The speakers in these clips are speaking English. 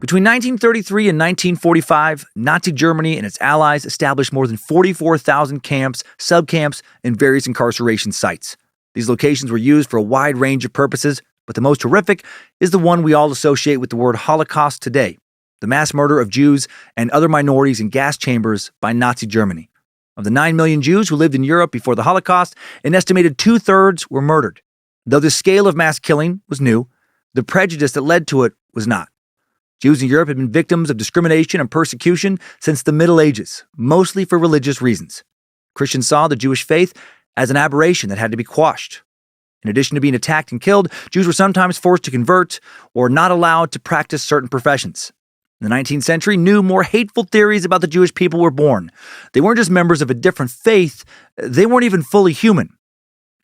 Between 1933 and 1945, Nazi Germany and its allies established more than 44,000 camps, subcamps, and various incarceration sites. These locations were used for a wide range of purposes, but the most horrific is the one we all associate with the word Holocaust today, the mass murder of Jews and other minorities in gas chambers by Nazi Germany. Of the 9 million Jews who lived in Europe before the Holocaust, an estimated 2/3 were murdered. Though the scale of mass killing was new, the prejudice that led to it was not. Jews in Europe had been victims of discrimination and persecution since the Middle Ages, mostly for religious reasons. Christians saw the Jewish faith as an aberration that had to be quashed. In addition to being attacked and killed, Jews were sometimes forced to convert or not allowed to practice certain professions. In the 19th century, new, more hateful theories about the Jewish people were born. They weren't just members of a different faith, they weren't even fully human.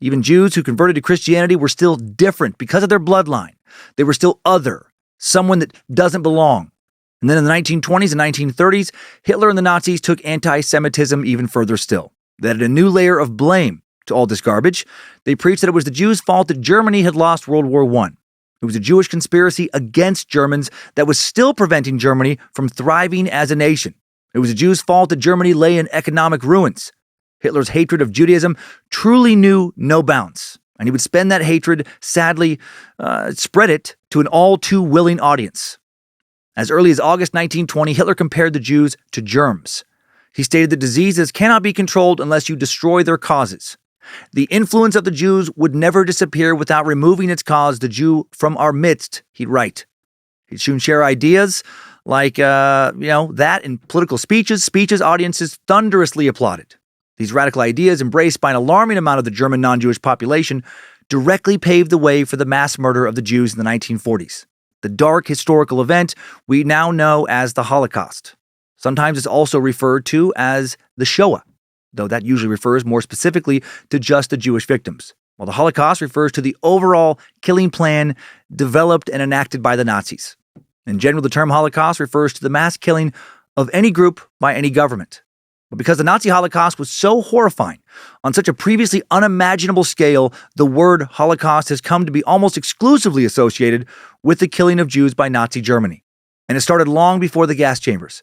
Even Jews who converted to Christianity were still different because of their bloodline. They were still other, someone that doesn't belong. And then in the 1920s and 1930s, Hitler and the Nazis took anti-Semitism even further still. They added a new layer of blame to all this garbage. They preached that it was the Jews' fault that Germany had lost World War I. It was a Jewish conspiracy against Germans that was still preventing Germany from thriving as a nation. It was the Jews' fault that Germany lay in economic ruins. Hitler's hatred of Judaism truly knew no bounds. And he would spend that hatred, sadly, spread it to an all-too-willing audience. As early as August 1920, Hitler compared the Jews to germs. He stated that diseases cannot be controlled unless you destroy their causes. The influence of the Jews would never disappear without removing its cause, the Jew, from our midst, he'd write. He'd soon share ideas like, that in political speeches audiences thunderously applauded. These radical ideas, embraced by an alarming amount of the German non-Jewish population, directly paved the way for the mass murder of the Jews in the 1940s, the dark historical event we now know as the Holocaust. Sometimes it's also referred to as the Shoah, though that usually refers more specifically to just the Jewish victims, while the Holocaust refers to the overall killing plan developed and enacted by the Nazis. In general, the term Holocaust refers to the mass killing of any group by any government. But because the Nazi Holocaust was so horrifying, on such a previously unimaginable scale, the word Holocaust has come to be almost exclusively associated with the killing of Jews by Nazi Germany. And it started long before the gas chambers.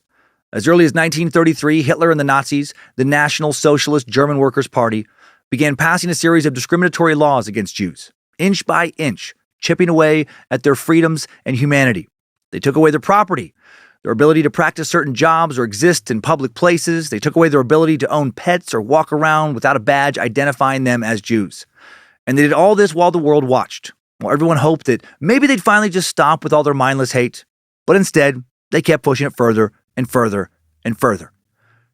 As early as 1933, Hitler and the Nazis, the National Socialist German Workers' Party, began passing a series of discriminatory laws against Jews, inch by inch, chipping away at their freedoms and humanity. They took away their property, their ability to practice certain jobs or exist in public places. They took away their ability to own pets or walk around without a badge identifying them as Jews. And they did all this while the world watched, while everyone hoped that maybe they'd finally just stop with all their mindless hate. But instead, they kept pushing it further and further and further.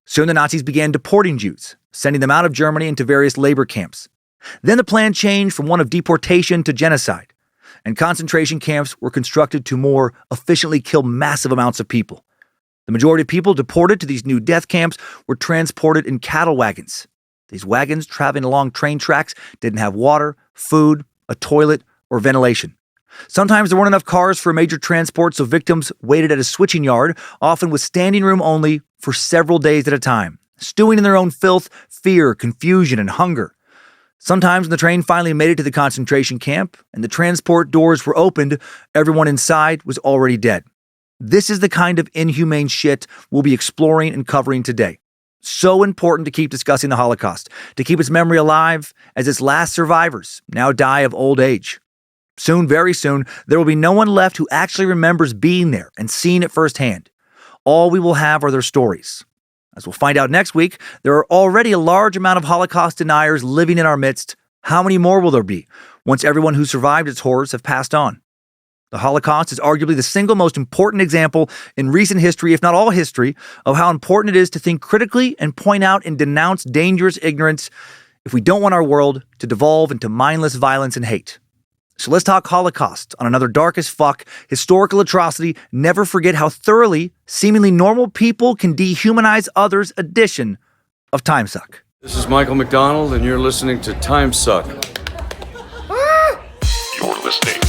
Soon the Nazis began deporting Jews, sending them out of Germany into various labor camps. Then the plan changed from one of deportation to genocide, and concentration camps were constructed to more efficiently kill massive amounts of people. The majority of people deported to these new death camps were transported in cattle wagons. These wagons, traveling along train tracks, didn't have water, food, a toilet, or ventilation. Sometimes there weren't enough cars for a major transport, so victims waited at a switching yard, often with standing room only, for several days at a time, stewing in their own filth, fear, confusion, and hunger. Sometimes when the train finally made it to the concentration camp and the transport doors were opened, everyone inside was already dead. This is the kind of inhumane shit we'll be exploring and covering today. So important to keep discussing the Holocaust, to keep its memory alive as its last survivors now die of old age. Soon, very soon, there will be no one left who actually remembers being there and seeing it firsthand. All we will have are their stories. As we'll find out next week, there are already a large amount of Holocaust deniers living in our midst. How many more will there be once everyone who survived its horrors have passed on? The Holocaust is arguably the single most important example in recent history, if not all history, of how important it is to think critically and point out and denounce dangerous ignorance if we don't want our world to devolve into mindless violence and hate. So let's talk Holocaust on another dark as fuck historical atrocity. Never forget how thoroughly seemingly normal people can dehumanize others edition of Timesuck. This is Michael McDonald, and you're listening to Timesuck. You're listening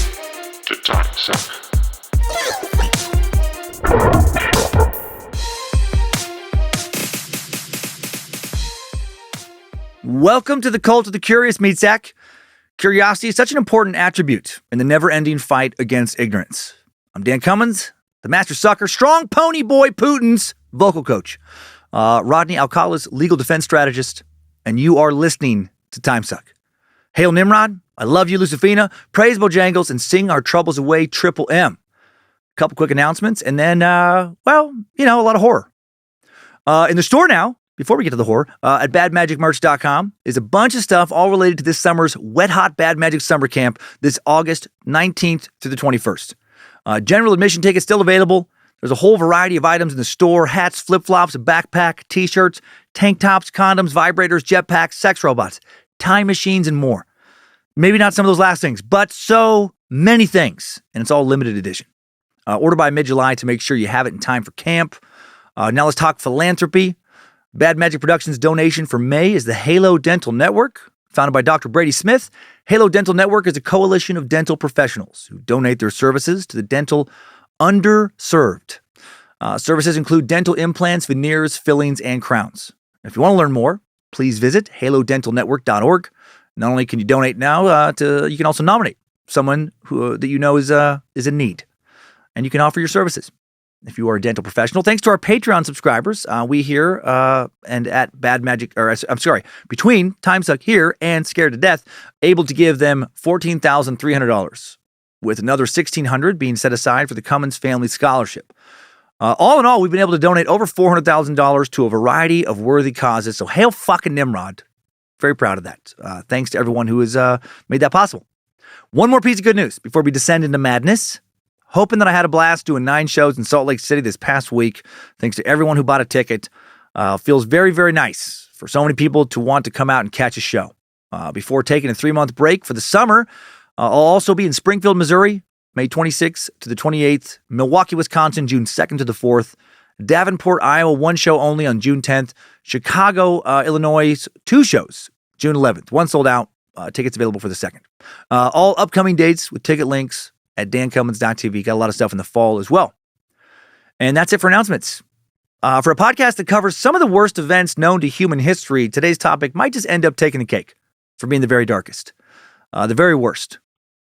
to Timesuck. Welcome to the Cult of the Curious, Meat Sack. Curiosity is such an important attribute in the never-ending fight against ignorance. I'm Dan Cummins, the master sucker, strong pony boy Putin's vocal coach, Rodney Alcala's legal defense strategist, and you are listening to Timesuck. Hail Nimrod, I love you, Lucifina, praise Bojangles, and sing our troubles away, Triple M. Couple quick announcements, and then, a lot of horror. In the store now, before we get to the horror, at badmagicmerch.com is a bunch of stuff all related to this summer's Wet Hot Bad Magic Summer Camp this August 19th through the 21st. General admission tickets still available. There's a whole variety of items in the store: hats, flip-flops, a backpack, t-shirts, tank tops, condoms, vibrators, jetpacks, sex robots, time machines, and more. Maybe not some of those last things, but so many things. And it's all limited edition. Order by mid-July to make sure you have it in time for camp. Now let's talk philanthropy. Bad Magic Productions' donation for May is the Halo Dental Network. Founded by Dr. Brady Smith, Halo Dental Network is a coalition of dental professionals who donate their services to the dental underserved. Services include dental implants, veneers, fillings, and crowns. If you want to learn more, please visit halodentalnetwork.org. Not only can you donate now, you can also nominate someone that you know is in need. And you can offer your services if you are a dental professional. Thanks to our Patreon subscribers, we here and at Bad Magic, between Timesuck here and Scared to Death, able to give them $14,300, with another $1,600 being set aside for the Cummins Family Scholarship. All in all, we've been able to donate over $400,000 to a variety of worthy causes. So hail fucking Nimrod. Very proud of that. Thanks to everyone who has made that possible. One more piece of good news before we descend into madness. Hoping that I had a blast doing 9 shows in Salt Lake City this past week. Thanks to everyone who bought a ticket. Feels very, very nice for so many people to want to come out and catch a show. Before taking a 3-month break for the summer, I'll also be in Springfield, Missouri, May 26th to the 28th. Milwaukee, Wisconsin, June 2nd to the 4th. Davenport, Iowa, 1 show only on June 10th. Chicago, Illinois, 2 shows, June 11th. 1 sold out. Tickets available for the 2nd. All upcoming dates with ticket links at dancummins.tv. Got a lot of stuff in the fall as well. And that's it for announcements. For a podcast that covers some of the worst events known to human history, today's topic might just end up taking the cake for being the very darkest. The very worst.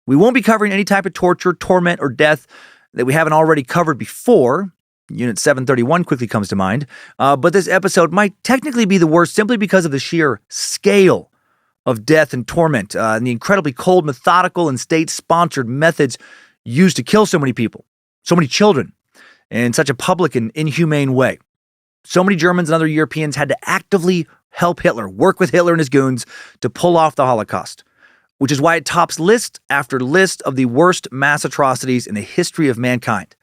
We won't be covering any type of torture, torment, or death that we haven't already covered before. Unit 731 quickly comes to mind. But this episode might technically be the worst simply because of the sheer scale of death and torment, and the incredibly cold, methodical, and state-sponsored methods used to kill so many people, so many children, in such a public and inhumane way. So many Germans and other Europeans had to actively help Hitler, work with Hitler and his goons to pull off the Holocaust, which is why it tops list after list of the worst mass atrocities in the history of mankind.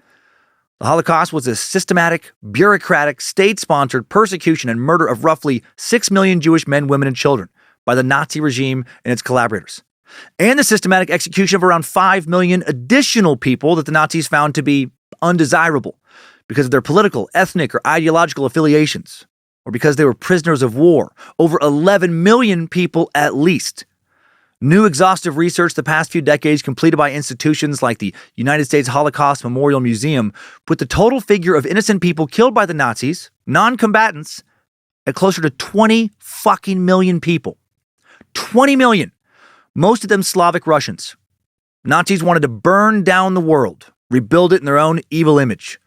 The Holocaust was a systematic, bureaucratic, state-sponsored persecution and murder of roughly 6 million Jewish men, women, and children by the Nazi regime and its collaborators, and the systematic execution of around 5 million additional people that the Nazis found to be undesirable because of their political, ethnic, or ideological affiliations, or because they were prisoners of war. Over 11 million people at least. New exhaustive research the past few decades completed by institutions like the United States Holocaust Memorial Museum put the total figure of innocent people killed by the Nazis, non-combatants, at closer to 20 fucking million people. 20 million. Most of them Slavic Russians. Nazis wanted to burn down the world, rebuild it in their own evil image.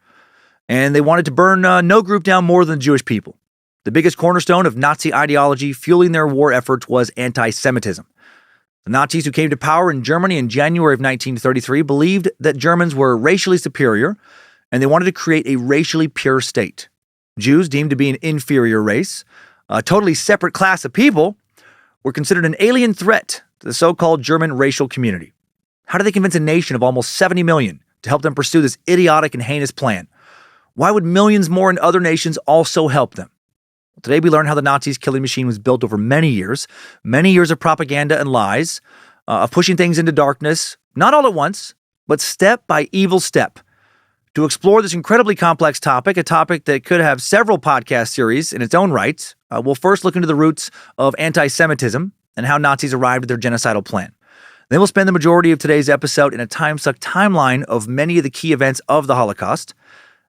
And they wanted to burn no group down more than the Jewish people. The biggest cornerstone of Nazi ideology fueling their war efforts was anti-Semitism. The Nazis who came to power in Germany in January of 1933 believed that Germans were racially superior, and they wanted to create a racially pure state. Jews, deemed to be an inferior race, a totally separate class of people, were considered an alien threat to the so-called German racial community. How do they convince a nation of almost 70 million to help them pursue this idiotic and heinous plan? Why would millions more in other nations also help them? Well, today we learn how the Nazis' killing machine was built over many years of propaganda and lies, of pushing things into darkness, not all at once, but step by evil step. To explore this incredibly complex topic, a topic that could have several podcast series in its own right, we'll first look into the roots of anti-Semitism and how Nazis arrived at their genocidal plan. Then we'll spend the majority of today's episode in a Timesuck timeline of many of the key events of the Holocaust.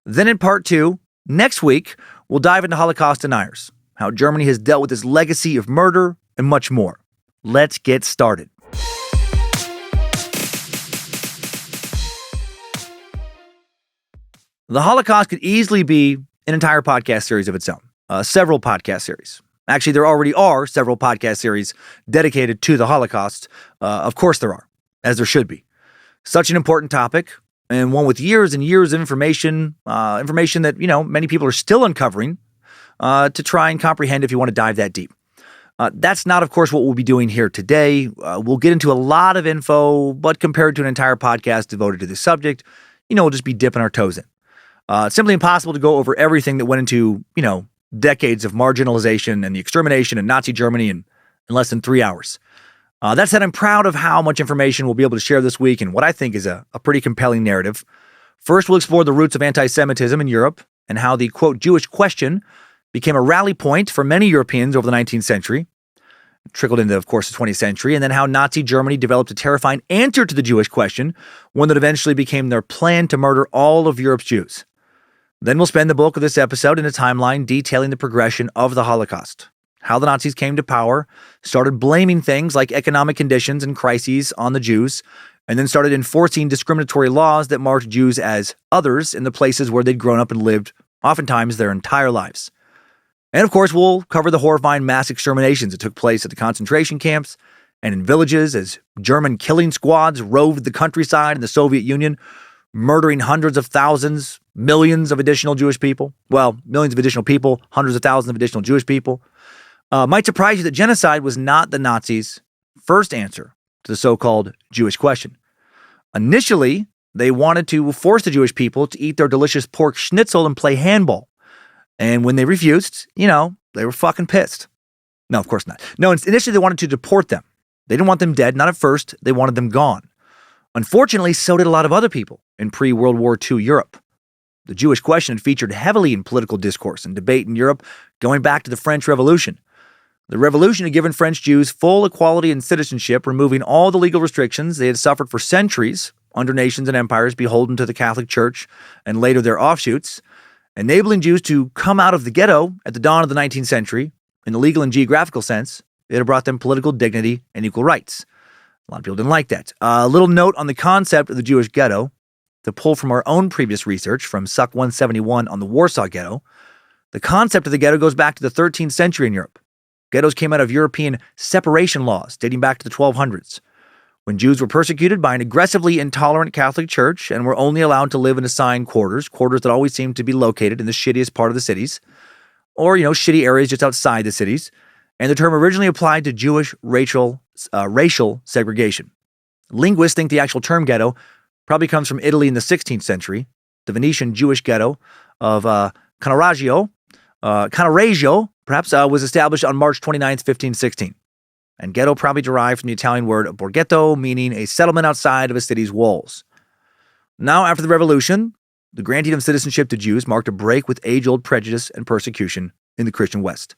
Then in part 2, next week, we'll dive into Holocaust deniers, how Germany has dealt with this legacy of murder, and much more. Let's get started. The Holocaust could easily be an entire podcast series of its own, several podcast series. Actually, there already are several podcast series dedicated to the Holocaust. Of course there are, as there should be. Such an important topic, and one with years and years of information that, many people are still uncovering to try and comprehend if you want to dive that deep. That's not, of course, what we'll be doing here today. We'll get into a lot of info, but compared to an entire podcast devoted to this subject, we'll just be dipping our toes in. It's simply impossible to go over everything that went into, decades of marginalization and the extermination in Nazi Germany in less than 3 hours. That said, I'm proud of how much information we'll be able to share this week and what I think is a pretty compelling narrative. First, we'll explore the roots of anti-Semitism in Europe and how the, quote, Jewish question became a rally point for many Europeans over the 19th century, trickled into, of course, the 20th century, and then how Nazi Germany developed a terrifying answer to the Jewish question, one that eventually became their plan to murder all of Europe's Jews. Then we'll spend the bulk of this episode in a timeline detailing the progression of the Holocaust, how the Nazis came to power, started blaming things like economic conditions and crises on the Jews, and then started enforcing discriminatory laws that marked Jews as others in the places where they'd grown up and lived, oftentimes their entire lives. And of course, we'll cover the horrifying mass exterminations that took place at the concentration camps and in villages as German killing squads roved the countryside in the Soviet Union, murdering hundreds of thousands, millions of additional Jewish people. Well, millions of additional people, hundreds of thousands of additional Jewish people. Might surprise you that genocide was not the Nazis' first answer to the so-called Jewish question. Initially, they wanted to force the Jewish people to eat their delicious pork schnitzel and play handball. And when they refused, they were fucking pissed. No, of course not. No, initially they wanted to deport them. They didn't want them dead, not at first. They wanted them gone. Unfortunately, so did a lot of other people in pre-World War II Europe. The Jewish question had featured heavily in political discourse and debate in Europe going back to the French Revolution. The revolution had given French Jews full equality and citizenship, removing all the legal restrictions they had suffered for centuries under nations and empires beholden to the Catholic Church and later their offshoots, enabling Jews to come out of the ghetto at the dawn of the 19th century. In the legal and geographical sense, it had brought them political dignity and equal rights. A lot of people didn't like that. A little note on the concept of the Jewish ghetto, to pull from our own previous research from Suck 171 on the Warsaw Ghetto. The concept of the ghetto goes back to the 13th century in Europe. Ghettos came out of European separation laws dating back to the 1200s, when Jews were persecuted by an aggressively intolerant Catholic Church and were only allowed to live in assigned quarters that always seemed to be located in the shittiest part of the cities, or, shitty areas just outside the cities. And the term originally applied to Jewish racial segregation. Linguists think the actual term ghetto probably comes from Italy in the 16th century. The Venetian Jewish ghetto of Canaraggio, perhaps, was established on March 29th, 1516. And ghetto probably derived from the Italian word borghetto, meaning a settlement outside of a city's walls. Now, after the revolution, the granting of citizenship to Jews marked a break with age-old prejudice and persecution in the Christian West.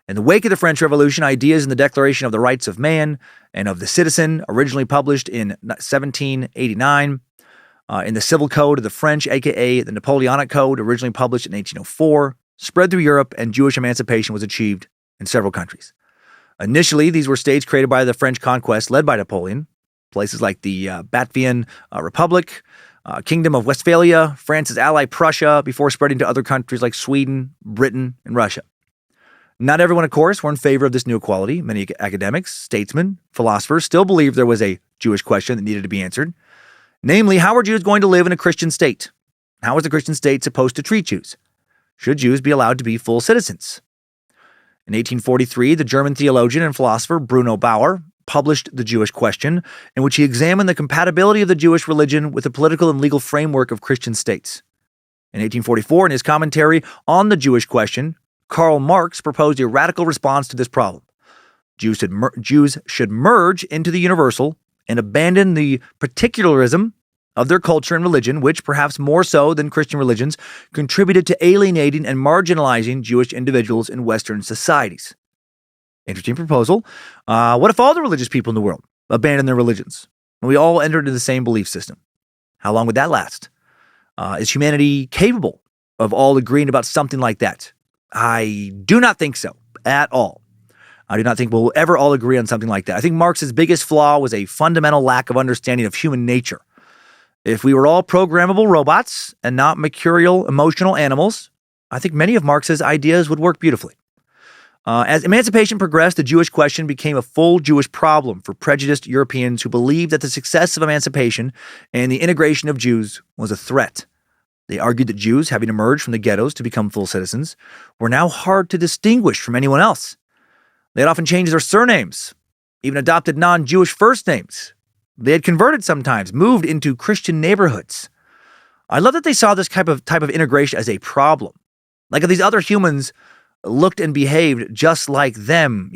In the wake of the French Revolution, ideas in the Declaration of the Rights of Man and of the Citizen, originally published in 1789, in the Civil Code of the French, aka the Napoleonic Code, originally published in 1804, spread through Europe, and Jewish emancipation was achieved in several countries. Initially, these were states created by the French conquest led by Napoleon, places like the Batavian Republic, Kingdom of Westphalia, France's ally Prussia, before spreading to other countries like Sweden, Britain, and Russia. Not everyone, of course, were in favor of this new equality. Many academics, statesmen, philosophers still believed there was a Jewish question that needed to be answered. Namely, how are Jews going to live in a Christian state? How is the Christian state supposed to treat Jews? Should Jews be allowed to be full citizens? In 1843, the German theologian and philosopher Bruno Bauer published The Jewish Question, in which he examined the compatibility of the Jewish religion with the political and legal framework of Christian states. In 1844, in his commentary on the Jewish question, Karl Marx proposed a radical response to this problem. Jews should merge into the universal and abandon the particularism of their culture and religion, which, perhaps more so than Christian religions, contributed to alienating and marginalizing Jewish individuals in Western societies. Interesting proposal. What if all the religious people in the world abandoned their religions and we all entered into the same belief system? How long would that last? Is humanity capable of all agreeing about something like that? I do not think so at all. I do not think we'll ever all agree on something like that. I think Marx's biggest flaw was a fundamental lack of understanding of human nature. If we were all programmable robots and not mercurial, emotional animals, I think many of Marx's ideas would work beautifully. As emancipation progressed, the Jewish question became a full Jewish problem for prejudiced Europeans who believed that the success of emancipation and the integration of Jews was a threat. They argued that Jews, having emerged from the ghettos to become full citizens, were now hard to distinguish from anyone else. They had often changed their surnames, even adopted non-Jewish first names. They had converted sometimes, moved into Christian neighborhoods. I love that they saw this type of integration as a problem. Like if these other humans looked and behaved just like them,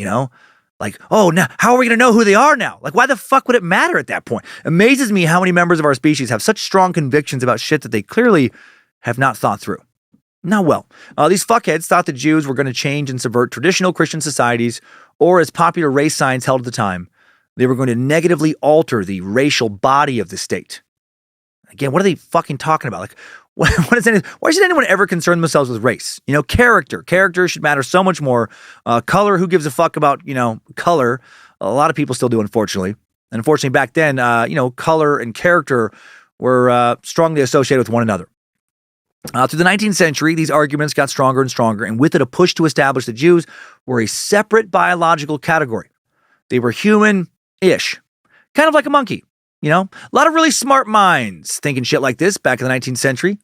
like, oh, now how are we going to know who they are now? Like, why the fuck would it matter at that point? Amazes me how many members of our species have such strong convictions about shit that they clearly have not thought through. Now, these fuckheads thought the Jews were going to change and subvert traditional Christian societies, or as popular race science held at the time, they were going to negatively alter the racial body of the state. Again, what are they fucking talking about? Like, why should anyone ever concern themselves with race? Character. Character should matter so much more. Color, who gives a fuck about, color? A lot of people still do, unfortunately. And unfortunately, back then, color and character were strongly associated with one another. Through the 19th century, these arguments got stronger and stronger, and with it, a push to establish the Jews were a separate biological category. They were human-ish, kind of like a monkey. A lot of really smart minds thinking shit like this back in the 19th century.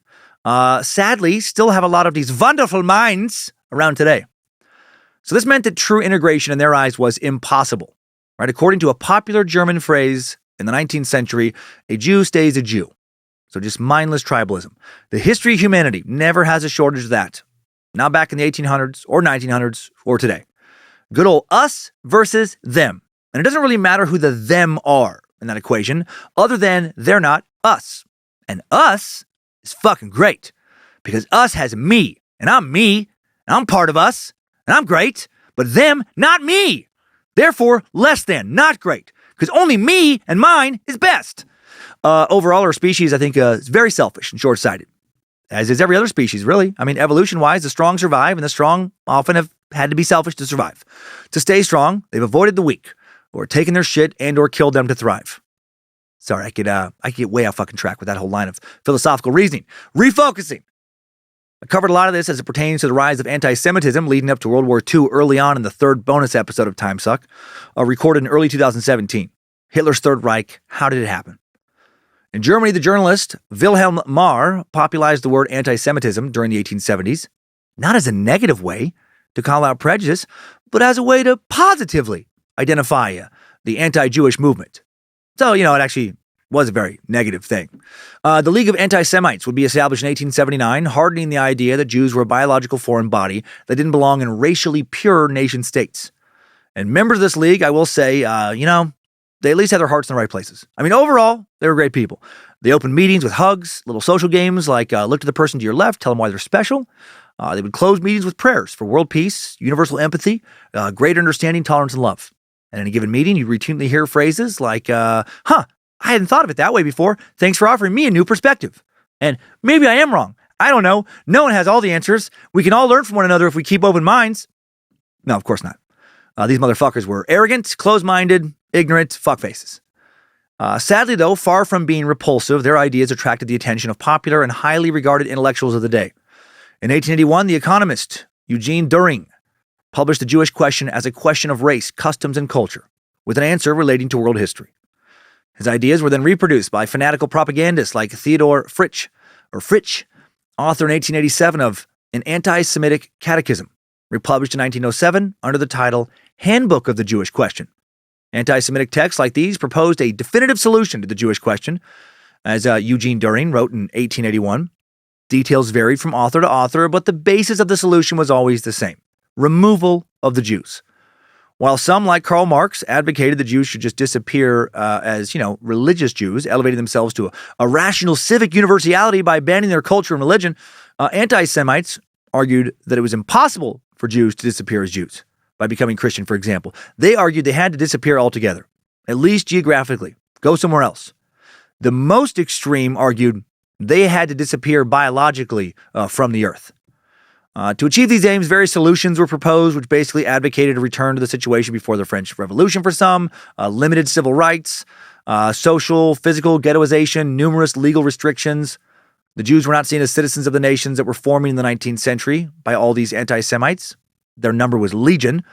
Sadly, still have a lot of these wonderful minds around today. So this meant that true integration in their eyes was impossible, right? According to a popular German phrase in the 19th century, a Jew stays a Jew. So just mindless tribalism. The history of humanity never has a shortage of that. Not back in the 1800s or 1900s or today. Good old us versus them. And it doesn't really matter who the them are in that equation, other than they're not us. And us is fucking great. Because us has me, and I'm part of us, and I'm great, but them, not me. Therefore, less than, not great. Because only me and mine is best. Overall, our species, I think, is very selfish and short-sighted. As is every other species, really. I mean, evolution-wise, the strong survive, and the strong often have had to be selfish to survive. To stay strong, they've avoided the weak, or taken their shit and or killed them to thrive. Sorry, I could get way off fucking track with that whole line of philosophical reasoning. Refocusing. I covered a lot of this as it pertains to the rise of anti-Semitism leading up to World War II early on in the third bonus episode of Timesuck, recorded in early 2017. Hitler's Third Reich, how did it happen? In Germany, the journalist Wilhelm Marr popularized the word anti-Semitism during the 1870s, not as a negative way to call out prejudice, but as a way to positively identify the anti-Jewish movement. So, it actually was a very negative thing. The League of Anti-Semites would be established in 1879, hardening the idea that Jews were a biological foreign body that didn't belong in racially pure nation states. And members of this league, I will say, they at least had their hearts in the right places. I mean, overall, they were great people. They opened meetings with hugs, little social games like look to the person to your left, tell them why they're special. They would close meetings with prayers for world peace, universal empathy, greater understanding, tolerance, and love. At any given meeting, you'd routinely hear phrases like, I hadn't thought of it that way before. Thanks for offering me a new perspective. And maybe I am wrong. I don't know. No one has all the answers. We can all learn from one another if we keep open minds. No, of course not. These motherfuckers were arrogant, closed-minded, ignorant fuckfaces. Sadly, though, far from being repulsive, their ideas attracted the attention of popular and highly regarded intellectuals of the day. In 1881, the economist Eugene Düring published the Jewish question as a question of race, customs, and culture, with an answer relating to world history. His ideas were then reproduced by fanatical propagandists like Theodor Fritsch, author in 1887 of An Anti-Semitic Catechism, republished in 1907 under the title Handbook of the Jewish Question. Anti-Semitic texts like these proposed a definitive solution to the Jewish question, as Eugene Düring wrote in 1881. Details varied from author to author, but the basis of the solution was always the same: removal of the Jews. While some, like Karl Marx, advocated the Jews should just disappear as, religious Jews, elevating themselves to a rational civic universality by banning their culture and religion, anti-Semites argued that it was impossible for Jews to disappear as Jews by becoming Christian, for example. They argued they had to disappear altogether, at least geographically, go somewhere else. The most extreme argued they had to disappear biologically from the earth. To achieve these aims, various solutions were proposed, which basically advocated a return to the situation before the French Revolution for some, limited civil rights, social, physical ghettoization, numerous legal restrictions. The Jews were not seen as citizens of the nations that were forming in the 19th century by all these anti-Semites. Their number was legion,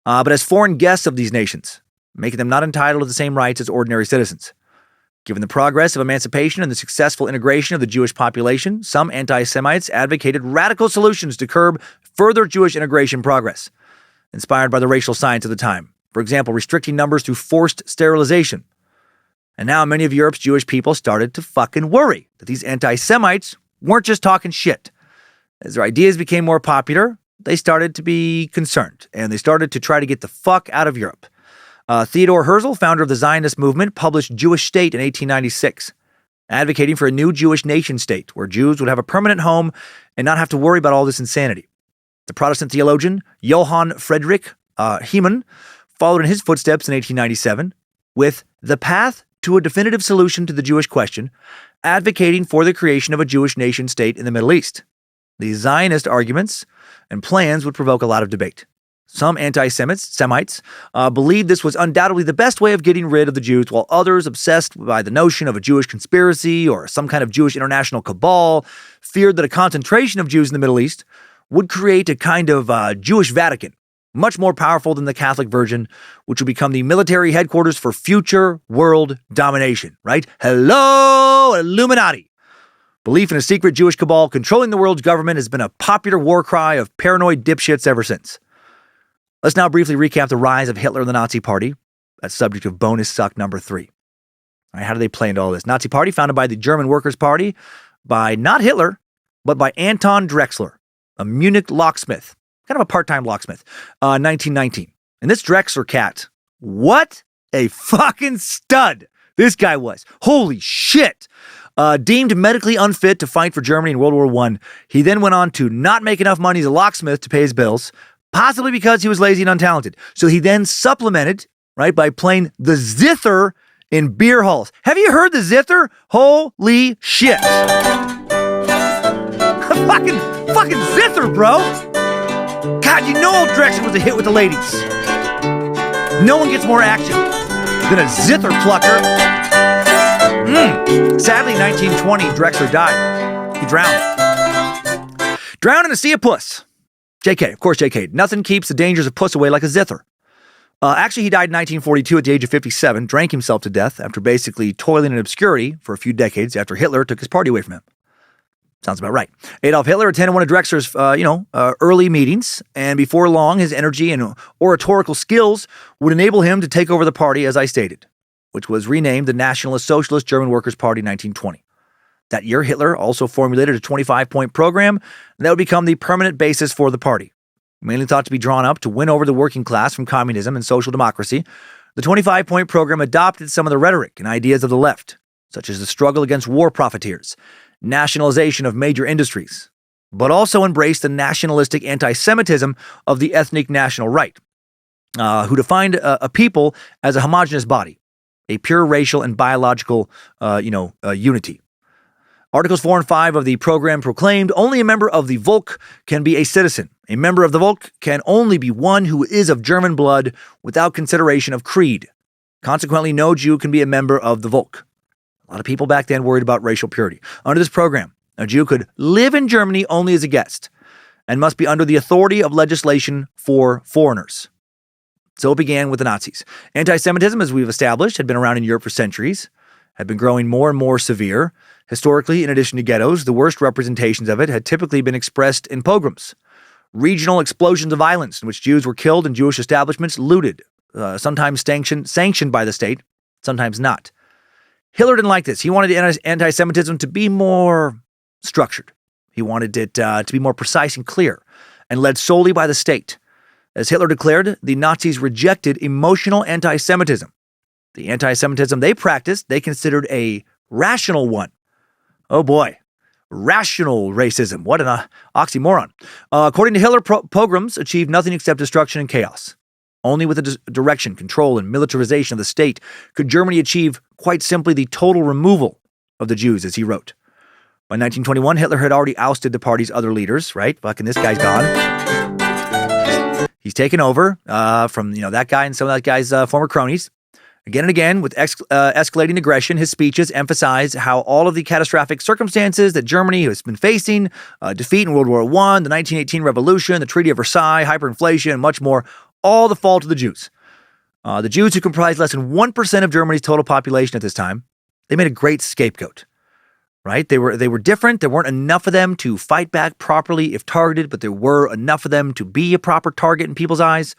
but as foreign guests of these nations, making them not entitled to the same rights as ordinary citizens. Given the progress of emancipation and the successful integration of the Jewish population, some anti-Semites advocated radical solutions to curb further Jewish integration progress, inspired by the racial science of the time. For example, restricting numbers through forced sterilization. And now many of Europe's Jewish people started to fucking worry that these anti-Semites weren't just talking shit. As their ideas became more popular, they started to be concerned, and they started to try to get the fuck out of Europe. Theodor Herzl, founder of the Zionist movement, published Jewish State in 1896, advocating for a new Jewish nation state where Jews would have a permanent home and not have to worry about all this insanity. The Protestant theologian Johann Friedrich Heimann followed in his footsteps in 1897 with The Path to a Definitive Solution to the Jewish Question, advocating for the creation of a Jewish nation state in the Middle East. These Zionist arguments and plans would provoke a lot of debate. Some anti-Semites believed this was undoubtedly the best way of getting rid of the Jews, while others, obsessed by the notion of a Jewish conspiracy or some kind of Jewish international cabal, feared that a concentration of Jews in the Middle East would create a kind of Jewish Vatican, much more powerful than the Catholic Virgin, which would become the military headquarters for future world domination, right? Hello, Illuminati! Belief in a secret Jewish cabal controlling the world's government has been a popular war cry of paranoid dipshits ever since. Let's now briefly recap the rise of Hitler and the Nazi Party. That's subject of bonus suck number 3. All right, how do they play into all this? Nazi Party founded by the German Workers' Party by not Hitler, but by Anton Drexler, a Munich locksmith, kind of a part-time locksmith, 1919. And this Drexler cat, what a fucking stud this guy was. Holy shit. Deemed medically unfit to fight for Germany in World War I, he then went on to not make enough money as a locksmith to pay his bills, possibly because he was lazy and untalented. So he then supplemented, right, by playing the zither in beer halls. Have you heard the zither? Holy shit. fucking zither, bro. God, you know old Drexler was a hit with the ladies. No one gets more action than a zither plucker. Sadly, in 1920, Drexler died. He drowned. Drowned in a sea of puss. JK, of course JK. Nothing keeps the dangers of puss away like a zither. Actually, he died in 1942 at the age of 57, drank himself to death after basically toiling in obscurity for a few decades after Hitler took his party away from him. Sounds about right. Adolf Hitler attended one of Drexler's, early meetings, and before long, his energy and oratorical skills would enable him to take over the party, as I stated, which was renamed the Nationalist Socialist German Workers' Party in 1920. That year, Hitler also formulated a 25-point program that would become the permanent basis for the party. Mainly thought to be drawn up to win over the working class from communism and social democracy, the 25-point program adopted some of the rhetoric and ideas of the left, such as the struggle against war profiteers, nationalization of major industries, but also embraced the nationalistic anti-Semitism of the ethnic national right, who defined a people as a homogeneous body, a pure racial and biological, unity. Articles 4 and 5 of the program proclaimed only a member of the Volk can be a citizen. A member of the Volk can only be one who is of German blood without consideration of creed. Consequently, no Jew can be a member of the Volk. A lot of people back then worried about racial purity. Under this program, a Jew could live in Germany only as a guest and must be under the authority of legislation for foreigners. So it began with the Nazis. Anti-Semitism, as we've established, had been around in Europe for centuries, had been growing more and more severe. Historically, in addition to ghettos, the worst representations of it had typically been expressed in pogroms, regional explosions of violence in which Jews were killed and Jewish establishments looted, sometimes sanctioned by the state, sometimes not. Hitler didn't like this. He wanted anti-Semitism to be more structured. He wanted it to be more precise and clear, and led solely by the state. As Hitler declared, the Nazis rejected emotional anti-Semitism. The anti-Semitism they practiced, they considered a rational one. Oh boy, rational racism. What an oxymoron. According to Hitler, pogroms achieved nothing except destruction and chaos. Only with the direction, control, and militarization of the state could Germany achieve, quite simply, the total removal of the Jews, as he wrote. By 1921, Hitler had already ousted the party's other leaders, right? Fucking this guy's gone. He's taken over from, that guy and some of that guy's former cronies. Again and again, with escalating aggression, his speeches emphasize how all of the catastrophic circumstances that Germany has been facing, defeat in World War I, the 1918 revolution, the Treaty of Versailles, hyperinflation, and much more, all the fault of the Jews. The Jews, who comprised less than 1% of Germany's total population at this time, they made a great scapegoat. Right? They were different. There weren't enough of them to fight back properly if targeted, but there were enough of them to be a proper target in people's eyes.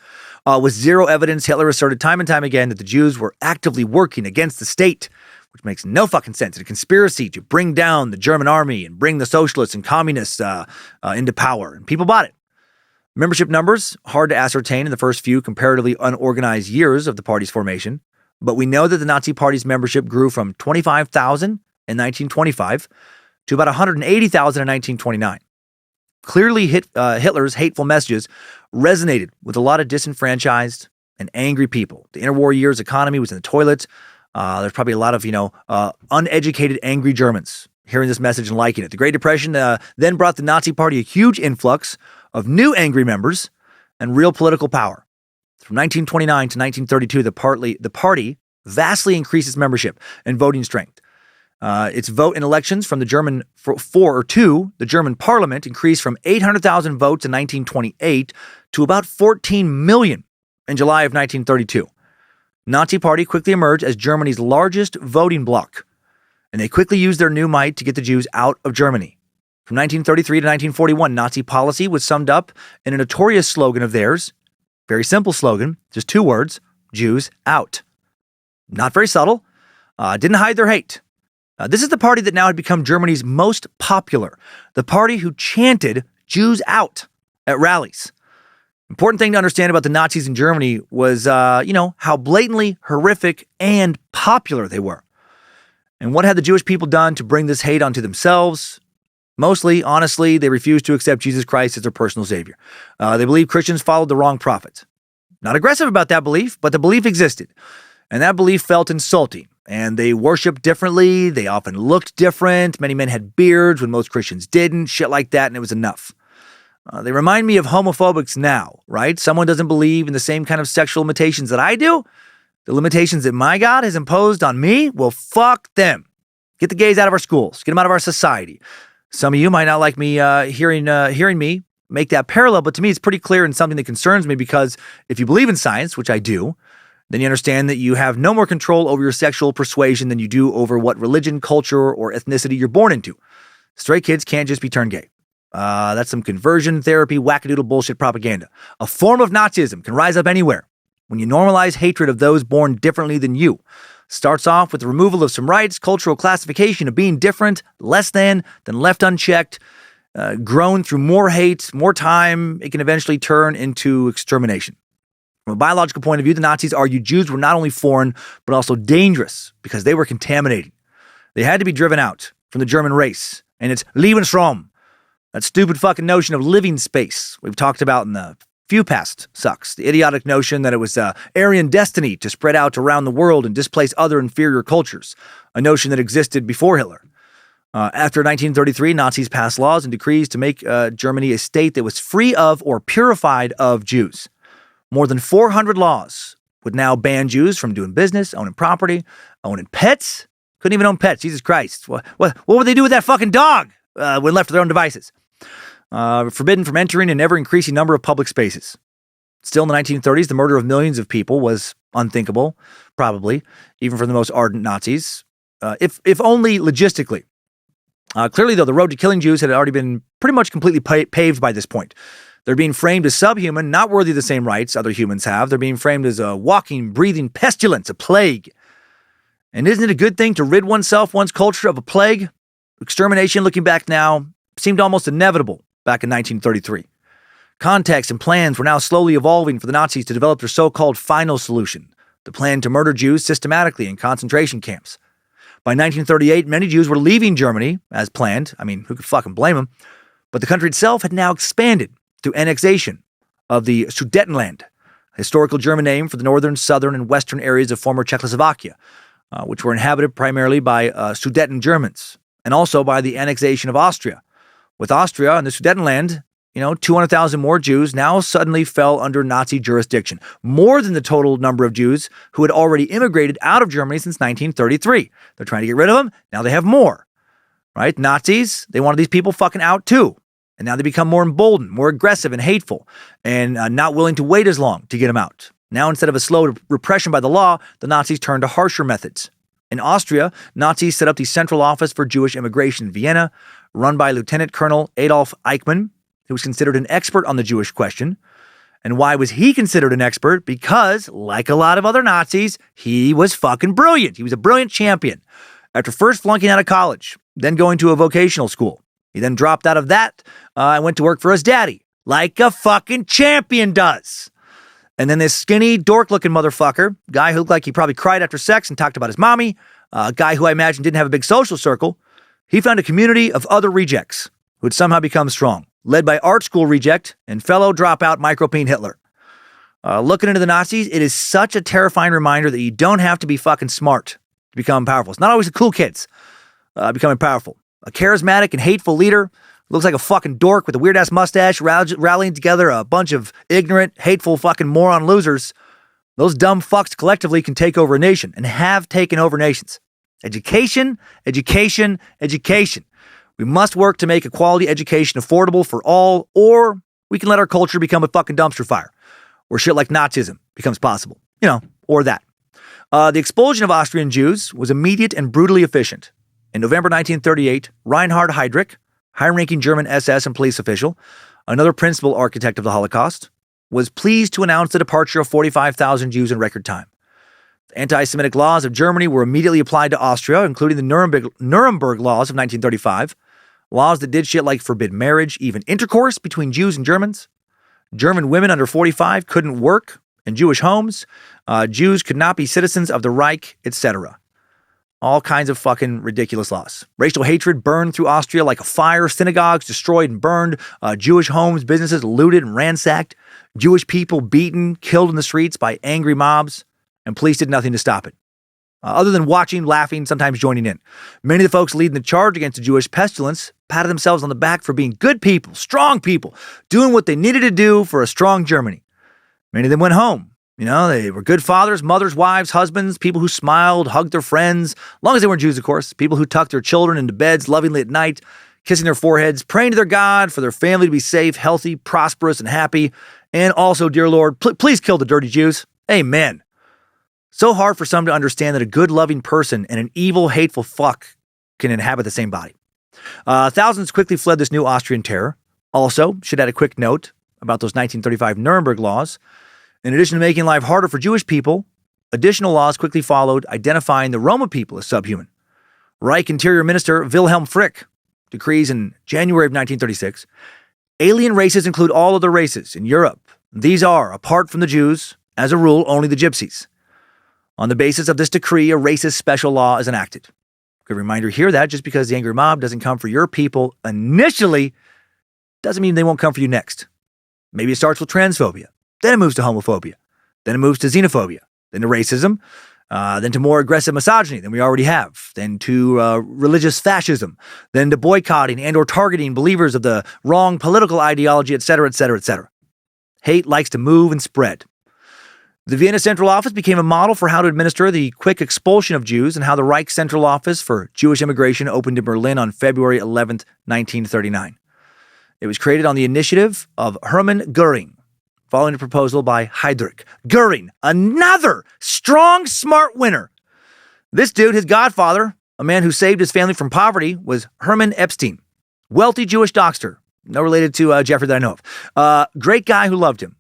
With zero evidence, Hitler asserted time and time again that the Jews were actively working against the state, which makes no fucking sense. It's a conspiracy to bring down the German army and bring the socialists and communists into power. And people bought it. Membership numbers, hard to ascertain in the first few comparatively unorganized years of the party's formation. But we know that the Nazi Party's membership grew from 25,000 in 1925 to about 180,000 in 1929. Clearly, Hitler's hateful messages resonated with a lot of disenfranchised and angry people. The interwar years economy was in the toilet. There's probably a lot of, uneducated, angry Germans hearing this message and liking it. The Great Depression then brought the Nazi Party a huge influx of new angry members and real political power. From 1929 to 1932, the party vastly increased its membership and voting strength. Its vote in elections from the German the German parliament increased from 800,000 votes in 1928 to about 14 million in July of 1932. Nazi Party quickly emerged as Germany's largest voting bloc, and they quickly used their new might to get the Jews out of Germany. From 1933 to 1941, Nazi policy was summed up in a notorious slogan of theirs, very simple slogan, just two words, Jews out. Not very subtle, didn't hide their hate. This is the party that now had become Germany's most popular, the party who chanted Jews out at rallies. Important thing to understand about the Nazis in Germany was, how blatantly horrific and popular they were. And what had the Jewish people done to bring this hate onto themselves? Mostly, honestly, they refused to accept Jesus Christ as their personal savior. They believed Christians followed the wrong prophet. Not aggressive about that belief, but the belief existed. And that belief felt insulting. And they worshiped differently. They often looked different. Many men had beards when most Christians didn't. Shit like that, and it was enough. They remind me of homophobics now, right? Someone doesn't believe in the same kind of sexual limitations that I do. The limitations that my God has imposed on me, well, fuck them. Get the gays out of our schools. Get them out of our society. Some of you might not like me hearing me make that parallel, but to me it's pretty clear and something that concerns me, because if you believe in science, which I do, then you understand that you have no more control over your sexual persuasion than you do over what religion, culture, or ethnicity you're born into. Straight kids can't just be turned gay. That's some conversion therapy, wackadoodle bullshit propaganda. A form of Nazism can rise up anywhere when you normalize hatred of those born differently than you. Starts off with the removal of some rights, cultural classification of being different, less than, then left unchecked, grown through more hate, more time. It can eventually turn into extermination. From a biological point of view, the Nazis argued Jews were not only foreign, but also dangerous because they were contaminating. They had to be driven out from the German race, and it's Lebensraum, that stupid fucking notion of living space we've talked about in the few past sucks. The idiotic notion that it was Aryan destiny to spread out around the world and displace other inferior cultures, a notion that existed before Hitler. After 1933, Nazis passed laws and decrees to make Germany a state that was free of or purified of Jews. More than 400 laws would now ban Jews from doing business, owning property, owning pets. Couldn't even own pets. Jesus Christ. What would they do with that fucking dog when left to their own devices? Forbidden from entering an ever-increasing number of public spaces. Still in the 1930s, the murder of millions of people was unthinkable, probably, even for the most ardent Nazis, if only logistically. Clearly, though, the road to killing Jews had already been pretty much completely paved by this point. They're being framed as subhuman, not worthy of the same rights other humans have. They're being framed as a walking, breathing pestilence, a plague. And isn't it a good thing to rid one's culture of a plague? Extermination, looking back now, seemed almost inevitable back in 1933. Context and plans were now slowly evolving for the Nazis to develop their so-called final solution, the plan to murder Jews systematically in concentration camps. By 1938, many Jews were leaving Germany, as planned. I mean, who could fucking blame them? But the country itself had now expanded through annexation of the Sudetenland, a historical German name for the northern, southern, and western areas of former Czechoslovakia, which were inhabited primarily by Sudeten Germans. and also by the annexation of Austria. With Austria and the Sudetenland, 200,000 more Jews now suddenly fell under Nazi jurisdiction, more than the total number of Jews who had already immigrated out of Germany since 1933. They're trying to get rid of them. Now they have more, right? Nazis, they wanted these people fucking out too. And now they become more emboldened, more aggressive and hateful, and not willing to wait as long to get them out. Now, instead of a slow repression by the law, the Nazis turned to harsher methods. In Austria, Nazis set up the Central Office for Jewish Immigration in Vienna, run by Lieutenant Colonel Adolf Eichmann, who was considered an expert on the Jewish question. And why was he considered an expert? Because, like a lot of other Nazis, he was fucking brilliant. He was a brilliant champion. After first flunking out of college, then going to a vocational school, he then dropped out of that and went to work for his daddy, like a fucking champion does. And then this skinny, dork-looking motherfucker, guy who looked like he probably cried after sex and talked about his mommy, a guy who I imagine didn't have a big social circle, he found a community of other rejects who had somehow become strong, led by art school reject and fellow dropout micropeen Hitler. Looking into the Nazis, it is such a terrifying reminder that you don't have to be fucking smart to become powerful. It's not always the cool kids becoming powerful. A charismatic and hateful leader looks like a fucking dork with a weird-ass mustache, rallying together a bunch of ignorant, hateful fucking moron losers. Those dumb fucks collectively can take over a nation and have taken over nations. Education, education, education. We must work to make a quality education affordable for all, or we can let our culture become a fucking dumpster fire, where shit like Nazism becomes possible. Or that. The expulsion of Austrian Jews was immediate and brutally efficient. In November 1938, Reinhard Heydrich, high-ranking German SS and police official, another principal architect of the Holocaust, was pleased to announce the departure of 45,000 Jews in record time. The anti-Semitic laws of Germany were immediately applied to Austria, including the Nuremberg laws of 1935, laws that did shit like forbid marriage, even intercourse between Jews and Germans. German women under 45 couldn't work in Jewish homes. Jews could not be citizens of the Reich, etc. All kinds of fucking ridiculous laws. Racial hatred burned through Austria like a fire. Synagogues destroyed and burned. Jewish homes, businesses looted and ransacked. Jewish people beaten, killed in the streets by angry mobs. And police did nothing to stop it. Other than watching, laughing, sometimes joining in. Many of the folks leading the charge against the Jewish pestilence patted themselves on the back for being good people, strong people, doing what they needed to do for a strong Germany. Many of them went home. They were good fathers, mothers, wives, husbands, people who smiled, hugged their friends, as long as they weren't Jews, of course, people who tucked their children into beds lovingly at night, kissing their foreheads, praying to their God for their family to be safe, healthy, prosperous, and happy. And also, dear Lord, please kill the dirty Jews. Amen. So hard for some to understand that a good, loving person and an evil, hateful fuck can inhabit the same body. Thousands quickly fled this new Austrian terror. Also, should add a quick note about those 1935 Nuremberg laws. In addition to making life harder for Jewish people, additional laws quickly followed identifying the Roma people as subhuman. Reich Interior Minister Wilhelm Frick decrees in January of 1936, alien races include all other races in Europe. These are, apart from the Jews, as a rule, only the Gypsies. On the basis of this decree, a racist special law is enacted. Good reminder here that just because the angry mob doesn't come for your people initially, doesn't mean they won't come for you next. Maybe it starts with transphobia. Then it moves to homophobia. Then it moves to xenophobia. Then to racism. Then to more aggressive misogyny than we already have. Then to religious fascism. Then to boycotting and or targeting believers of the wrong political ideology, etc., etc., etc. Hate likes to move and spread. The Vienna Central Office became a model for how to administer the quick expulsion of Jews and how the Reich Central Office for Jewish Immigration opened in Berlin on February 11th, 1939. It was created on the initiative of Hermann Göring, following a proposal by Heydrich. Göring, another strong, smart winner. This dude, his godfather, a man who saved his family from poverty, was Hermann Epstein, wealthy Jewish doctor, no related to Jeffrey that I know of. Great guy who loved him.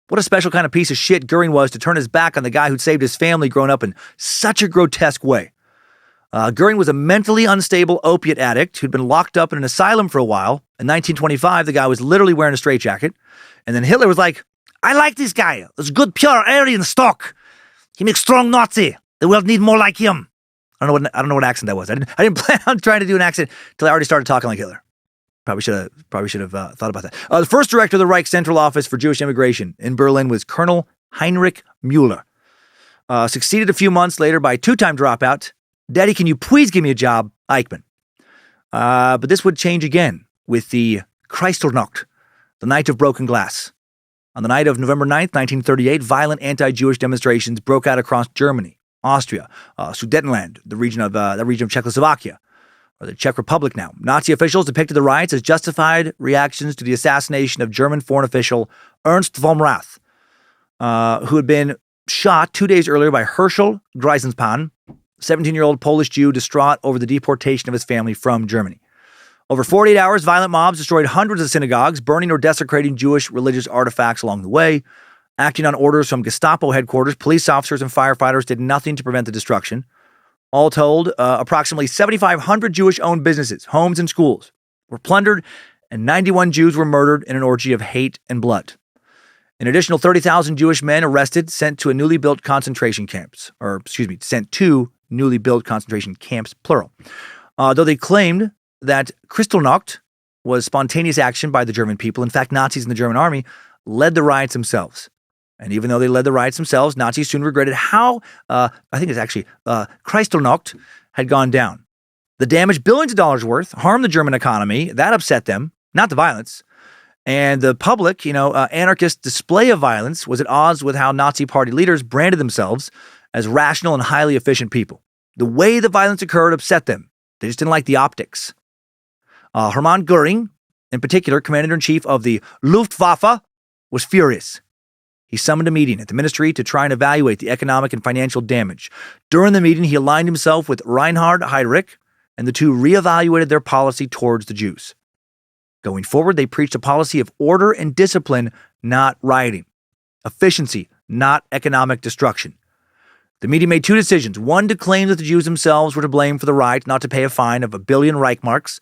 What a special kind of piece of shit Göring was to turn his back on the guy who'd saved his family growing up in such a grotesque way. Göring was a mentally unstable opiate addict who'd been locked up in an asylum for a while. In 1925, the guy was literally wearing a straitjacket. And then Hitler was like, I like this guy. There's good pure Aryan stock. He makes strong Nazi. The world need more like him. I don't know what accent that was. I didn't plan on trying to do an accent until I already started talking like Hitler. Probably should have thought about that. The first director of the Reich Central Office for Jewish Immigration in Berlin was Colonel Heinrich Müller. Succeeded a few months later by two-time dropout, Daddy, can you please give me a job, Eichmann. But this would change again with the Kristallnacht, the Night of Broken Glass. On the night of November 9th, 1938, violent anti-Jewish demonstrations broke out across Germany, Austria, Sudetenland, the region of Czechoslovakia, or the Czech Republic now. Nazi officials depicted the riots as justified reactions to the assassination of German foreign official Ernst von Rath, who had been shot 2 days earlier by Herschel Greisenspan, 17-year-old Polish Jew distraught over the deportation of his family from Germany. Over 48 hours, violent mobs destroyed hundreds of synagogues, burning or desecrating Jewish religious artifacts along the way. Acting on orders from Gestapo headquarters, police officers and firefighters did nothing to prevent the destruction. All told, approximately 7,500 Jewish-owned businesses, homes, and schools were plundered, and 91 Jews were murdered in an orgy of hate and blood. An additional 30,000 Jewish men arrested, sent to newly built concentration camps, plural. Though they claimed that Kristallnacht was spontaneous action by the German people. In fact, Nazis in the German army led the riots themselves. And even though they led the riots themselves, Nazis soon regretted how, Kristallnacht had gone down. The damage, billions of dollars worth, harmed the German economy. That upset them, not the violence. And the public, anarchist display of violence was at odds with how Nazi party leaders branded themselves as rational and highly efficient people. The way the violence occurred upset them. They just didn't like the optics. Hermann Göring, in particular, commander-in-chief of the Luftwaffe, was furious. He summoned a meeting at the ministry to try and evaluate the economic and financial damage. During the meeting, he aligned himself with Reinhard Heydrich, and the two reevaluated their policy towards the Jews. Going forward, they preached a policy of order and discipline, not rioting. Efficiency, not economic destruction. The meeting made two decisions. One, to claim that the Jews themselves were to blame for the riot, not to pay a fine of 1 billion Reichsmarks,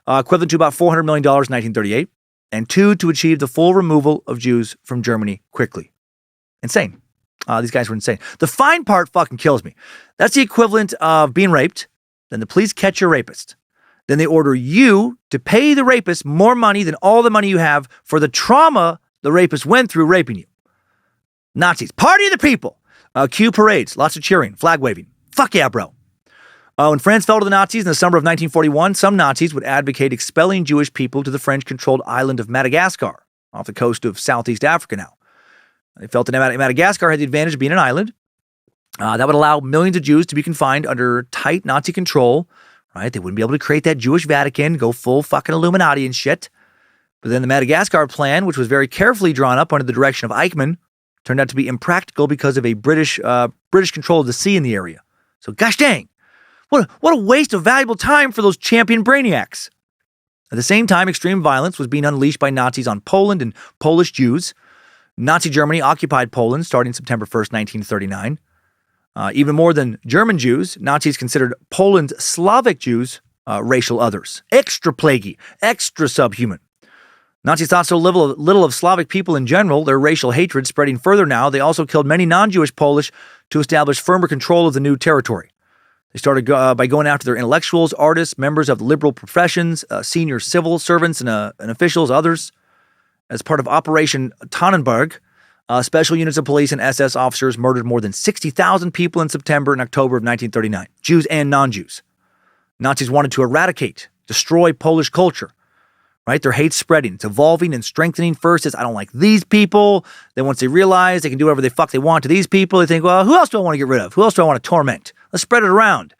equivalent to about $400 million in 1938. And two, to achieve the full removal of Jews from Germany quickly. Insane. These guys were insane. The fine part fucking kills me. That's the equivalent of being raped. Then the police catch your rapist. Then they order you to pay the rapist more money than all the money you have for the trauma the rapist went through raping you. Nazis. Party of the people. Cue parades. Lots of cheering. Flag waving. Fuck yeah, bro. When France fell to the Nazis in the summer of 1941, some Nazis would advocate expelling Jewish people to the French-controlled island of Madagascar, off the coast of Southeast Africa now. They felt that Madagascar had the advantage of being an island. That would allow millions of Jews to be confined under tight Nazi control, right? They wouldn't be able to create that Jewish Vatican, go full fucking Illuminati and shit. But then the Madagascar plan, which was very carefully drawn up under the direction of Eichmann, turned out to be impractical because of a British control of the sea in the area. So gosh dang. What a waste of valuable time for those champion brainiacs. At the same time, extreme violence was being unleashed by Nazis on Poland and Polish Jews. Nazi Germany occupied Poland starting September 1st, 1939. Even more than German Jews, Nazis considered Poland's Slavic Jews racial others. Extra plaguey, extra subhuman. Nazis thought so little of Slavic people in general, their racial hatred spreading further now. They also killed many non-Jewish Polish to establish firmer control of the new territory. They started by going after their intellectuals, artists, members of the liberal professions, senior civil servants and officials, others. As part of Operation Tannenberg, special units of police and SS officers murdered more than 60,000 people in September and October of 1939, Jews and non-Jews. Nazis wanted to eradicate, destroy Polish culture, right? Their hate's spreading. It's evolving and strengthening. First, it's I don't like these people. Then once they realize they can do whatever the fuck they want to these people, they think, well, who else do I want to get rid of? Who else do I want to torment? Let's spread it around.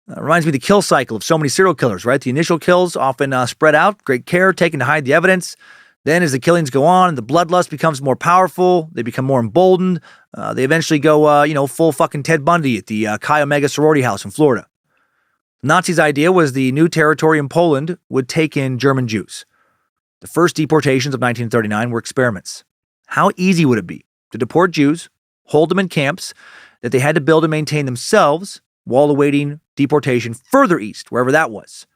Reminds me of the kill cycle of so many serial killers, right? The initial kills often spread out, great care taken to hide the evidence. Then as the killings go on and the bloodlust becomes more powerful, they become more emboldened. They eventually go, full fucking Ted Bundy at the Chi Omega sorority house in Florida. The Nazis' idea was the new territory in Poland would take in German Jews. The first deportations of 1939 were experiments. How easy would it be to deport Jews, hold them in camps that they had to build and maintain themselves while awaiting deportation further east, wherever that was?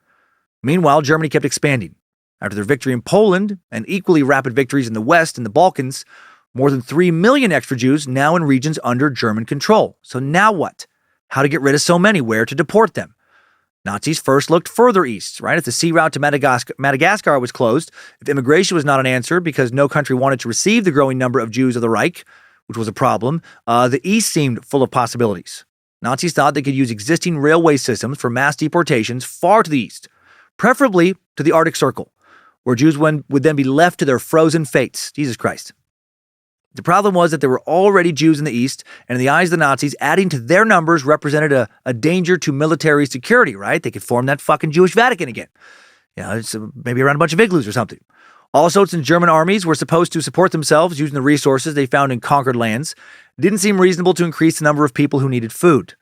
Meanwhile, Germany kept expanding. After their victory in Poland and equally rapid victories in the West and the Balkans, more than 3 million extra Jews now in regions under German control. So now what? How to get rid of so many? Where to deport them? Nazis first looked further east, right? If the sea route to Madagascar was closed, if immigration was not an answer because no country wanted to receive the growing number of Jews of the Reich, which was a problem, the east seemed full of possibilities. Nazis thought they could use existing railway systems for mass deportations far to the east, preferably to the Arctic Circle, where Jews would then be left to their frozen fates. Jesus Christ. The problem was that there were already Jews in the east, and in the eyes of the Nazis, adding to their numbers represented a danger to military security, right? They could form that fucking Jewish Vatican again. It's maybe around a bunch of igloos or something. Also, since German armies were supposed to support themselves using the resources they found in conquered lands, it didn't seem reasonable to increase the number of people who needed food.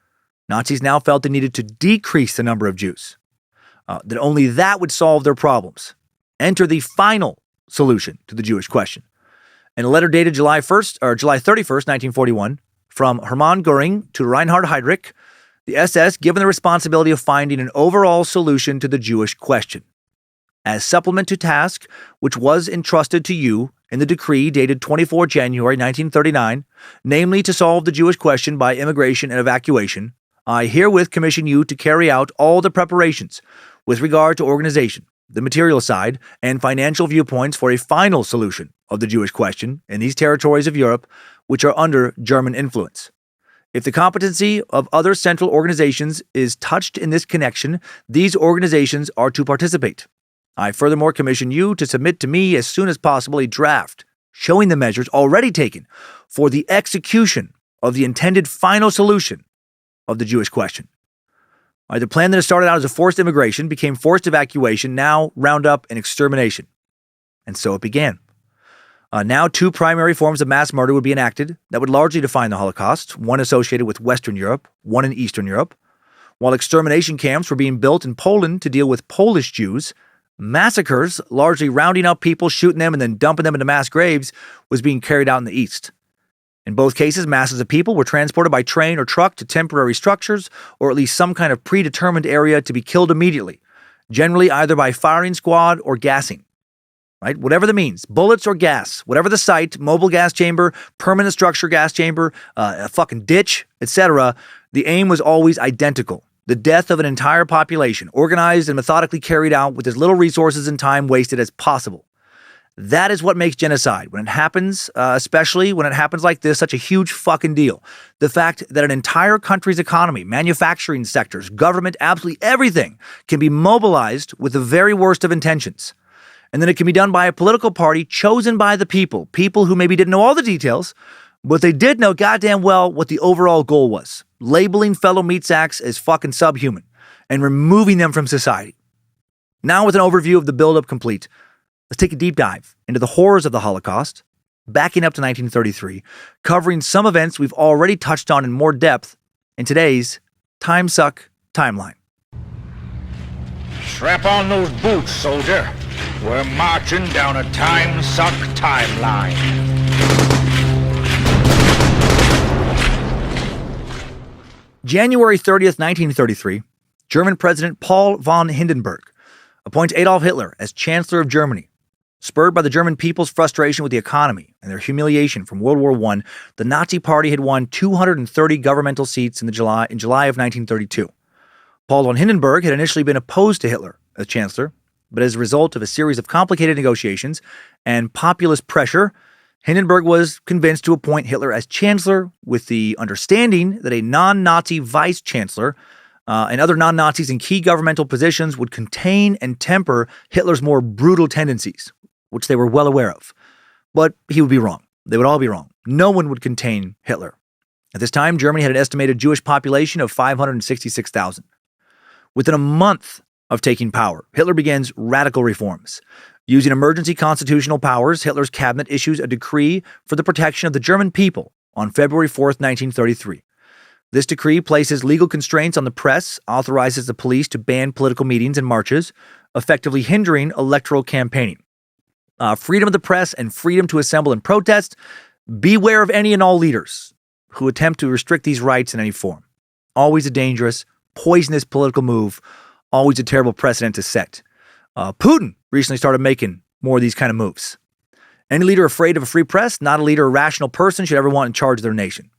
Nazis now felt they needed to decrease the number of Jews. That only that would solve their problems. Enter the final solution to the Jewish question. In a letter dated July 31st, 1941, from Hermann Göring to Reinhard Heydrich, the SS given the responsibility of finding an overall solution to the Jewish question. As supplement to task, which was entrusted to you in the decree dated 24 January 1939, namely to solve the Jewish question by immigration and evacuation, I herewith commission you to carry out all the preparations with regard to organization, the material side, and financial viewpoints for a final solution of the Jewish question in these territories of Europe which are under German influence. If the competency of other central organizations is touched in this connection, these organizations are to participate. I furthermore commission you to submit to me as soon as possible a draft showing the measures already taken for the execution of the intended final solution of the Jewish question. The plan that had started out as a forced immigration became forced evacuation, now roundup and extermination. And so it began. Now two primary forms of mass murder would be enacted that would largely define the Holocaust, one associated with Western Europe, one in Eastern Europe. While extermination camps were being built in Poland to deal with Polish Jews, massacres, largely rounding up people, shooting them, and then dumping them into mass graves, was being carried out in the East. In both cases, masses of people were transported by train or truck to temporary structures, or at least some kind of predetermined area to be killed immediately, generally either by firing squad or gassing. Right? Whatever the means, bullets or gas, whatever the site, mobile gas chamber, permanent structure gas chamber, a fucking ditch, etc., the aim was always identical. The death of an entire population, organized and methodically carried out with as little resources and time wasted as possible. That is what makes genocide, when it happens, especially when it happens like this, such a huge fucking deal. The fact that an entire country's economy, manufacturing sectors, government, absolutely everything can be mobilized with the very worst of intentions. And then it can be done by a political party chosen by the people who maybe didn't know all the details, but they did know goddamn well what the overall goal was. Labeling fellow meat sacks as fucking subhuman and removing them from society. Now with an overview of the buildup complete, let's take a deep dive into the horrors of the Holocaust, backing up to 1933, covering some events we've already touched on in more depth in today's Timesuck timeline. Strap on those boots, soldier. We're marching down a Timesuck timeline. January 30th, 1933, German President Paul von Hindenburg appoints Adolf Hitler as Chancellor of Germany. Spurred by the German people's frustration with the economy and their humiliation from World War I, the Nazi Party had won 230 governmental seats in July of 1932. Paul von Hindenburg had initially been opposed to Hitler as Chancellor, but as a result of a series of complicated negotiations and populist pressure, Hindenburg was convinced to appoint Hitler as Chancellor with the understanding that a non-Nazi vice-chancellor and other non-Nazis in key governmental positions would contain and temper Hitler's more brutal tendencies, which they were well aware of. But he would be wrong. They would all be wrong. No one would contain Hitler. At this time, Germany had an estimated Jewish population of 566,000. Within a month of taking power, Hitler begins radical reforms. Using emergency constitutional powers, Hitler's cabinet issues a decree for the protection of the German people on February 4th, 1933. This decree places legal constraints on the press, authorizes the police to ban political meetings and marches, effectively hindering electoral campaigning. Freedom of the press and freedom to assemble and protest. Beware of any and all leaders who attempt to restrict these rights in any form. Always a dangerous, poisonous political move. Always a terrible precedent to set. Putin recently started making more of these kind of moves. Any leader afraid of a free press, not a leader, a rational person, should ever want in charge of their nation.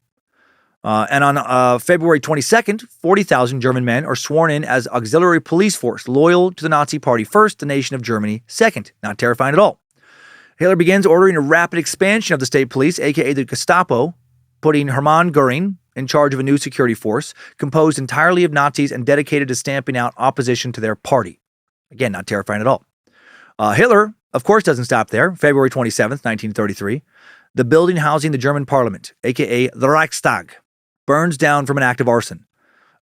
And on February 22nd, 40,000 German men are sworn in as auxiliary police force, loyal to the Nazi Party first, the nation of Germany second. Not terrifying at all. Hitler begins ordering a rapid expansion of the state police, aka the Gestapo, putting Hermann Göring in charge of a new security force composed entirely of Nazis and dedicated to stamping out opposition to their party. Again, not terrifying at all. Hitler, of course, doesn't stop there. February 27th, 1933. The building housing the German parliament, aka the Reichstag, burns down from an act of arson.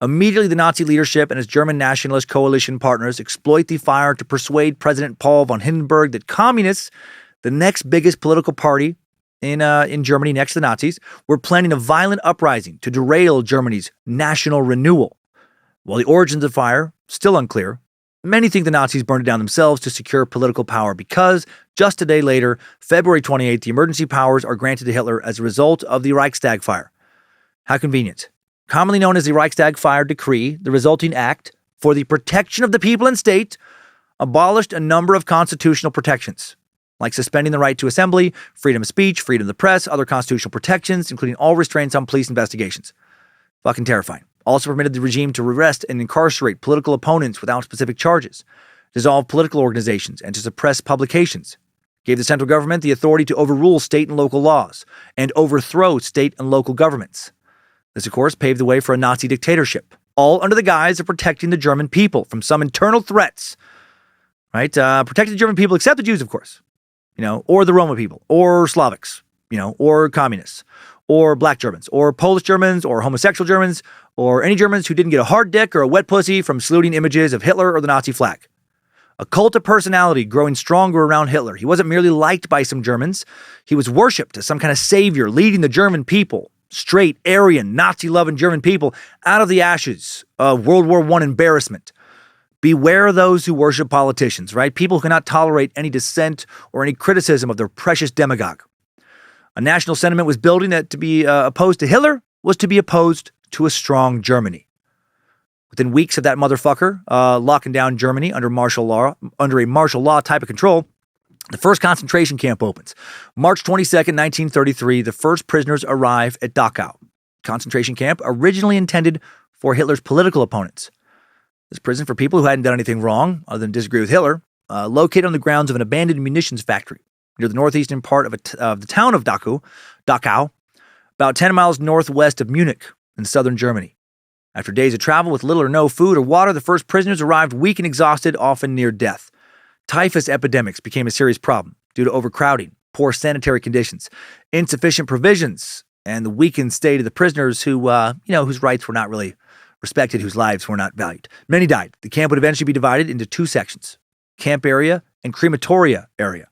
Immediately, the Nazi leadership and its German nationalist coalition partners exploit the fire to persuade President Paul von Hindenburg that communists, the next biggest political party in Germany next to the Nazis, were planning a violent uprising to derail Germany's national renewal. While the origins of the fire, still unclear, many think the Nazis burned it down themselves to secure political power because, just a day later, February 28th, the emergency powers are granted to Hitler as a result of the Reichstag fire. How convenient. Commonly known as the Reichstag Fire Decree, the resulting act for the protection of the people and state abolished a number of constitutional protections, like suspending the right to assembly, freedom of speech, freedom of the press, other constitutional protections, including all restraints on police investigations. Fucking terrifying. Also permitted the regime to arrest and incarcerate political opponents without specific charges, dissolve political organizations, and to suppress publications. Gave the central government the authority to overrule state and local laws and overthrow state and local governments. This, of course, paved the way for a Nazi dictatorship, all under the guise of protecting the German people from some internal threats, right? Protecting the German people, except the Jews, of course, or the Roma people, or Slavics, or communists, or black Germans, or Polish Germans, or homosexual Germans, or any Germans who didn't get a hard dick or a wet pussy from saluting images of Hitler or the Nazi flag. A cult of personality growing stronger around Hitler. He wasn't merely liked by some Germans. He was worshipped as some kind of savior, leading the German people, straight, Aryan, Nazi-loving German people, out of the ashes of World War I embarrassment. Beware those who worship politicians, right? People who cannot tolerate any dissent or any criticism of their precious demagogue. A national sentiment was building that to be opposed to Hitler was to be opposed to a strong Germany. Within weeks of that motherfucker locking down Germany under a martial law type of control, the first concentration camp opens. March 22nd, 1933, the first prisoners arrive at Dachau, concentration camp originally intended for Hitler's political opponents. This prison for people who hadn't done anything wrong other than disagree with Hitler, located on the grounds of an abandoned munitions factory near the northeastern part of the town of Dachau, about 10 miles northwest of Munich in southern Germany. After days of travel with little or no food or water, the first prisoners arrived weak and exhausted, often near death. Typhus epidemics became a serious problem due to overcrowding, poor sanitary conditions, insufficient provisions, and the weakened state of the prisoners whose rights were not really respected, whose lives were not valued. Many died. The camp would eventually be divided into two sections, camp area and crematoria area.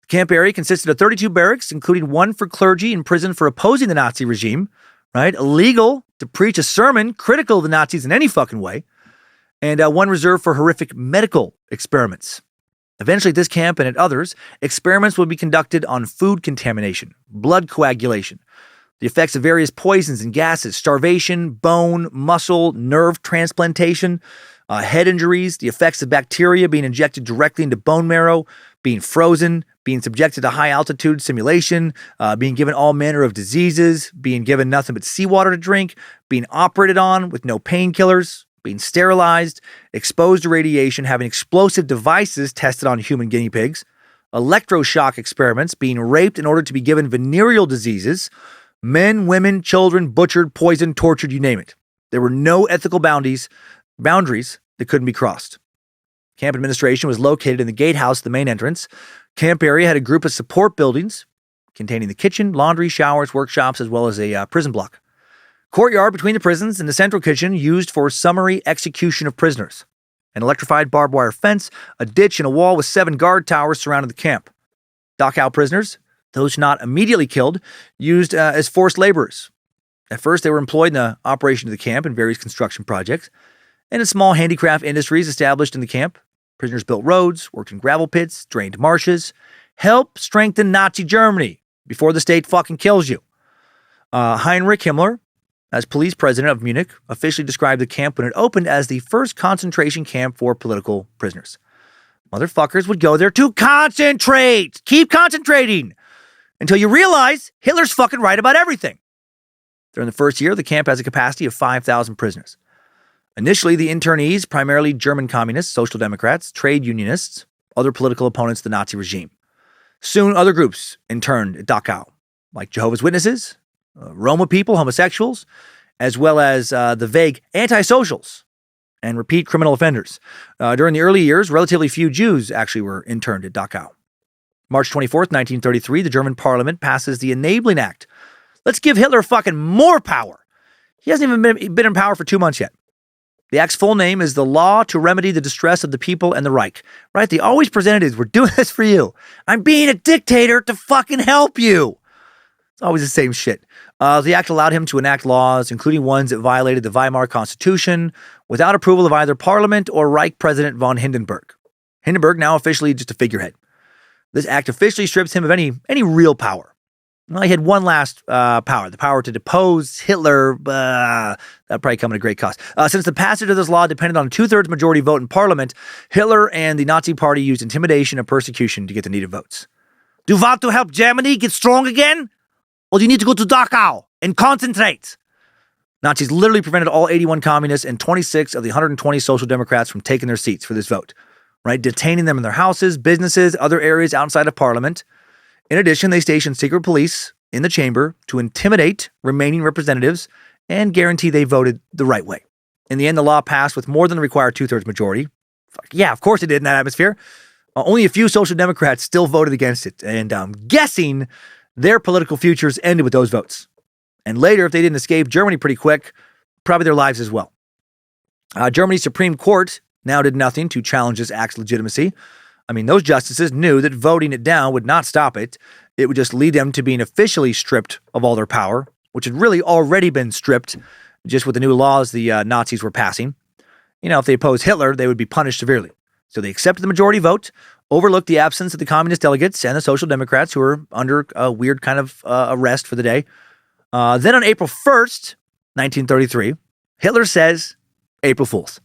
The camp area consisted of 32 barracks, including one for clergy in prison for opposing the Nazi regime, right? Illegal to preach a sermon critical of the Nazis in any fucking way, and one reserved for horrific medical experiments. Eventually, at this camp and at others, experiments would be conducted on food contamination, blood coagulation, the effects of various poisons and gases, starvation, bone, muscle, nerve transplantation, head injuries, the effects of bacteria being injected directly into bone marrow, being frozen, being subjected to high-altitude simulation, being given all manner of diseases, being given nothing but seawater to drink, being operated on with no painkillers, being sterilized, exposed to radiation, having explosive devices tested on human guinea pigs, electroshock experiments, being raped in order to be given venereal diseases, men, women, children, butchered, poisoned, tortured, you name it. There were no ethical boundaries that couldn't be crossed. Camp administration was located in the gatehouse, the main entrance. Camp area had a group of support buildings containing the kitchen, laundry, showers, workshops, as well as a prison block. Courtyard between the prisons and the central kitchen used for summary execution of prisoners. An electrified barbed wire fence, a ditch, and a wall with 7 guard towers surrounded the camp. Dachau prisoners, those not immediately killed, used as forced laborers. At first, they were employed in the operation of the camp and various construction projects, and in small handicraft industries established in the camp. Prisoners built roads, worked in gravel pits, drained marshes, helped strengthen Nazi Germany before the state fucking kills you. Heinrich Himmler, as police president of Munich, officially described the camp when it opened as the first concentration camp for political prisoners. Motherfuckers would go there to concentrate. Keep concentrating until you realize Hitler's fucking right about everything. During the first year, the camp has a capacity of 5,000 prisoners. Initially, the internees, primarily German communists, social democrats, trade unionists, other political opponents of the Nazi regime. Soon, other groups interned at Dachau, like Jehovah's Witnesses, Roma people, homosexuals, as well as the vague antisocials and repeat criminal offenders. During the early years, relatively few Jews actually were interned at Dachau. March 24th, 1933, the German parliament passes the Enabling Act. Let's give Hitler fucking more power. He hasn't even been in power for 2 months yet. The act's full name is the Law to Remedy the Distress of the People and the Reich. Right? They always presented it as, we're doing this for you. I'm being a dictator to fucking help you. It's always the same shit. The act allowed him to enact laws, including ones that violated the Weimar Constitution, without approval of either Parliament or Reich President von Hindenburg. Hindenburg now officially just a figurehead. This act officially strips him of any real power. Well, he had one last power, the power to depose Hitler. That'd probably come at a great cost. Since the passage of this law depended on a 2/3 majority vote in Parliament, Hitler and the Nazi Party used intimidation and persecution to get the needed votes. Do you want to help Germany get strong again? Well, you need to go to Dachau and concentrate. Nazis literally prevented all 81 communists and 26 of the 120 social democrats from taking their seats for this vote, right? Detaining them in their houses, businesses, other areas outside of Parliament. In addition, they stationed secret police in the chamber to intimidate remaining representatives and guarantee they voted the right way. In the end, the law passed with more than the required 2/3 majority. Yeah, of course it did in that atmosphere. Only a few social democrats still voted against it, and I'm guessing their political futures ended with those votes. And later, if they didn't escape Germany pretty quick, probably their lives as well. Germany's Supreme Court now did nothing to challenge this act's legitimacy. I mean, those justices knew that voting it down would not stop it. It would just lead them to being officially stripped of all their power, which had really already been stripped just with the new laws the Nazis were passing. You know, if they opposed Hitler, they would be punished severely. So they accepted the majority vote, overlooked the absence of the communist delegates and the social democrats who were under a weird kind of arrest for the day. Then on April 1st, 1933, Hitler says, April Fools.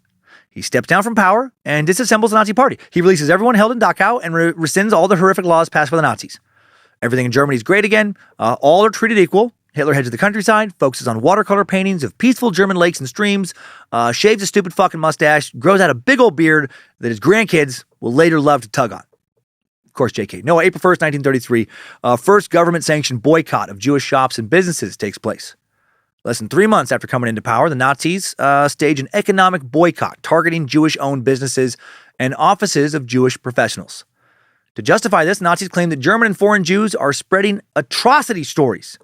He steps down from power and disassembles the Nazi party. He releases everyone held in Dachau and rescinds all the horrific laws passed by the Nazis. Everything in Germany is great again. All are treated equal. Hitler heads to the countryside, focuses on watercolor paintings of peaceful German lakes and streams, shaves a stupid fucking mustache, grows out a big old beard that his grandkids will later love to tug on. Of course, JK. No, April 1st, 1933, first government-sanctioned boycott of Jewish shops and businesses takes place. Less than 3 months after coming into power, the Nazis stage an economic boycott targeting Jewish-owned businesses and offices of Jewish professionals. To justify this, Nazis claim that German and foreign Jews are spreading atrocity stories,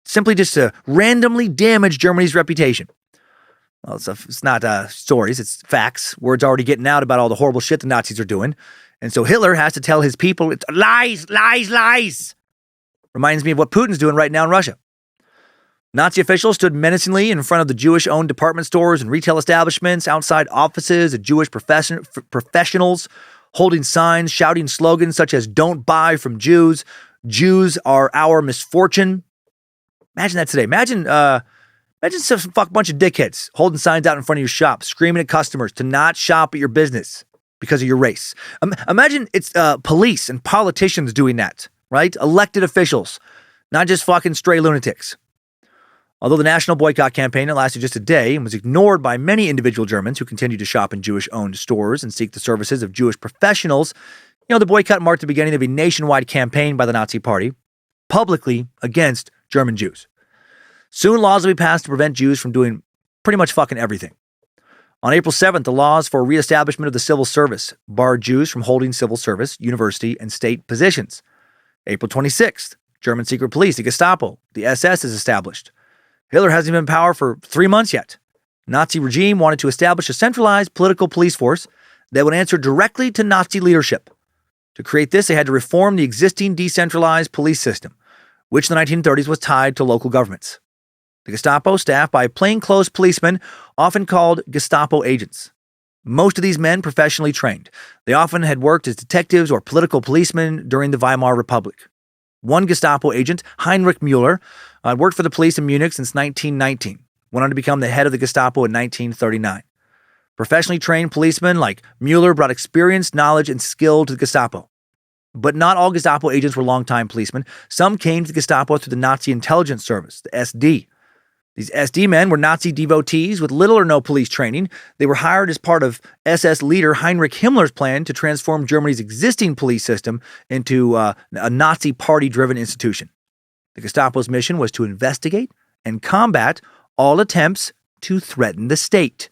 simply just to randomly damage Germany's reputation. Well, it's not stories, it's facts. Word's already getting out about all the horrible shit the Nazis are doing. And so Hitler has to tell his people, it's lies, lies, lies. Reminds me of what Putin's doing right now in Russia. Nazi officials stood menacingly in front of the Jewish-owned department stores and retail establishments, outside offices of Jewish professionals, holding signs, shouting slogans such as, don't buy from Jews, Jews are our misfortune. Imagine that today. Imagine some bunch of dickheads holding signs out in front of your shop, screaming at customers to not shop at your business because of your race. Imagine it's police and politicians doing that, right? Elected officials, not just fucking stray lunatics. Although the national boycott campaign lasted just a day and was ignored by many individual Germans who continued to shop in Jewish-owned stores and seek the services of Jewish professionals, the boycott marked the beginning of a nationwide campaign by the Nazi Party, publicly against German Jews. Soon laws will be passed to prevent Jews from doing pretty much fucking everything. On April 7th, the laws for reestablishment of the civil service barred Jews from holding civil service, university, and state positions. April 26th, German secret police, the Gestapo, the SS is established. Hitler hasn't been in power for 3 months yet. Nazi regime wanted to establish a centralized political police force that would answer directly to Nazi leadership. To create this, they had to reform the existing decentralized police system, which in the 1930s was tied to local governments. The Gestapo, staffed by plainclothes policemen, often called Gestapo agents. Most of these men professionally trained. They often had worked as detectives or political policemen during the Weimar Republic. One Gestapo agent, Heinrich Müller, worked for the police in Munich since 1919, went on to become the head of the Gestapo in 1939. Professionally trained policemen like Müller brought experience, knowledge, and skill to the Gestapo. But not all Gestapo agents were longtime policemen. Some came to the Gestapo through the Nazi intelligence service, the SD. These SD men were Nazi devotees with little or no police training. They were hired as part of SS leader Heinrich Himmler's plan to transform Germany's existing police system into a Nazi party-driven institution. The Gestapo's mission was to investigate and combat all attempts to threaten the state,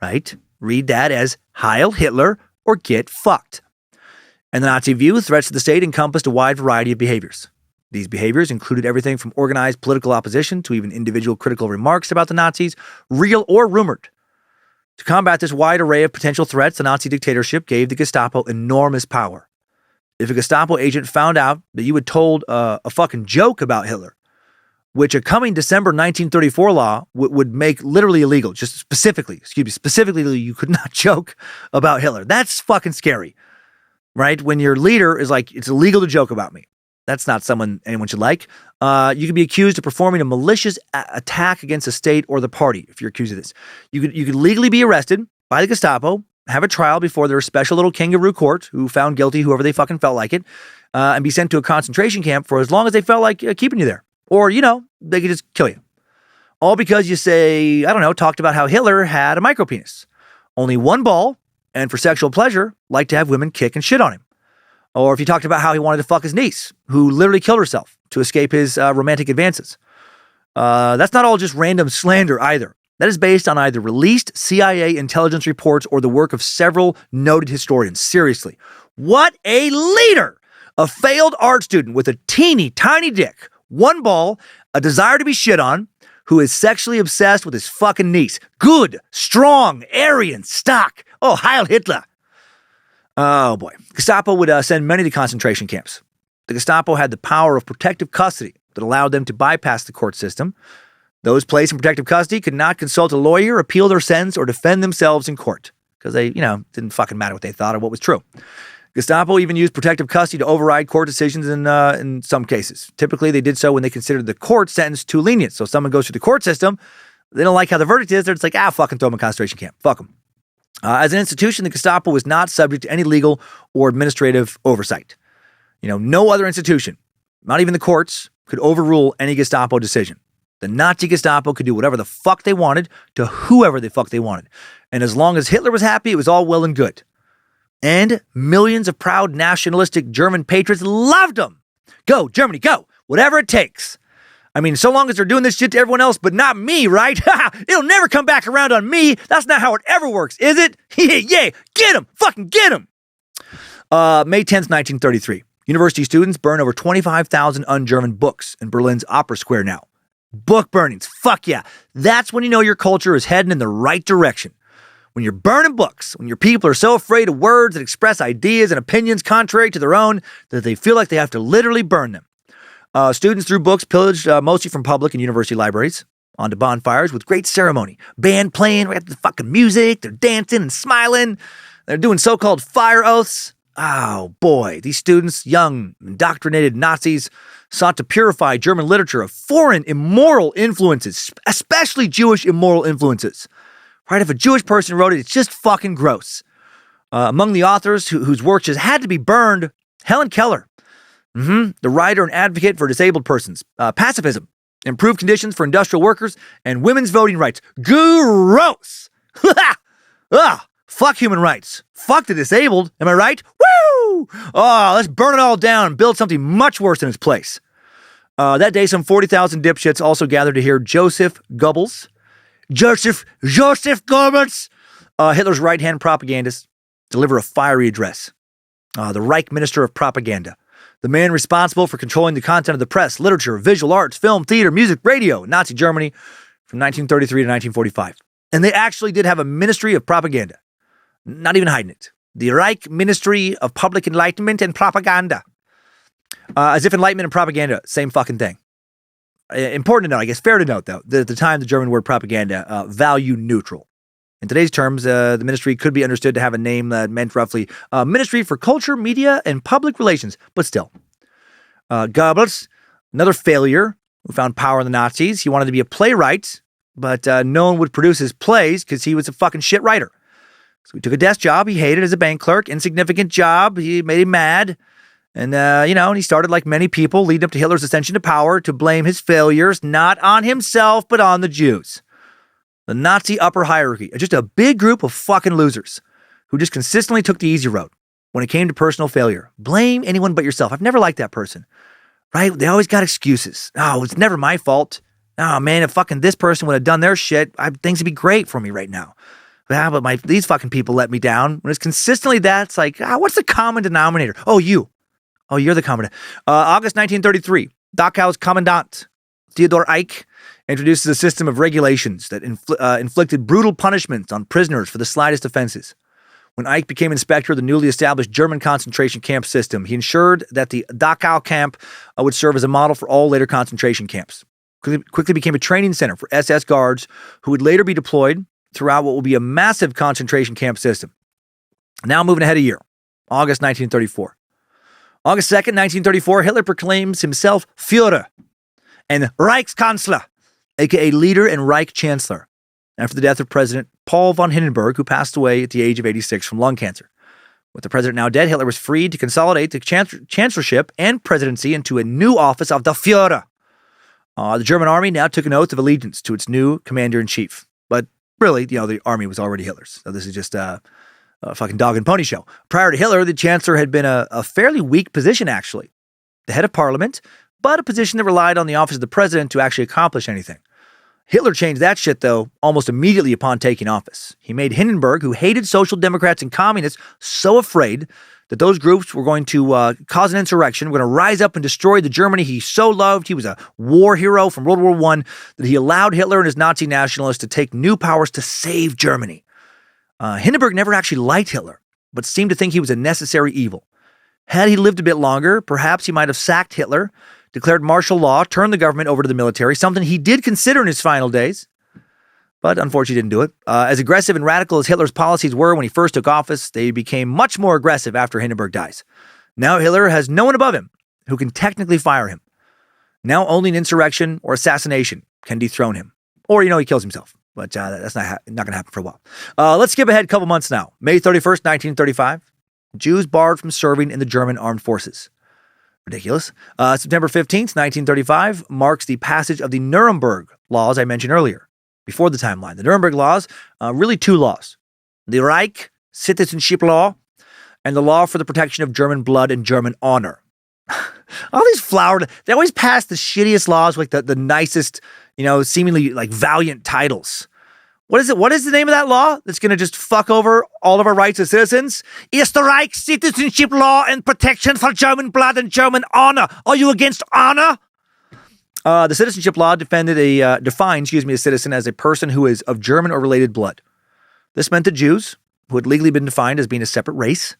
right? Read that as Heil Hitler or get fucked. And the Nazi view, threats to the state encompassed a wide variety of behaviors. These behaviors included everything from organized political opposition to even individual critical remarks about the Nazis, real or rumored. To combat this wide array of potential threats, the Nazi dictatorship gave the Gestapo enormous power. If a Gestapo agent found out that you had told a fucking joke about Hitler, which a coming December 1934 law would make literally illegal, specifically, you could not joke about Hitler. That's fucking scary, right? When your leader is like, it's illegal to joke about me. That's not someone anyone should like. You could be accused of performing a malicious attack against the state or the party if you're accused of this. You could legally be arrested by the Gestapo, have a trial before their special little kangaroo court who found guilty whoever they fucking felt like it, and be sent to a concentration camp for as long as they felt like keeping you there. Or, they could just kill you. All because you say, talked about how Hitler had a micropenis. Only one ball, and for sexual pleasure, liked to have women kick and shit on him. Or if you talked about how he wanted to fuck his niece, who literally killed herself to escape his romantic advances. That's not all just random slander either. That is based on either released CIA intelligence reports or the work of several noted historians. Seriously. What a leader! A failed art student with a teeny tiny dick, one ball, a desire to be shit on, who is sexually obsessed with his fucking niece. Good, strong, Aryan stock. Oh, Heil Hitler. Oh boy. Gestapo would send many to concentration camps. The Gestapo had the power of protective custody that allowed them to bypass the court system. Those placed in protective custody could not consult a lawyer, appeal their sentence, or defend themselves in court because they, didn't fucking matter what they thought or what was true. Gestapo even used protective custody to override court decisions in some cases. Typically, they did so when they considered the court sentence too lenient. So if someone goes through the court system, they don't like how the verdict is, they're just like, fucking throw them in a concentration camp. Fuck them. As an institution, the Gestapo was not subject to any legal or administrative oversight. No other institution, not even the courts, could overrule any Gestapo decision. The Nazi Gestapo could do whatever the fuck they wanted to whoever the fuck they wanted. And as long as Hitler was happy, it was all well and good. And millions of proud nationalistic German patriots loved him. Go, Germany, go. Whatever it takes. So long as they're doing this shit to everyone else, but not me, right? It'll never come back around on me. That's not how it ever works, is it? Yeah, get him. Fucking get him. May 10th, 1933. University students burn over 25,000 un-German books in Berlin's Opera Square now. Book burnings. Fuck yeah. That's when you know your culture is heading in the right direction. When you're burning books, when your people are so afraid of words that express ideas and opinions contrary to their own that they feel like they have to literally burn them. Students threw books pillaged mostly from public and university libraries onto bonfires with great ceremony. Band playing, we got the fucking music, they're dancing and smiling. They're doing so-called fire oaths. Oh boy, these students, young, indoctrinated Nazis, sought to purify German literature of foreign immoral influences, especially Jewish immoral influences. Right? If a Jewish person wrote it, it's just fucking gross. Among the authors whose work just had to be burned, Helen Keller, the writer and advocate for disabled persons, pacifism, improved conditions for industrial workers, and women's voting rights. Gross! Fuck human rights. Fuck the disabled. Am I right? Woo! Oh, let's burn it all down and build something much worse in its place. That day, some 40,000 dipshits also gathered to hear Joseph Goebbels, Hitler's right-hand propagandist, deliver a fiery address. The Reich Minister of Propaganda, the man responsible for controlling the content of the press, literature, visual arts, film, theater, music, radio in Nazi Germany from 1933 to 1945. And they actually did have a Ministry of Propaganda. Not even hiding it. The Reich Ministry of Public Enlightenment and Propaganda. As if enlightenment and propaganda, same fucking thing. Important to note, I guess fair to note, though, that at the time the German word propaganda, value neutral. In today's terms, the ministry could be understood to have a name that meant roughly Ministry for Culture, Media, and Public Relations, but still. Goebbels, another failure who found power in the Nazis. He wanted to be a playwright, but no one would produce his plays because he was a fucking shit writer. So he took a desk job he hated as a bank clerk, insignificant job, he made him mad. And, and he started, like many people, leading up to Hitler's ascension to power, to blame his failures not on himself, but on the Jews. The Nazi upper hierarchy, just a big group of fucking losers who just consistently took the easy road when it came to personal failure. Blame anyone but yourself. I've never liked that person. right? They always got excuses. Oh, it's never my fault. Oh, man, if fucking this person would have done their shit, things would be great for me right now. But these fucking people let me down. When it's consistently that, it's like, what's the common denominator? Oh, you. Oh, you're the common. August 1933, Dachau's commandant, Theodor Eich, introduces a system of regulations that inflicted brutal punishments on prisoners for the slightest offenses. When Eich became inspector of the newly established German concentration camp system, he ensured that the Dachau camp would serve as a model for all later concentration camps. Quickly became a training center for SS guards who would later be deployed throughout what will be a massive concentration camp system. Now moving ahead a year, August 1934. August 2nd, 1934, Hitler proclaims himself Führer and Reichskanzler, aka leader and Reich Chancellor, after the death of President Paul von Hindenburg, who passed away at the age of 86 from lung cancer. With the president now dead, Hitler was freed to consolidate the chancellorship and presidency into a new office of the Führer. The German army now took an oath of allegiance to its new commander-in-chief. But really, the army was already Hitler's. So this is just a fucking dog and pony show. Prior to Hitler, the chancellor had been a fairly weak position, actually. The head of parliament, but a position that relied on the office of the president to actually accomplish anything. Hitler changed that shit, though, almost immediately upon taking office. He made Hindenburg, who hated social democrats and communists, so afraid that those groups were going to cause an insurrection, were going to rise up and destroy the Germany he so loved. He was a war hero from World War I, that he allowed Hitler and his Nazi nationalists to take new powers to save Germany. Hindenburg never actually liked Hitler, but seemed to think he was a necessary evil. Had he lived a bit longer, perhaps he might have sacked Hitler, declared martial law, turned the government over to the military, something he did consider in his final days. But unfortunately didn't do it. As aggressive and radical as Hitler's policies were when he first took office, they became much more aggressive after Hindenburg dies. Now Hitler has no one above him who can technically fire him. Now only an insurrection or assassination can dethrone him. Or, he kills himself. But that's not going to happen for a while. Let's skip ahead a couple months now. May 31st, 1935. Jews barred from serving in the German armed forces. Ridiculous. September 15th, 1935 marks the passage of the Nuremberg laws I mentioned earlier. Before the timeline. The Nuremberg laws, really two laws. The Reich citizenship law and the law for the protection of German blood and German honor. All these they always pass the shittiest laws with the nicest, seemingly like valiant titles. What is it? What is the name of that law that's going to just fuck over all of our rights as citizens? It's the Reich citizenship law and protection for German blood and German honor. Are you against honor? The citizenship law defines a citizen as a person who is of German or related blood. This meant that Jews, who had legally been defined as being a separate race,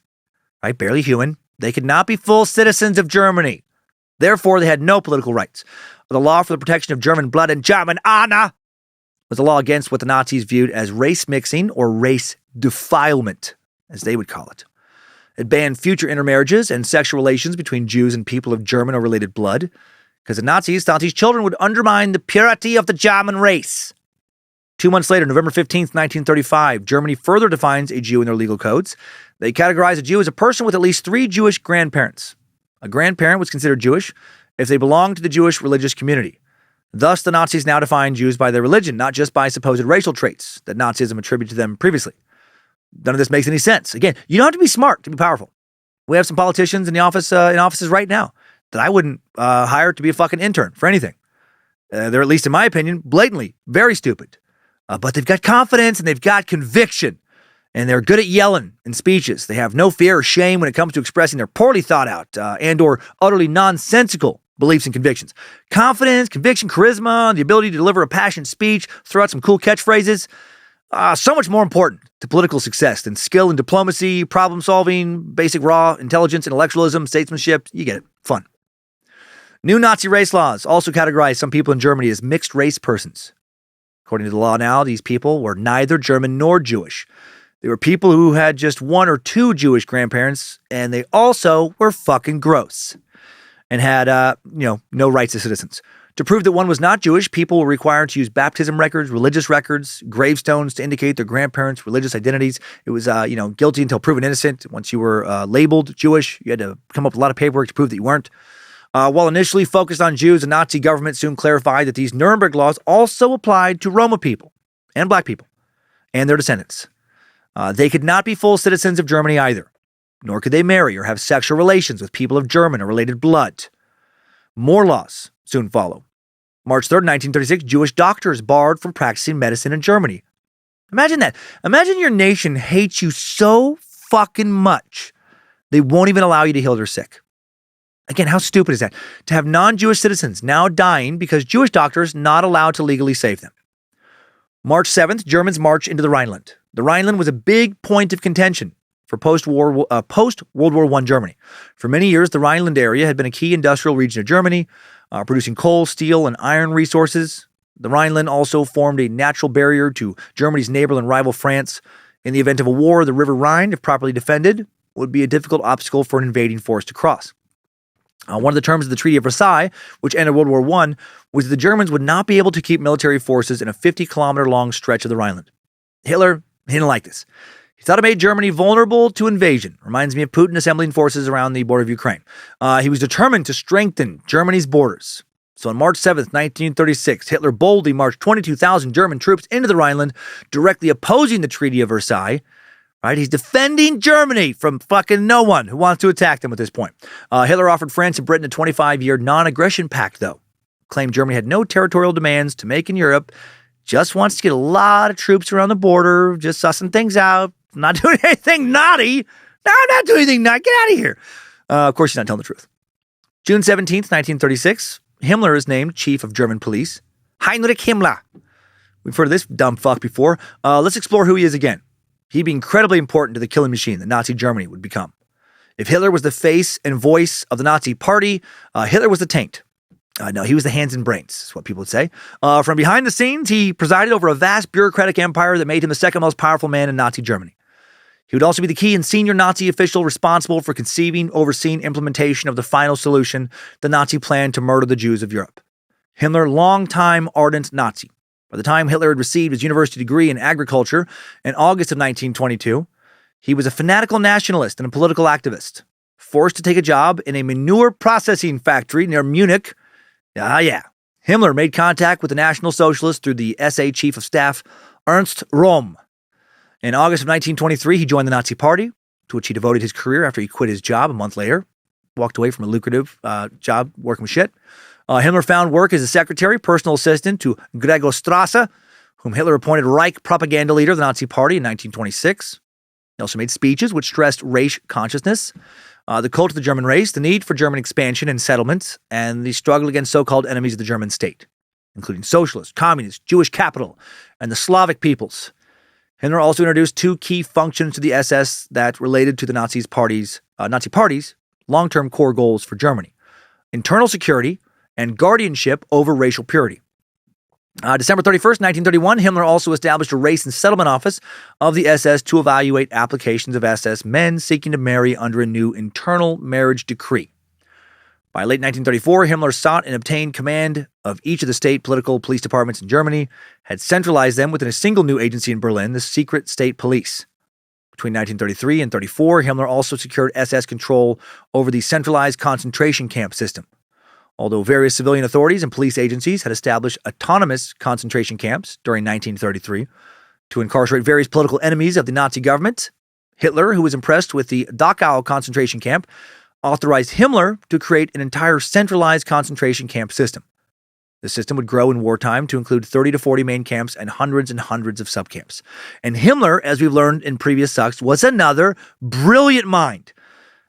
right, barely human, they could not be full citizens of Germany. Therefore, they had no political rights. The law for the protection of German blood and German honor was a law against what the Nazis viewed as race mixing or race defilement, as they would call it. It banned future intermarriages and sexual relations between Jews and people of German or related blood, because the Nazis thought these children would undermine the purity of the German race. 2 months later, November 15th, 1935, Germany further defines a Jew in their legal codes. They categorize a Jew as a person with at least 3 Jewish grandparents. A grandparent was considered Jewish if they belonged to the Jewish religious community. Thus, the Nazis now define Jews by their religion, not just by supposed racial traits that Nazism attributed to them previously. None of this makes any sense. Again, you don't have to be smart to be powerful. We have some politicians in offices right now that I wouldn't hire to be a fucking intern for anything. They're, at least in my opinion, blatantly very stupid. But they've got confidence and they've got conviction. And they're good at yelling in speeches. They have no fear or shame when it comes to expressing their poorly thought out and or utterly nonsensical beliefs and convictions. Confidence, conviction, charisma, the ability to deliver a passionate speech, throw out some cool catchphrases, so much more important to political success than skill in diplomacy, problem solving, basic raw intelligence, intellectualism, statesmanship. You get it. Fun. New Nazi race laws also categorize some people in Germany as mixed race persons. According to the law now, these people were neither German nor Jewish. They were people who had just 1 or 2 Jewish grandparents, and they also were fucking gross and had, no rights as citizens. To prove that one was not Jewish, people were required to use baptism records, religious records, gravestones to indicate their grandparents' religious identities. It was, guilty until proven innocent. Once you were labeled Jewish, you had to come up with a lot of paperwork to prove that you weren't. While initially focused on Jews, the Nazi government soon clarified that these Nuremberg laws also applied to Roma people and black people and their descendants. They could not be full citizens of Germany either, nor could they marry or have sexual relations with people of German or related blood. More laws soon follow. March 3rd, 1936, Jewish doctors barred from practicing medicine in Germany. Imagine that. Imagine your nation hates you so fucking much, they won't even allow you to heal their sick. Again, how stupid is that? To have non-Jewish citizens now dying because Jewish doctors not allowed to legally save them. March 7th, Germans march into the Rhineland. The Rhineland was a big point of contention for post-World War I Germany. For many years, the Rhineland area had been a key industrial region of Germany, producing coal, steel, and iron resources. The Rhineland also formed a natural barrier to Germany's neighbor and rival France. In the event of a war, the River Rhine, if properly defended, would be a difficult obstacle for an invading force to cross. One of the terms of the Treaty of Versailles, which ended World War I, was that the Germans would not be able to keep military forces in a 50-kilometer-long stretch of the Rhineland. Hitler didn't like this. He thought it made Germany vulnerable to invasion. Reminds me of Putin assembling forces around the border of Ukraine. He was determined to strengthen Germany's borders. So on March 7th, 1936, Hitler boldly marched 22,000 German troops into the Rhineland, directly opposing the Treaty of Versailles. Right? He's defending Germany from fucking no one who wants to attack them at this point. Hitler offered France and Britain a 25-year non-aggression pact, though. Claimed Germany had no territorial demands to make in Europe, just wants to get a lot of troops around the border, just sussing things out, not doing anything naughty. No, I'm not doing anything naughty. Get out of here. Of course, he's not telling the truth. June 17th, 1936, Himmler is named chief of German police. Heinrich Himmler. We've heard of this dumb fuck before. Let's explore who he is again. He'd be incredibly important to the killing machine that Nazi Germany would become. If Hitler was the face and voice of the Nazi party, Hitler was the taint. No, he was the hands and brains, is what people would say. From behind the scenes, he presided over a vast bureaucratic empire that made him the second most powerful man in Nazi Germany. He would also be the key and senior Nazi official responsible for conceiving, overseeing implementation of the final solution, the Nazi plan to murder the Jews of Europe. Himmler, longtime ardent Nazi. By the time Hitler had received his university degree in agriculture in August of 1922, he was a fanatical nationalist and a political activist. Forced to take a job in a manure processing factory near Munich, Himmler made contact with the National Socialists through the SA Chief of Staff, Ernst Röhm. In August of 1923, he joined the Nazi Party, to which he devoted his career after he quit his job a month later, walked away from a lucrative job working with shit. Himmler found work as a secretary, personal assistant to Gregor Strasser, whom Hitler appointed Reich propaganda leader of the Nazi Party in 1926. He also made speeches which stressed race consciousness, the cult of the German race, the need for German expansion and settlements, and the struggle against so-called enemies of the German state, including socialists, communists, Jewish capital, and the Slavic peoples. Himmler also introduced two key functions to the SS that related to the Nazi Party's long-term core goals for Germany: internal security and guardianship over racial purity. December 31st, 1931, Himmler also established a race and settlement office of the SS to evaluate applications of SS men seeking to marry under a new internal marriage decree. By late 1934, Himmler sought and obtained command of each of the state political police departments in Germany, had centralized them within a single new agency in Berlin, the Secret State Police. Between 1933 and 34, Himmler also secured SS control over the centralized concentration camp system. Although various civilian authorities and police agencies had established autonomous concentration camps during 1933 to incarcerate various political enemies of the Nazi government, Hitler, who was impressed with the Dachau concentration camp, authorized Himmler to create an entire centralized concentration camp system. The system would grow in wartime to include 30 to 40 main camps and hundreds of subcamps. And Himmler, as we've learned in previous sucks, was another brilliant mind.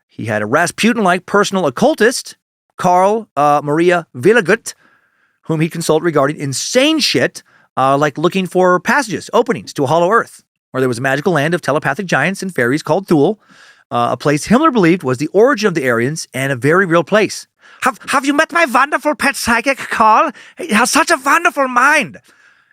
He had a Rasputin-like personal occultist, Karl Maria Willagut, whom he consulted regarding insane shit, like looking for passages, openings to a hollow earth, where there was a magical land of telepathic giants and fairies called Thule, a place Himmler believed was the origin of the Aryans and a very real place. Have you met my wonderful pet psychic, Karl? He has such a wonderful mind.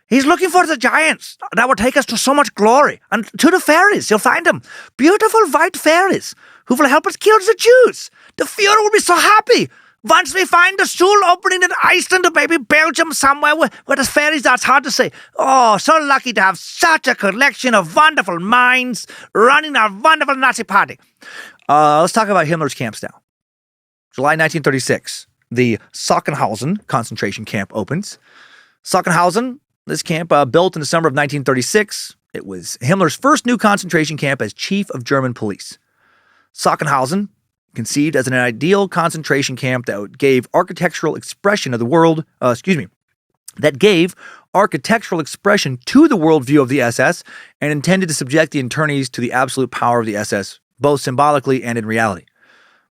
He's looking for the giants that will take us to so much glory. And to the fairies, you'll find them. Beautiful white fairies who will help us kill the Jews. The fiora will be so happy. Once we find the Sul opening in Iceland or maybe Belgium somewhere where the fairies are, it's hard to say. Oh, so lucky to have such a collection of wonderful minds running our wonderful Nazi party. Let's talk about Himmler's camps now. July 1936, the Sachsenhausen concentration camp opens. Sachsenhausen, this camp built in the summer of 1936. It was Himmler's first new concentration camp as chief of German police. Sachsenhausen conceived as an ideal concentration camp that gave architectural expression of the world, that gave architectural expression to the worldview of the SS and intended to subject the internees to the absolute power of the SS, both symbolically and in reality.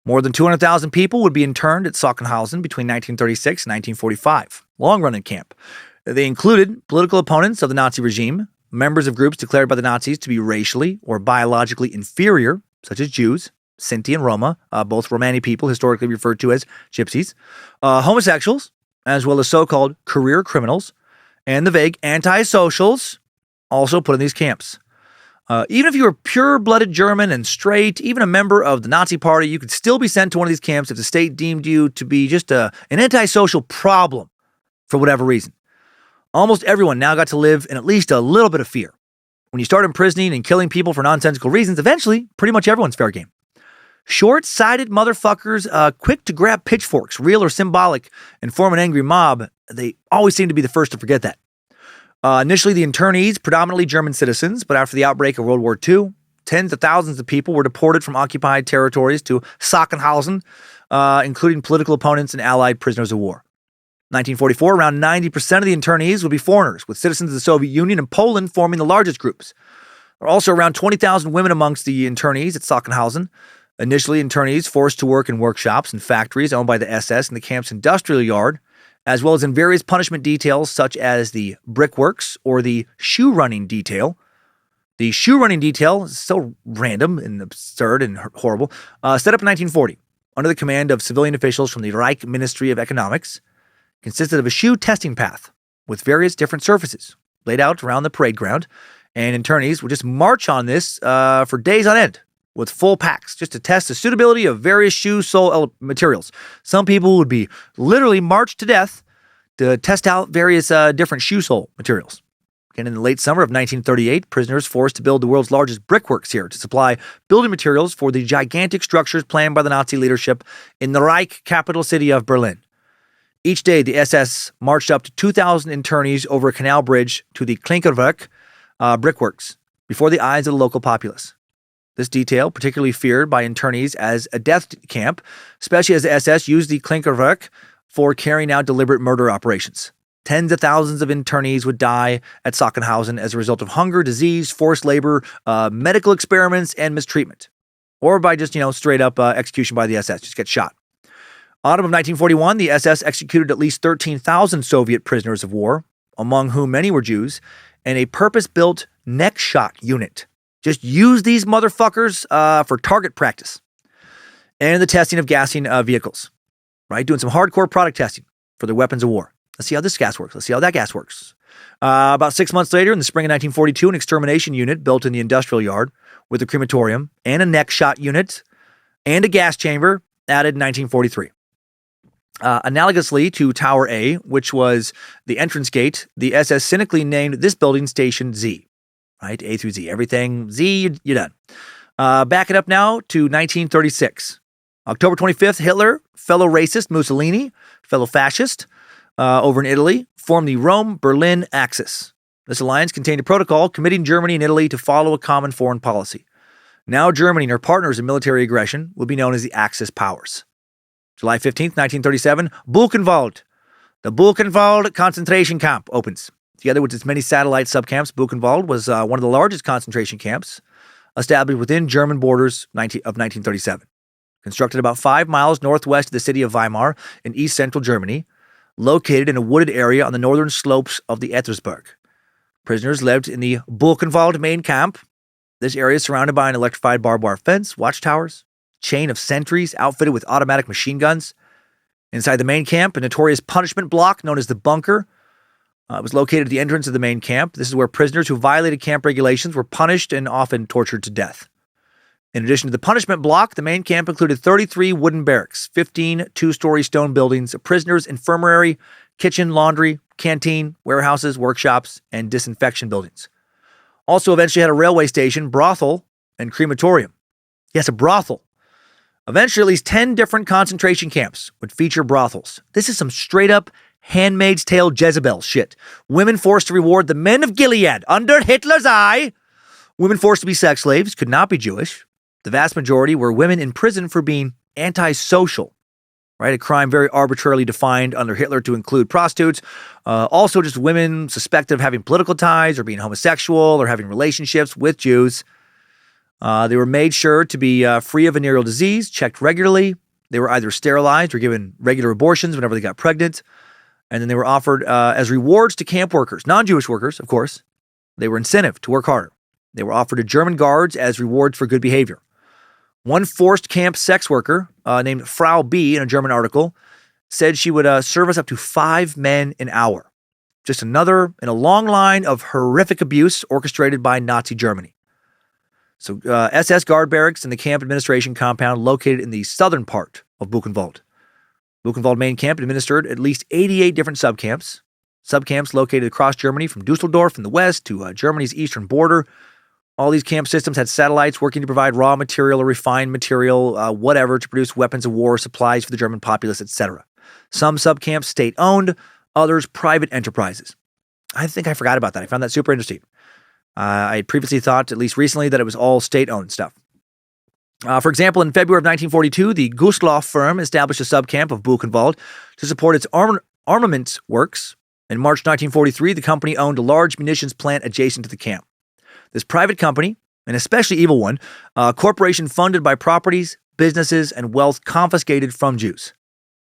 More than 200,000 people would be interned at Sachsenhausen between 1936 and 1945, long-running camp. They included political opponents of the Nazi regime, members of groups declared by the Nazis to be racially or biologically inferior, such as Jews, Sinti and Roma, both Romani people historically referred to as gypsies, homosexuals, as well as so-called career criminals, and the vague anti-socials, also put in these camps. Even if you were pure-blooded German and straight, even a member of the Nazi party, you could still be sent to one of these camps if the state deemed you to be just an antisocial problem for whatever reason. Almost everyone now got to live in at least a little bit of fear. When you start imprisoning and killing people for nonsensical reasons, eventually, pretty much everyone's fair game. Short-sighted motherfuckers, quick to grab pitchforks, real or symbolic, and form an angry mob, they always seem to be the first to forget that. Initially, the internees, predominantly German citizens, but after the outbreak of World War II, tens of thousands of people were deported from occupied territories to Sachsenhausen, including political opponents and Allied prisoners of war. 1944, around 90% of the internees would be foreigners, with citizens of the Soviet Union and Poland forming the largest groups. There are also around 20,000 women amongst the internees at Sachsenhausen. Initially, internees forced to work in workshops and factories owned by the SS in the camp's industrial yard, as well as in various punishment details such as the brickworks or the shoe-running detail. The shoe-running detail is so random and absurd and horrible. Set up in 1940, under the command of civilian officials from the Reich Ministry of Economics, consisted of a shoe testing path with various different surfaces laid out around the parade ground, and internees would just march on this for days on end with full packs just to test the suitability of various shoe sole materials. Some people would be literally marched to death to test out various different shoe sole materials. Again, in the late summer of 1938, prisoners forced to build the world's largest brickworks here to supply building materials for the gigantic structures planned by the Nazi leadership in the Reich capital city of Berlin. Each day, the SS marched up to 2,000 internees over a canal bridge to the Klinkerwerk brickworks before the eyes of the local populace. This detail, particularly feared by internees as a death camp, especially as the SS used the Klinkerwerk for carrying out deliberate murder operations. Tens of thousands of internees would die at Sachsenhausen as a result of hunger, disease, forced labor, medical experiments, and mistreatment. Or by just, straight up execution by the SS, just get shot. Autumn of 1941, the SS executed at least 13,000 Soviet prisoners of war, among whom many were Jews, and a purpose-built neck shot unit. Just use these motherfuckers for target practice. And the testing of gassing vehicles, right? Doing some hardcore product testing for their weapons of war. Let's see how this gas works. Let's see how that gas works. About 6 months later, in the spring of 1942, an extermination unit built in the industrial yard with a crematorium and a neck shot unit and a gas chamber added in 1943. Analogously to Tower A, which was the entrance gate, the SS cynically named this building Station Z, right? A through Z. Everything Z, you're done. Back it up now to 1936. October 25th, Hitler, fellow racist Mussolini, fellow fascist, over in Italy, formed the Rome-Berlin Axis. This alliance contained a protocol committing Germany and Italy to follow a common foreign policy. Now Germany and her partners in military aggression will be known as the Axis powers. July 15th, 1937, Buchenwald. The Buchenwald concentration camp opens. Together with its many satellite subcamps, Buchenwald was one of the largest concentration camps established within German borders of 1937. Constructed about 5 miles northwest of the city of Weimar in east-central Germany, located in a wooded area on the northern slopes of the Erzgebirge. Prisoners lived in the Buchenwald main camp. This area is surrounded by an electrified barbed wire fence, watchtowers, chain of sentries outfitted with automatic machine guns. Inside the main camp, a notorious punishment block known as the bunker. It was located at the entrance of the main camp. This is where prisoners who violated camp regulations were punished and often tortured to death. In addition to the punishment block, the main camp included 33 wooden barracks, 15 two-story stone buildings, a prisoner's infirmary, kitchen, laundry, canteen, warehouses, workshops, and disinfection buildings. Also eventually had a railway station, brothel, and crematorium. Yes, a brothel. Eventually, at least 10 different concentration camps would feature brothels. This is some straight-up Handmaid's Tale Jezebel shit. Women forced to reward the men of Gilead under Hitler's eye. Women forced to be sex slaves could not be Jewish. The vast majority were women in prison for being antisocial, right? A crime very arbitrarily defined under Hitler to include prostitutes, also just women suspected of having political ties or being homosexual or having relationships with Jews. They were made sure to be free of venereal disease, checked regularly. They were either sterilized or given regular abortions whenever they got pregnant. And then they were offered as rewards to camp workers, non-Jewish workers, of course. They were incentive to work harder. They were offered to German guards as rewards for good behavior. One forced camp sex worker named Frau B in a German article said she would service up to 5 men an hour. Just another in a long line of horrific abuse orchestrated by Nazi Germany. So SS guard barracks in the camp administration compound located in the southern part of Buchenwald. Buchenwald main camp administered at least 88 different subcamps. Subcamps located across Germany from Dusseldorf in the west to Germany's eastern border. All these camp systems had satellites working to provide raw material or refined material, whatever, to produce weapons of war, supplies for the German populace, etc. Some subcamps state-owned, others private enterprises. I think I forgot about that. I found that super interesting. I had previously thought, at least recently, that it was all state-owned stuff. For example, in February of 1942, the Gustloff firm established a subcamp of Buchenwald to support its armaments works. In March 1943, the company owned a large munitions plant adjacent to the camp. This private company, an especially evil one, a corporation funded by properties, businesses, and wealth confiscated from Jews,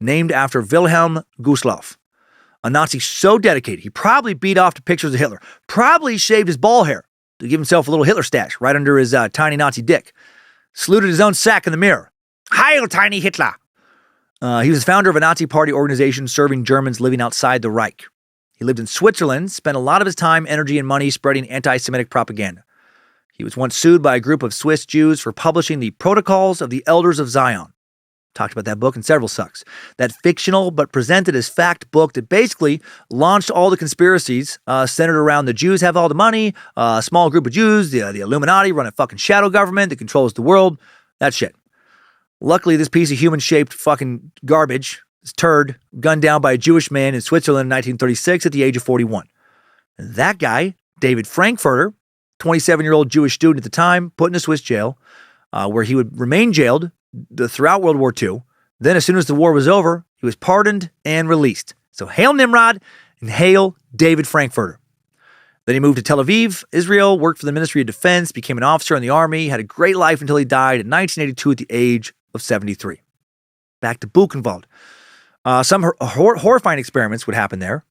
named after Wilhelm Gustloff, a Nazi so dedicated he probably beat off to pictures of Hitler, probably shaved his ball hair to give himself a little Hitler stash right under his tiny Nazi dick, saluted his own sack in the mirror. Heil, tiny Hitler! He was founder of a Nazi party organization serving Germans living outside the Reich. He lived in Switzerland, spent a lot of his time, energy, and money spreading anti-Semitic propaganda. He was once sued by a group of Swiss Jews for publishing the Protocols of the Elders of Zion. Talked about that book in several sucks. That fictional but presented as fact book that basically launched all the conspiracies centered around the Jews have all the money, a small group of Jews, the Illuminati run a fucking shadow government that controls the world, that shit. Luckily, this piece of human-shaped fucking garbage, this turd, gunned down by a Jewish man in Switzerland in 1936 at the age of 41. And that guy, David Frankfurter, 27-year-old Jewish student at the time, put in a Swiss jail, where he would remain jailed throughout World War II. Then, as soon as the war was over, he was pardoned and released. So, hail Nimrod and hail David Frankfurter. Then he moved to Tel Aviv, Israel, worked for the Ministry of Defense, became an officer in the army, had a great life until he died in 1982 at the age of 73. Back to Buchenwald. Some horrifying experiments would happen there.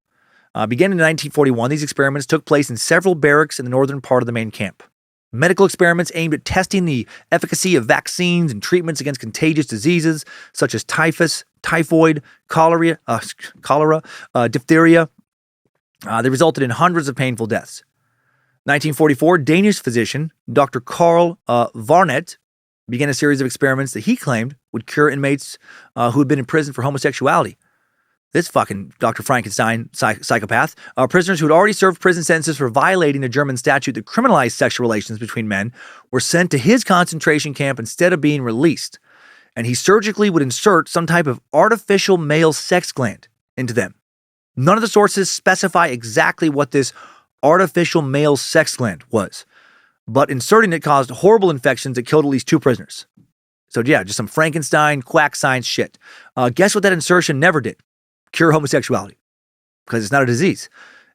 Beginning in 1941, these experiments took place in several barracks in the northern part of the main camp. Medical experiments aimed at testing the efficacy of vaccines and treatments against contagious diseases such as typhus, typhoid, cholera, diphtheria. They resulted in hundreds of painful deaths. 1944, Danish physician Dr. Karl Varnet began a series of experiments that he claimed would cure inmates who had been in prison for homosexuality. This fucking Dr. Frankenstein psychopath. Prisoners who had already served prison sentences for violating a German statute that criminalized sexual relations between men were sent to his concentration camp instead of being released. And he surgically would insert some type of artificial male sex gland into them. None of the sources specify exactly what this artificial male sex gland was, but inserting it caused horrible infections that killed at least 2 prisoners. So yeah, just some Frankenstein quack science shit. Guess what that insertion never did? Cure homosexuality, because it's not a disease.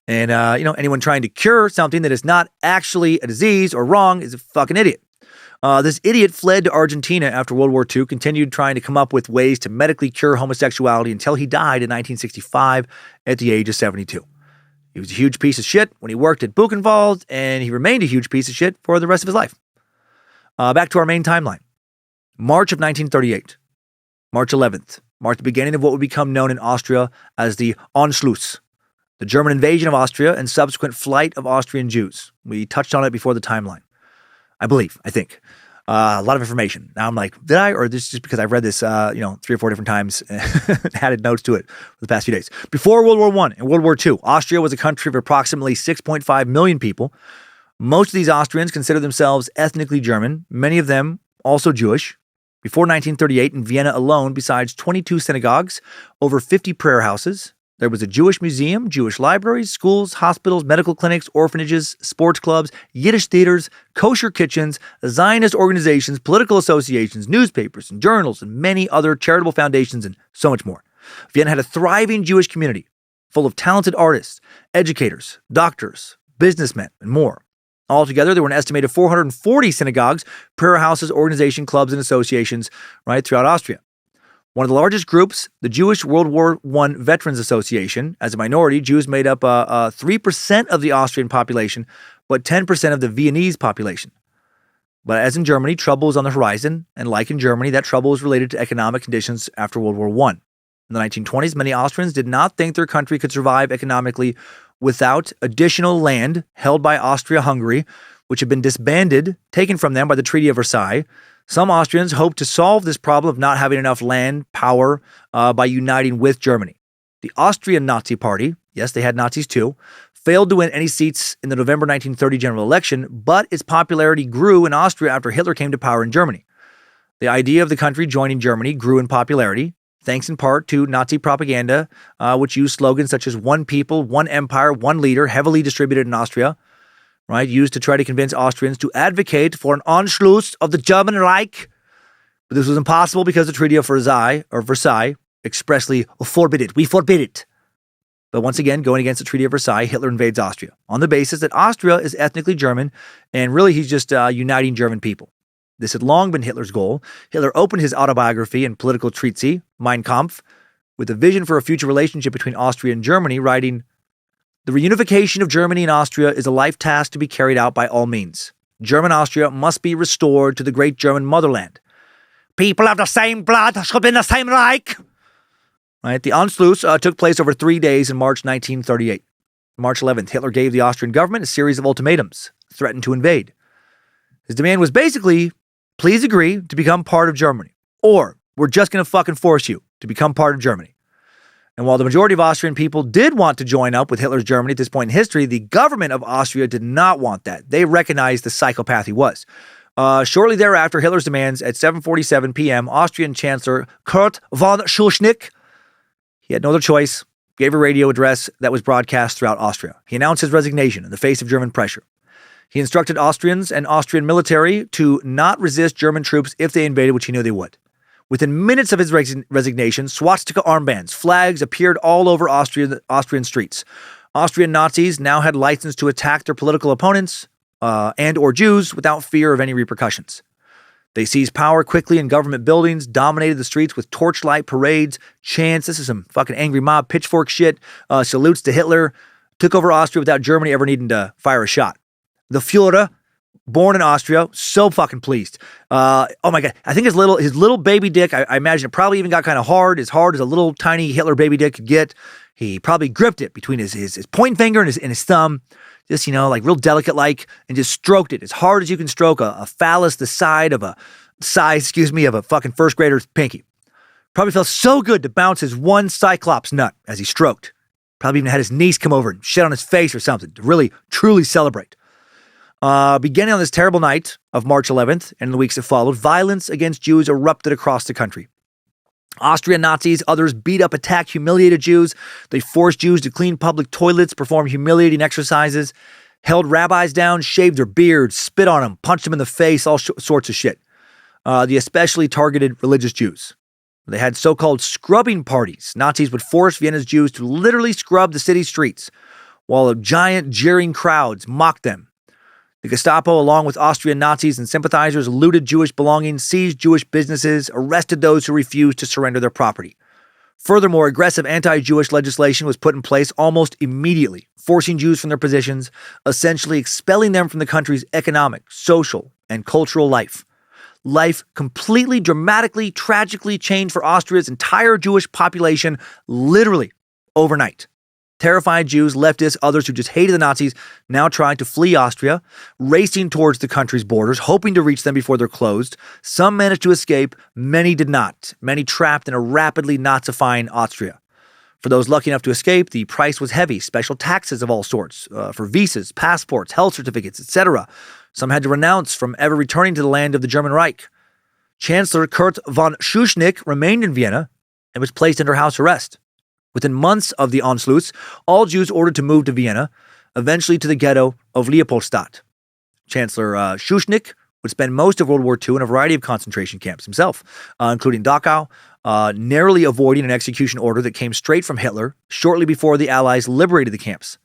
And, anyone trying to cure something that is not actually a disease or wrong is a fucking idiot. This idiot fled to Argentina after World War II, continued trying to come up with ways to medically cure homosexuality until he died in 1965 at the age of 72. He was a huge piece of shit when he worked at Buchenwald, and he remained a huge piece of shit for the rest of his life. Back to our main timeline. March of 1938. March 11th marked the beginning of what would become known in Austria as the Anschluss, the German invasion of Austria and subsequent flight of Austrian Jews. We touched on it before the timeline. I think. A lot of information. Now I'm like, did I? Or this is just because I've read this, 3 or 4 different times and added notes to it for the past few days. Before World War I and World War II, Austria was a country of approximately 6.5 million people. Most of these Austrians consider themselves ethnically German, many of them also Jewish. Before 1938, in Vienna alone, besides 22 synagogues, over 50 prayer houses, There was a Jewish museum, Jewish libraries, schools, hospitals, medical clinics, orphanages, sports clubs, Yiddish theaters, kosher kitchens, Zionist organizations, political associations, newspapers and journals, and many other charitable foundations, and so much more. Vienna had a thriving Jewish community full of talented artists, educators, doctors, businessmen, and more. Altogether, there were an estimated 440 synagogues, prayer houses, organization clubs, and associations right throughout Austria. One of the largest groups, the Jewish World War I Veterans Association. As a minority, Jews made up 3% of the Austrian population, but 10% of the Viennese population. But as in Germany, trouble was on the horizon, and like in Germany, that trouble was related to economic conditions after World War I. In the 1920s, many Austrians did not think their country could survive economically without additional land held by Austria-Hungary, which had been disbanded, taken from them by the Treaty of Versailles. Some Austrians hoped to solve this problem of not having enough land power by uniting with Germany. The Austrian Nazi Party, yes, they had Nazis too, failed to win any seats in the November 1930 general election, but its popularity grew in Austria after Hitler came to power in Germany. The idea of the country joining Germany grew in popularity, thanks in part to Nazi propaganda, which used slogans such as one people, one empire, one leader, heavily distributed in Austria, right, used to try to convince Austrians to advocate for an Anschluss of the German Reich. But this was impossible because the Treaty of Versailles expressly forbid it. We forbid it. But once again, going against the Treaty of Versailles, Hitler invades Austria on the basis that Austria is ethnically German, and really he's just uniting German people. This had long been Hitler's goal. Hitler opened his autobiography and political treatise, Mein Kampf, with a vision for a future relationship between Austria and Germany, writing, "The reunification of Germany and Austria is a life task to be carried out by all means. German Austria must be restored to the great German motherland. People of the same blood should be in the same Reich." Right? The Anschluss took place over 3 days in March 1938. March 11th, Hitler gave the Austrian government a series of ultimatums, threatened to invade. His demand was basically, please agree to become part of Germany, or we're just going to fucking force you to become part of Germany. And while the majority of Austrian people did want to join up with Hitler's Germany at this point in history, the government of Austria did not want that. They recognized the psychopath he was. Shortly thereafter, Hitler's demands at 7:47 p.m., Austrian Chancellor Kurt von Schuschnigg, he had no other choice, gave a radio address that was broadcast throughout Austria. He announced his resignation in the face of German pressure. He instructed Austrians and Austrian military to not resist German troops if they invaded, which he knew they would. Within minutes of his resignation, swastika armbands, flags appeared all over Austrian streets. Austrian Nazis now had license to attack their political opponents and or Jews without fear of any repercussions. They seized power quickly in government buildings, dominated the streets with torchlight parades, chants. This is some fucking angry mob pitchfork shit. Salutes to Hitler. Took over Austria without Germany ever needing to fire a shot. The Fiora, born in Austria, so fucking pleased. Oh my God. I think his little baby dick, I imagine it probably even got kind of hard as a little tiny Hitler baby dick could get. He probably gripped it between his point finger and his thumb, just, like real delicate like, and just stroked it as hard as you can stroke a phallus the size of a fucking first grader's pinky. Probably felt so good to bounce his one cyclops nut as he stroked. Probably even had his niece come over and shit on his face or something to really, truly celebrate. Beginning on this terrible night of March 11th and in the weeks that followed, violence against Jews erupted across the country. Austrian Nazis, others beat up, attacked, humiliated Jews. They forced Jews to clean public toilets, perform humiliating exercises, held rabbis down, shaved their beards, spit on them, punched them in the face, all sorts of shit. The especially targeted religious Jews. They had so-called scrubbing parties. Nazis would force Vienna's Jews to literally scrub the city streets, while giant jeering crowds mocked them. The Gestapo, along with Austrian Nazis and sympathizers, looted Jewish belongings, seized Jewish businesses, arrested those who refused to surrender their property. Furthermore, aggressive anti-Jewish legislation was put in place almost immediately, forcing Jews from their positions, essentially expelling them from the country's economic, social, and cultural life. Life completely, dramatically, tragically changed for Austria's entire Jewish population, literally overnight. Terrified Jews, leftists, others who just hated the Nazis, now tried to flee Austria, racing towards the country's borders, hoping to reach them before they're closed. Some managed to escape, many did not. Many trapped in a rapidly Nazifying Austria. For those lucky enough to escape, the price was heavy, special taxes of all sorts, for visas, passports, health certificates, etc. Some had to renounce from ever returning to the land of the German Reich. Chancellor Kurt von Schuschnigg remained in Vienna and was placed under house arrest. Within months of the Anschluss, all Jews ordered to move to Vienna, eventually to the ghetto of Leopoldstadt. Chancellor Schuschnigg would spend most of World War II in a variety of concentration camps himself, including Dachau, narrowly avoiding an execution order that came straight from Hitler shortly before the Allies liberated the camps.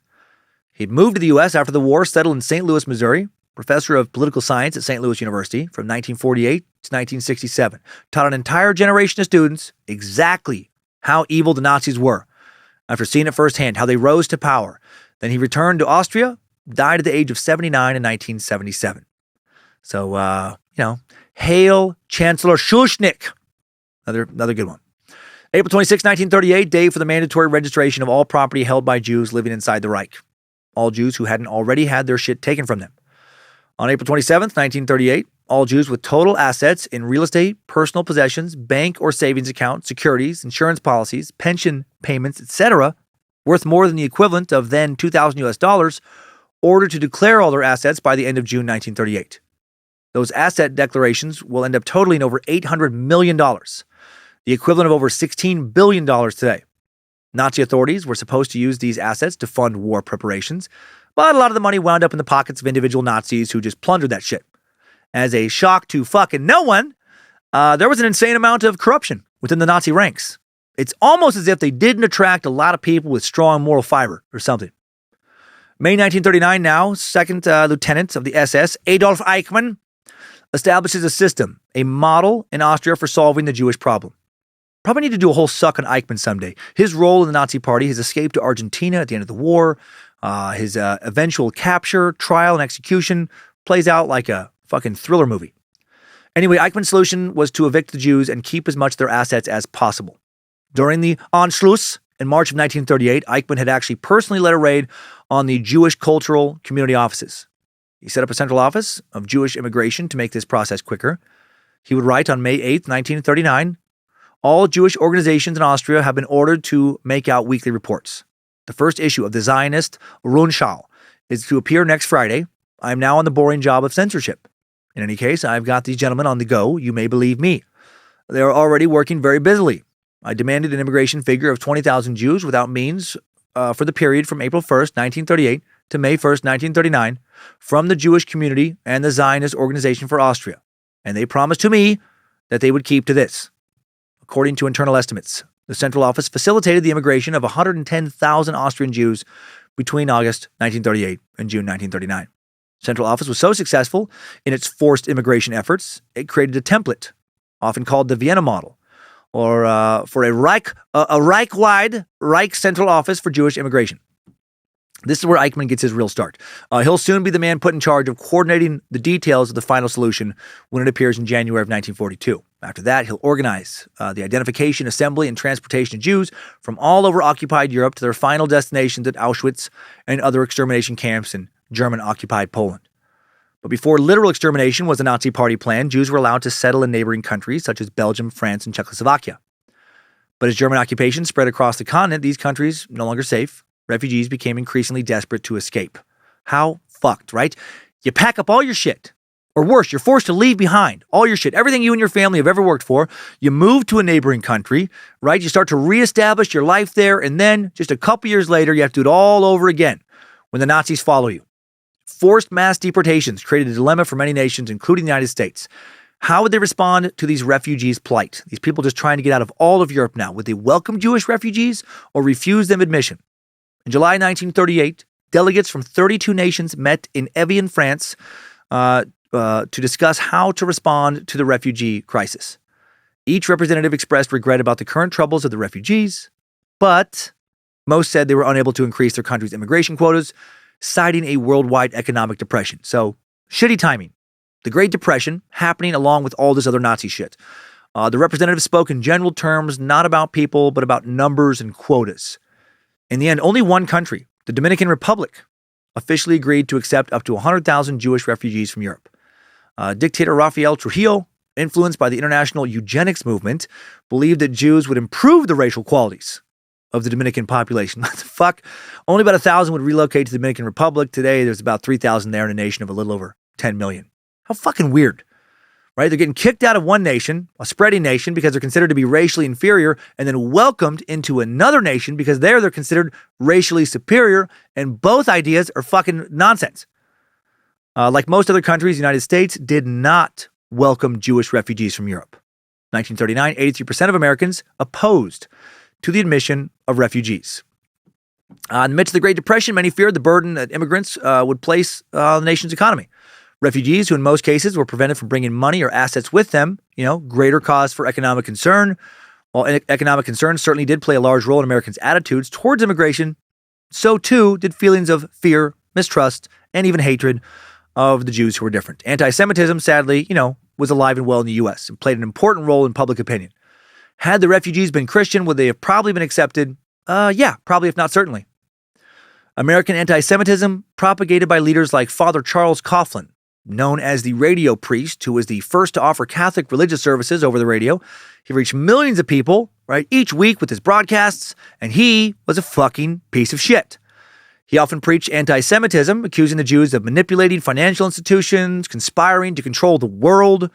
He'd moved to the U.S. after the war, settled in St. Louis, Missouri, professor of political science at St. Louis University from 1948 to 1967, taught an entire generation of students exactly how evil the Nazis were. After seeing it firsthand, how they rose to power, then he returned to Austria, died at the age of 79 in 1977. So, hail Chancellor Schuschnigg. Another good one. April 26, 1938, day for the mandatory registration of all property held by Jews living inside the Reich. All Jews who hadn't already had their shit taken from them. On April 27th, 1938, all Jews with total assets in real estate, personal possessions, bank or savings accounts, securities, insurance policies, pension payments, etc., worth more than the equivalent of then $2,000 US, ordered to declare all their assets by the end of June 1938. Those asset declarations will end up totaling over $800 million, the equivalent of over $16 billion today. Nazi authorities were supposed to use these assets to fund war preparations, but a lot of the money wound up in the pockets of individual Nazis who just plundered that shit. As a shock to fucking no one, there was an insane amount of corruption within the Nazi ranks. It's almost as if they didn't attract a lot of people with strong moral fiber or something. May 1939 now, second lieutenant of the SS, Adolf Eichmann, establishes a system, a model in Austria for solving the Jewish problem. Probably need to do a whole suck on Eichmann someday. His role in the Nazi Party, his escape to Argentina at the end of the war, his eventual capture, trial, and execution plays out like a fucking thriller movie. Anyway, Eichmann's solution was to evict the Jews and keep as much of their assets as possible. During the Anschluss in March of 1938, Eichmann had actually personally led a raid on the Jewish Cultural Community offices. He set up a central office of Jewish immigration to make this process quicker. He would write on May 8th, 1939, all Jewish organizations in Austria have been ordered to make out weekly reports. The first issue of the Zionist Rundschau is to appear next Friday. I am now on the boring job of censorship. In any case, I've got these gentlemen on the go. You may believe me. They are already working very busily. I demanded an immigration figure of 20,000 Jews without means for the period from April 1st, 1938 to May 1st, 1939 from the Jewish community and the Zionist Organization for Austria. And they promised to me that they would keep to this. According to internal estimates, the central office facilitated the immigration of 110,000 Austrian Jews between August 1938 and June 1939. Central office was so successful in its forced immigration efforts, it created a template, often called the Vienna model, or for a Reich-wide Reich Central Office for Jewish immigration. This is where Eichmann gets his real start. He'll soon be the man put in charge of coordinating the details of the final solution when it appears in January of 1942. After that, he'll organize the identification, assembly, and transportation of Jews from all over occupied Europe to their final destinations at Auschwitz and other extermination camps in German-occupied Poland. But before literal extermination was a Nazi Party plan, Jews were allowed to settle in neighboring countries such as Belgium, France, and Czechoslovakia. But as German occupation spread across the continent, these countries no longer safe. Refugees became increasingly desperate to escape. How fucked, right? You pack up all your shit. Or worse, you're forced to leave behind all your shit, everything you and your family have ever worked for. You move to a neighboring country, right? You start to reestablish your life there, and then just a couple years later, you have to do it all over again when the Nazis follow you. Forced mass deportations created a dilemma for many nations, including the United States. How would they respond to these refugees' plight? These people just trying to get out of all of Europe now. Would they welcome Jewish refugees or refuse them admission? In July 1938, delegates from 32 nations met in Evian, France, to discuss how to respond to the refugee crisis. Each representative expressed regret about the current troubles of the refugees, but most said they were unable to increase their country's immigration quotas, citing a worldwide economic depression. So, shitty timing. The Great Depression happening along with all this other Nazi shit. The representatives spoke in general terms, not about people, but about numbers and quotas. In the end, only one country, the Dominican Republic, officially agreed to accept up to 100,000 Jewish refugees from Europe. Dictator Rafael Trujillo, influenced by the international eugenics movement, believed that Jews would improve the racial qualities of the Dominican population. What the fuck? Only about 1,000 would relocate to the Dominican Republic. Today, there's about 3,000 there in a nation of a little over 10 million. How fucking weird. right? They're getting kicked out of one nation, a spreading nation, because they're considered to be racially inferior, and then welcomed into another nation because they're considered racially superior, and both ideas are fucking nonsense. Like most other countries, the United States did not welcome Jewish refugees from Europe. 1939, 83% of Americans opposed to the admission of refugees. In the midst of the Great Depression, many feared the burden that immigrants would place on the nation's economy. Refugees, who in most cases were prevented from bringing money or assets with them, greater cause for economic concern. While economic concern certainly did play a large role in Americans' attitudes towards immigration, so too did feelings of fear, mistrust, and even hatred of the Jews who were different. Anti-Semitism, sadly, was alive and well in the U.S. and played an important role in public opinion. Had the refugees been Christian, would they have probably been accepted? Yeah, probably, if not certainly. American anti-Semitism, propagated by leaders like Father Charles Coughlin, known as the radio priest, who was the first to offer Catholic religious services over the radio. He reached millions of people, right, each week with his broadcasts, and he was a fucking piece of shit. He often preached anti-Semitism, accusing the Jews of manipulating financial institutions, conspiring to control the world,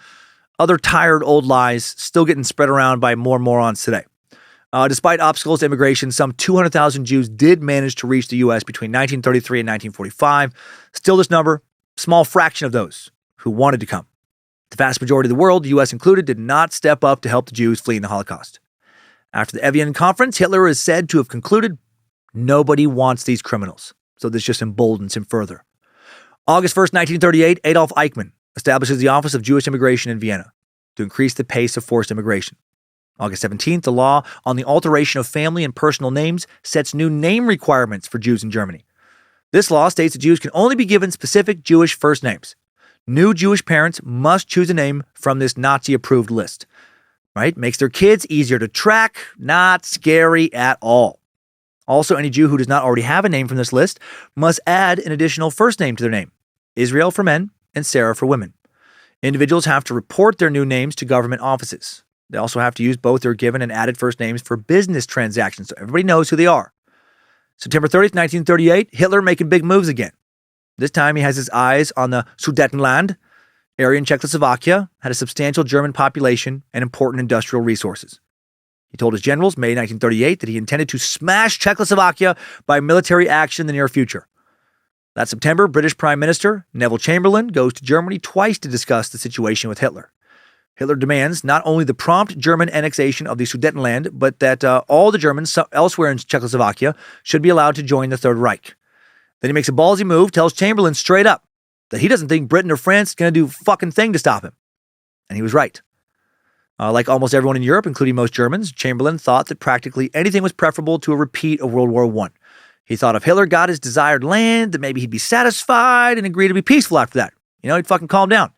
other tired old lies still getting spread around by more morons today. Despite obstacles to immigration, some 200,000 Jews did manage to reach the U.S. between 1933 and 1945. Still, this number, small fraction of those who wanted to come. The vast majority of the world, the U.S. included, did not step up to help the Jews fleeing the Holocaust. After the Evian Conference, Hitler is said to have concluded, nobody wants these criminals. So this just emboldens him further. August 1st, 1938, Adolf Eichmann establishes the Office of Jewish Immigration in Vienna to increase the pace of forced immigration. August 17th, the law on the alteration of family and personal names sets new name requirements for Jews in Germany. This law states that Jews can only be given specific Jewish first names. New Jewish parents must choose a name from this Nazi-approved list. Right? Makes their kids easier to track, not scary at all. Also, any Jew who does not already have a name from this list must add an additional first name to their name. Israel for men and Sarah for women. Individuals have to report their new names to government offices. They also have to use both their given and added first names for business transactions, so everybody knows who they are. September 30th, 1938, Hitler making big moves again. This time he has his eyes on the Sudetenland area in Czechoslovakia, had a substantial German population and important industrial resources. He told his generals, May 1938, that he intended to smash Czechoslovakia by military action in the near future. That September, British Prime Minister Neville Chamberlain goes to Germany twice to discuss the situation with Hitler. Hitler demands not only the prompt German annexation of the Sudetenland, but that all the Germans elsewhere in Czechoslovakia should be allowed to join the Third Reich. Then he makes a ballsy move, tells Chamberlain straight up that he doesn't think Britain or France is going to do a fucking thing to stop him. And he was right. Like almost everyone in Europe, including most Germans, Chamberlain thought that practically anything was preferable to a repeat of World War I. He thought if Hitler got his desired land, that maybe he'd be satisfied and agree to be peaceful after that. He'd fucking calm down.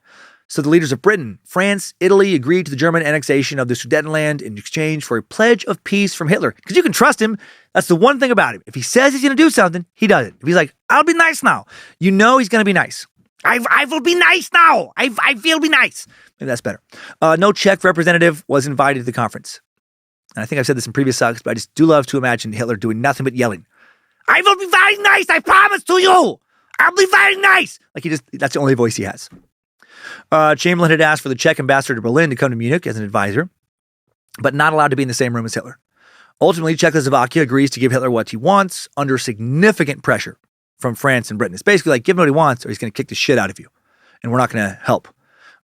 So the leaders of Britain, France, Italy agreed to the German annexation of the Sudetenland in exchange for a pledge of peace from Hitler. Because you can trust him. That's the one thing about him. If he says he's going to do something, he does it. If he's like, I'll be nice now, he's going to be nice. I will be nice now. I will be nice. Maybe that's better. No Czech representative was invited to the conference. And I think I've said this in previous sucks, but I just do love to imagine Hitler doing nothing but yelling. I will be very nice. I promise to you. I'll be very nice. That's the only voice he has. Chamberlain had asked for the Czech ambassador to Berlin to come to Munich as an advisor, but not allowed to be in the same room as Hitler. Ultimately, Czechoslovakia agrees to give Hitler what he wants under significant pressure from France and Britain. It's basically like, give him what he wants or he's going to kick the shit out of you, and we're not going to help.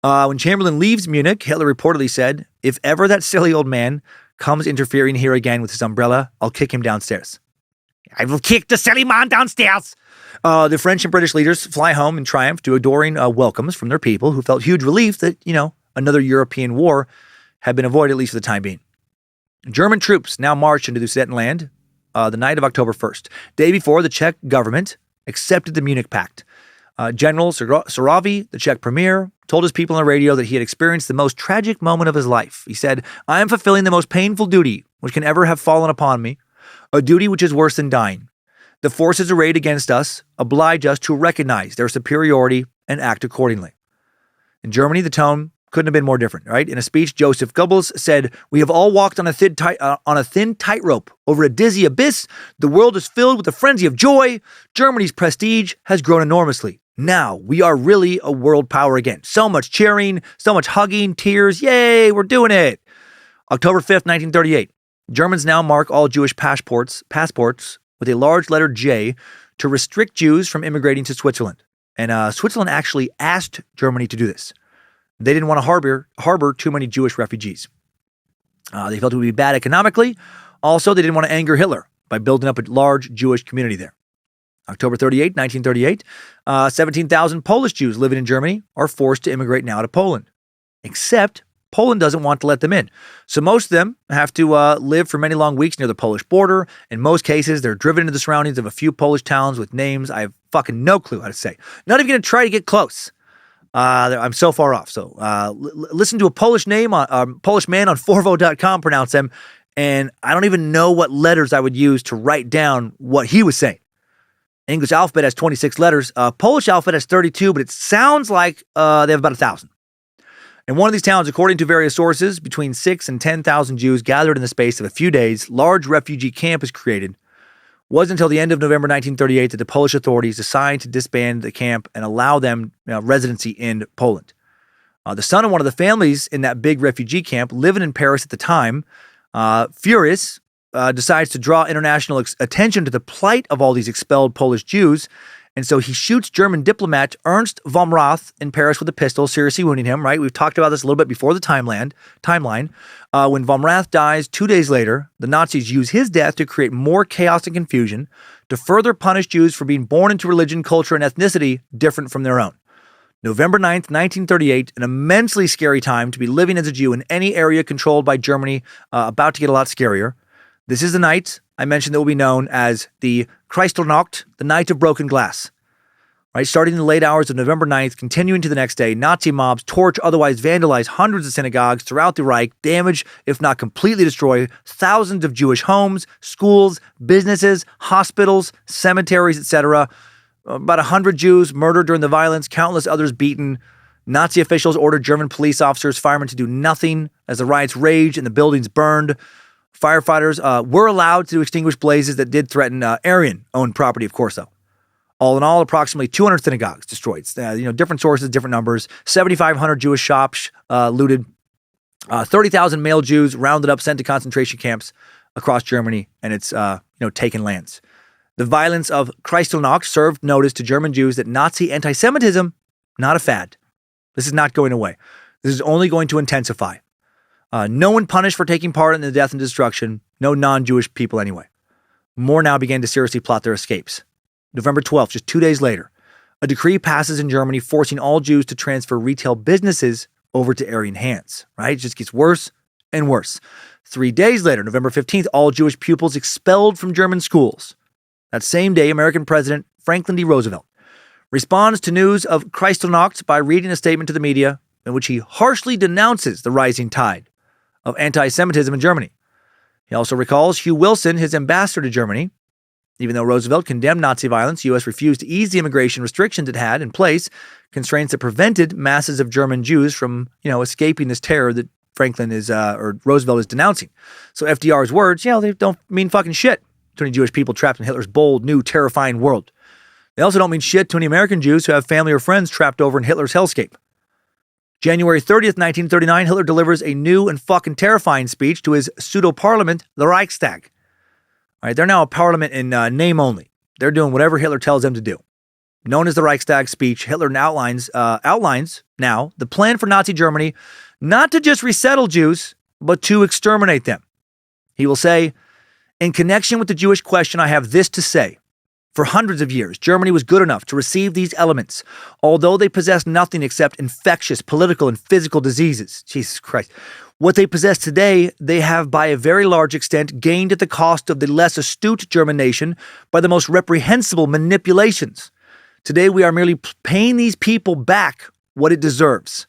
When Chamberlain leaves Munich, Hitler reportedly said, if ever that silly old man comes interfering here again with his umbrella, I'll kick him downstairs. I will kick the silly man downstairs. The French and British leaders fly home in triumph to adoring welcomes from their people who felt huge relief that, another European war had been avoided, at least for the time being. German troops now marched into the Sudetenland the night of October 1st. Day before, the Czech government accepted the Munich Pact. General Surovi, the Czech premier, told his people on the radio that he had experienced the most tragic moment of his life. He said, I am fulfilling the most painful duty which can ever have fallen upon me, a duty which is worse than dying. The forces arrayed against us oblige us to recognize their superiority and act accordingly. In Germany, the tone couldn't have been more different, right? In a speech, Joseph Goebbels said, we have all walked on a thin tightrope over a dizzy abyss. The world is filled with a frenzy of joy. Germany's prestige has grown enormously. Now we are really a world power again. So much cheering, so much hugging, tears. Yay, we're doing it. October 5th, 1938. Germans now mark all Jewish passports with a large letter J to restrict Jews from immigrating to Switzerland. And Switzerland actually asked Germany to do this. They didn't want to harbor too many Jewish refugees. They felt it would be bad economically. Also, they didn't want to anger Hitler by building up a large Jewish community there. October 38, 1938, 17,000 Polish Jews living in Germany are forced to immigrate now to Poland. Except Poland doesn't want to let them in. So most of them have to live for many long weeks near the Polish border. In most cases, they're driven into the surroundings of a few Polish towns with names I have fucking no clue how to say. Not even going to try to get close. I'm so far off. So listen to a Polish man on Forvo.com pronounce them, and I don't even know what letters I would use to write down what he was saying. English alphabet has 26 letters. Polish alphabet has 32, but it sounds like they have about 1,000. In one of these towns, according to various sources, between 6,000 and 10,000 Jews gathered in the space of a few days. Large refugee camp is created. It wasn't until the end of November 1938 that the Polish authorities decided to disband the camp and allow them residency in Poland. The son of one of the families in that big refugee camp, living in Paris at the time, furious, decides to draw international attention to the plight of all these expelled Polish Jews. And so he shoots German diplomat Ernst von Rath in Paris with a pistol, seriously wounding him, right? We've talked about this a little bit before the timeline. When von Rath dies 2 days later, the Nazis use his death to create more chaos and confusion, to further punish Jews for being born into religion, culture, and ethnicity different from their own. November 9th, 1938, an immensely scary time to be living as a Jew in any area controlled by Germany, about to get a lot scarier. This is the night I mentioned that will be known as the Kristallnacht, the night of broken glass. Right, starting in the late hours of November 9th, continuing to the next day, Nazi mobs torch, otherwise vandalize hundreds of synagogues throughout the Reich, damage, if not completely destroy, thousands of Jewish homes, schools, businesses, hospitals, cemeteries, etc. About 100 Jews murdered during the violence, countless others beaten. Nazi officials ordered German police officers, firemen to do nothing as the riots raged and the buildings burned. Firefighters were allowed to extinguish blazes that did threaten Aryan-owned property, of course, though. All in all, approximately 200 synagogues destroyed. Different sources, different numbers. 7,500 Jewish shops looted. 30,000 male Jews rounded up, sent to concentration camps across Germany and its taken lands. The violence of Kristallnacht served notice to German Jews that Nazi anti-Semitism, not a fad. This is not going away. This is only going to intensify. No one punished for taking part in the death and destruction. No non-Jewish people anyway. More now began to seriously plot their escapes. November 12th, just 2 days later, a decree passes in Germany forcing all Jews to transfer retail businesses over to Aryan hands, right? It just gets worse and worse. 3 days later, November 15th, all Jewish pupils expelled from German schools. That same day, American President Franklin D. Roosevelt responds to news of Kristallnacht by reading a statement to the media in which he harshly denounces the rising tide of anti-Semitism in Germany. He also recalls Hugh Wilson, his ambassador to Germany. Even though Roosevelt condemned Nazi violence, the U.S. refused to ease the immigration restrictions it had in place, constraints that prevented masses of German Jews from, escaping this terror that Roosevelt is denouncing. So FDR's words, they don't mean fucking shit to any Jewish people trapped in Hitler's bold, new, terrifying world. They also don't mean shit to any American Jews who have family or friends trapped over in Hitler's hellscape. January 30th, 1939, Hitler delivers a new and fucking terrifying speech to his pseudo-parliament, the Reichstag. All right, they're now a parliament in name only. They're doing whatever Hitler tells them to do. Known as the Reichstag speech, Hitler outlines now the plan for Nazi Germany not to just resettle Jews, but to exterminate them. He will say, in connection with the Jewish question, I have this to say. For hundreds of years, Germany was good enough to receive these elements, although they possessed nothing except infectious political and physical diseases. Jesus Christ. What they possess today, they have by a very large extent gained at the cost of the less astute German nation by the most reprehensible manipulations. Today, we are merely paying these people back what it deserves.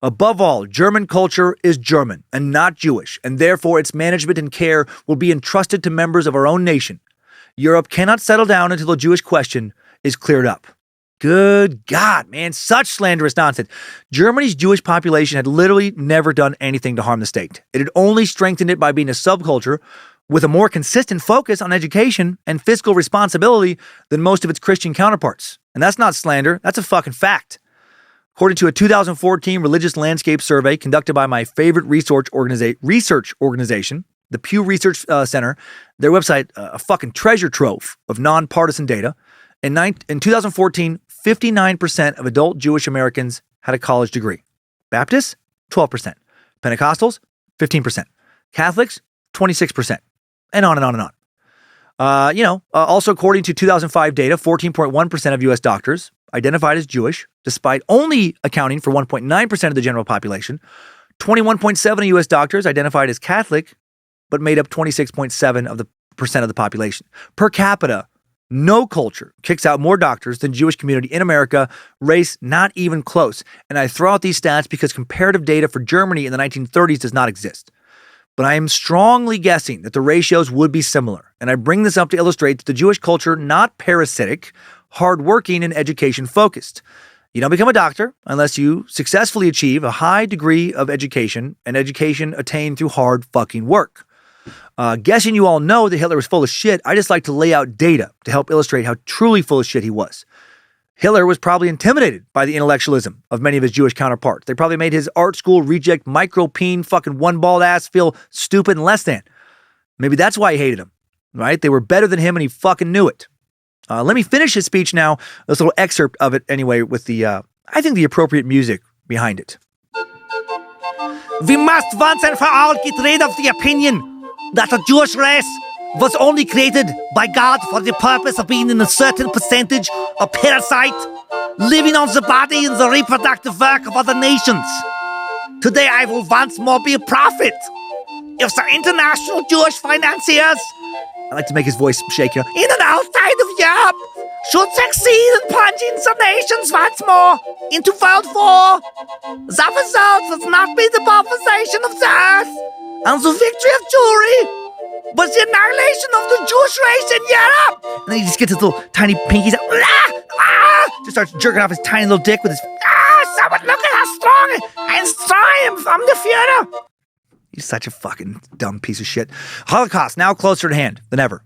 Above all, German culture is German and not Jewish, and therefore its management and care will be entrusted to members of our own nation. Europe cannot settle down until the Jewish question is cleared up. Good God, man, such slanderous nonsense. Germany's Jewish population had literally never done anything to harm the state. It had only strengthened it by being a subculture with a more consistent focus on education and fiscal responsibility than most of its Christian counterparts. And that's not slander. That's a fucking fact. According to a 2014 religious landscape survey conducted by my favorite research organization, the Pew Research Center, their website, a fucking treasure trove of nonpartisan data. In 2014, 59% of adult Jewish Americans had a college degree. Baptists, 12%. Pentecostals, 15%. Catholics, 26%. And on and on and on. Also according to 2005 data, 14.1% of U.S. doctors identified as Jewish, despite only accounting for 1.9% of the general population. 21.7% of U.S. doctors identified as Catholic, but made up 26.7% of the population. Per capita, no culture kicks out more doctors than Jewish community in America. Race, not even close. And I throw out these stats because comparative data for Germany in the 1930s does not exist. But I am strongly guessing that the ratios would be similar. And I bring this up to illustrate that the Jewish culture, not parasitic, hardworking, and education-focused. You don't become a doctor unless you successfully achieve a high degree of education, and education attained through hard fucking work. Guessing you all know that Hitler was full of shit, I just like to lay out data to help illustrate how truly full of shit he was. Hitler was probably intimidated by the intellectualism of many of his Jewish counterparts. They probably made his art school reject micro-peen fucking one-balled ass feel stupid and less than. Maybe that's why he hated him, right? They were better than him and he fucking knew it. Let me finish his speech now, this little excerpt of it anyway, with the appropriate music behind it. We must once and for all get rid of the opinion that the Jewish race was only created by God for the purpose of being in a certain percentage a parasite, living on the body and the reproductive work of other nations. Today I will once more be a prophet. If the international Jewish financiers, I like to make his voice shake, in and outside of Europe, should succeed in plunging the nations once more into World War, the result will not be the pulverization of the earth and the victory of Jewry, but the annihilation of the Jewish race in Europe. And then he just gets his little tiny pinkies out, just starts jerking off his tiny little dick with his, someone look at how strong and strong I am from the fiora. He's such a fucking dumb piece of shit. Holocaust, now closer at hand than ever.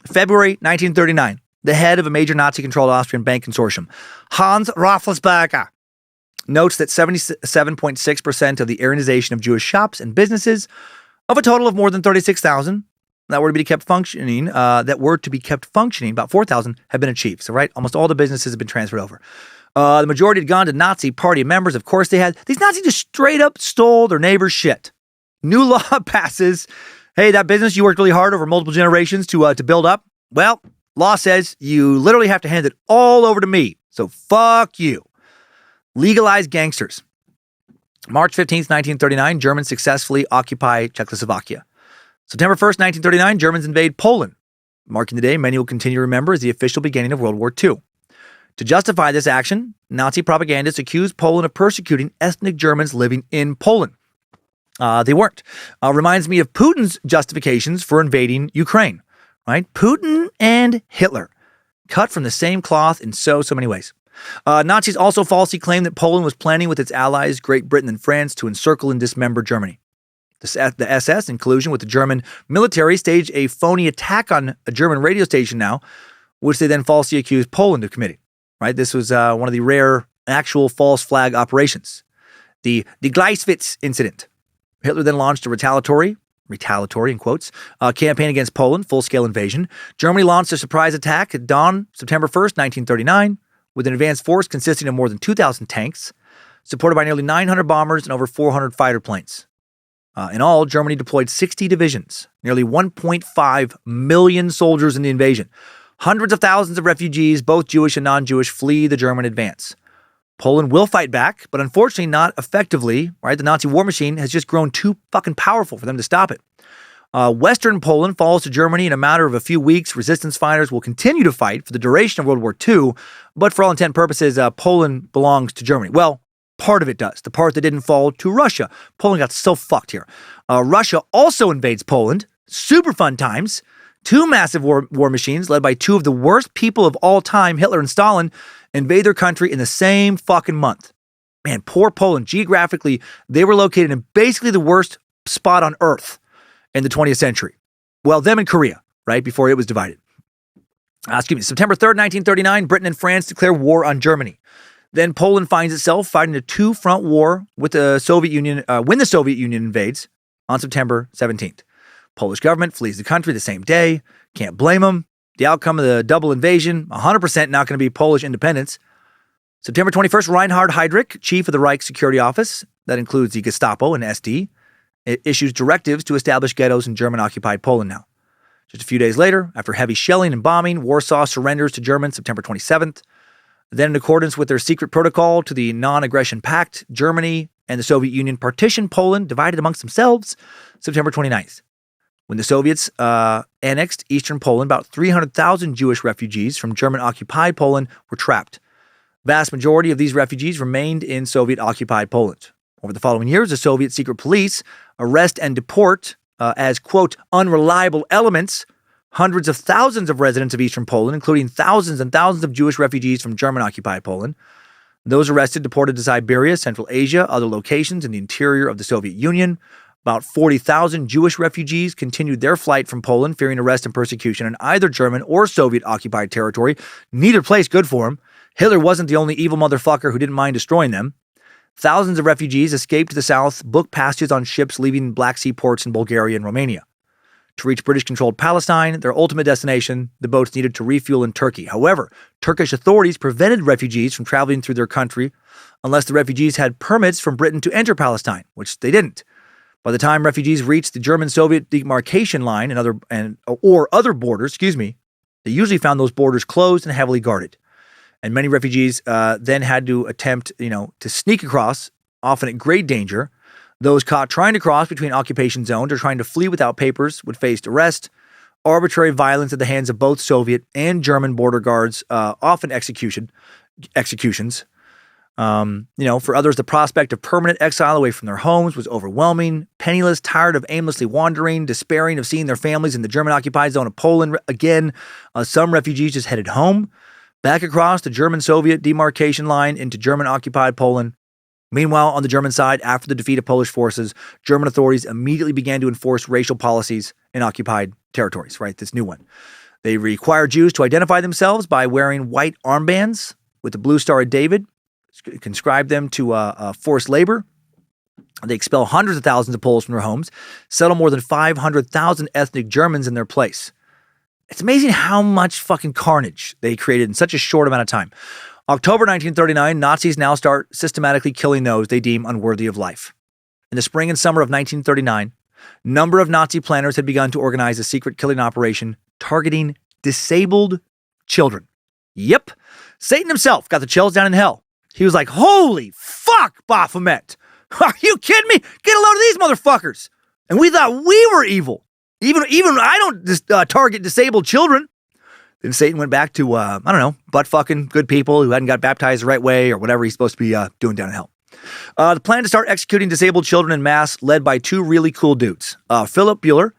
February 1939, the head of a major Nazi-controlled Austrian bank consortium, Hans Roethlisberger, notes that 77.6% of the Aryanization of Jewish shops and businesses, of a total of more than 36,000 that were to be kept functioning, about 4,000 have been achieved. So, right, almost all the businesses have been transferred over. The majority had gone to Nazi party members. Of course they had. These Nazis just straight up stole their neighbor's shit. New law passes. Hey, that business you worked really hard over multiple generations to build up. Well, law says you literally have to hand it all over to me. So fuck you. Legalize gangsters. March 15th, 1939, Germans successfully occupy Czechoslovakia. September 1st, 1939, Germans invade Poland, marking the day many will continue to remember as the official beginning of World War II. To justify this action, Nazi propagandists accused Poland of persecuting ethnic Germans living in Poland. They weren't. Reminds me of Putin's justifications for invading Ukraine, right? Putin and Hitler, cut from the same cloth in so many ways. Nazis also falsely claimed that Poland was planning with its allies, Great Britain and France, to encircle and dismember Germany. The SS, in collusion with the German military, staged a phony attack on a German radio station now, which they then falsely accused Poland of committing, right? This was one of the rare actual false flag operations. The Gleiwitz incident. Hitler then launched a retaliatory in quotes, campaign against Poland, full-scale invasion. Germany launched a surprise attack at dawn, September 1st, 1939, with an advanced force consisting of more than 2,000 tanks, supported by nearly 900 bombers and over 400 fighter planes. In all, Germany deployed 60 divisions, nearly 1.5 million soldiers in the invasion. Hundreds of thousands of refugees, both Jewish and non-Jewish, flee the German advance. Poland will fight back, but unfortunately not effectively, right? The Nazi war machine has just grown too fucking powerful for them to stop it. Western Poland falls to Germany in a matter of a few weeks. Resistance fighters will continue to fight for the duration of World War II, but for all intent and purposes, Poland belongs to Germany. Well, part of it does. The part that didn't fall to Russia. Poland got so fucked here. Russia also invades Poland. Super fun times. Two massive war machines led by two of the worst people of all time, Hitler and Stalin, invade their country in the same fucking month. Man, poor Poland. Geographically, they were located in basically the worst spot on earth in the 20th century. Well, them and Korea, right, before it was divided. September 3rd, 1939, Britain and France declare war on Germany. Then Poland finds itself fighting a two-front war with the Soviet Union when the Soviet Union invades on September 17th. Polish government flees the country the same day. Can't blame them. The outcome of the double invasion, 100% not going to be Polish independence. September 21st, Reinhard Heydrich, chief of the Reich Security Office, that includes the Gestapo and SD, issues directives to establish ghettos in German-occupied Poland now. Just a few days later, after heavy shelling and bombing, Warsaw surrenders to Germans September 27th. Then, in accordance with their secret protocol to the Non-Aggression Pact, Germany and the Soviet Union partitioned Poland, divided amongst themselves, September 29th. When the Soviets annexed eastern Poland, about 300,000 Jewish refugees from German-occupied Poland were trapped. Vast majority of these refugees remained in Soviet-occupied Poland. Over the following years, the Soviet secret police arrest and deport as, quote, unreliable elements hundreds of thousands of residents of eastern Poland, including thousands and thousands of Jewish refugees from German-occupied Poland. Those arrested deported to Siberia, Central Asia, other locations in the interior of the Soviet Union. About 40,000 Jewish refugees continued their flight from Poland, fearing arrest and persecution in either German or Soviet-occupied territory. Neither place good for them. Hitler wasn't the only evil motherfucker who didn't mind destroying them. Thousands of refugees escaped to the south, booked passages on ships leaving Black Sea ports in Bulgaria and Romania. To reach British-controlled Palestine, their ultimate destination, the boats needed to refuel in Turkey. However, Turkish authorities prevented refugees from traveling through their country unless the refugees had permits from Britain to enter Palestine, which they didn't. By the time refugees reached the German-Soviet demarcation line or other borders, they usually found those borders closed and heavily guarded. And many refugees then had to attempt, to sneak across, often at great danger. Those caught trying to cross between occupation zones or trying to flee without papers would face arrest, arbitrary violence at the hands of both Soviet and German border guards, often executions. For others, the prospect of permanent exile away from their homes was overwhelming. Penniless, tired of aimlessly wandering, despairing of seeing their families in the German-occupied zone of Poland again, some refugees just headed home, back across the German-Soviet demarcation line into German-occupied Poland. Meanwhile, on the German side, after the defeat of Polish forces, German authorities immediately began to enforce racial policies in occupied territories, right? This new one. They required Jews to identify themselves by wearing white armbands with the blue Star of David, conscribe them to forced labor. They expel hundreds of thousands of Poles from their homes, settle more than 500,000 ethnic Germans in their place. It's amazing how much fucking carnage they created in such a short amount of time. October 1939, Nazis now start systematically killing those they deem unworthy of life. In the spring and summer of 1939, a number of Nazi planners had begun to organize a secret killing operation targeting disabled children. Yep, Satan himself got the chills down in hell. He was like, holy fuck, Baphomet. Are you kidding me? Get a load of these motherfuckers. And we thought we were evil. Even I don't target disabled children. Then Satan went back to, butt-fucking good people who hadn't got baptized the right way or whatever he's supposed to be doing down in hell. The plan to start executing disabled children en masse led by two really cool dudes. Philip Buehler,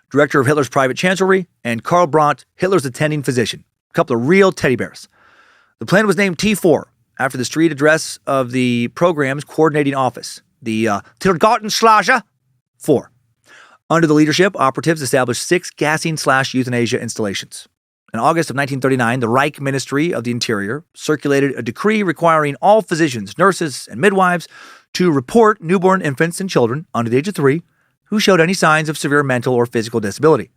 director of Hitler's private chancellery, and Karl Brandt, Hitler's attending physician. A couple of real teddy bears. The plan was named T4, after the street address of the program's coordinating office, the Tiergartenstraße 4. Under the leadership, operatives established 6 gassing/euthanasia installations. In August of 1939, the Reich Ministry of the Interior circulated a decree requiring all physicians, nurses, and midwives to report newborn infants and children under the age of 3 who showed any signs of severe mental or physical disability.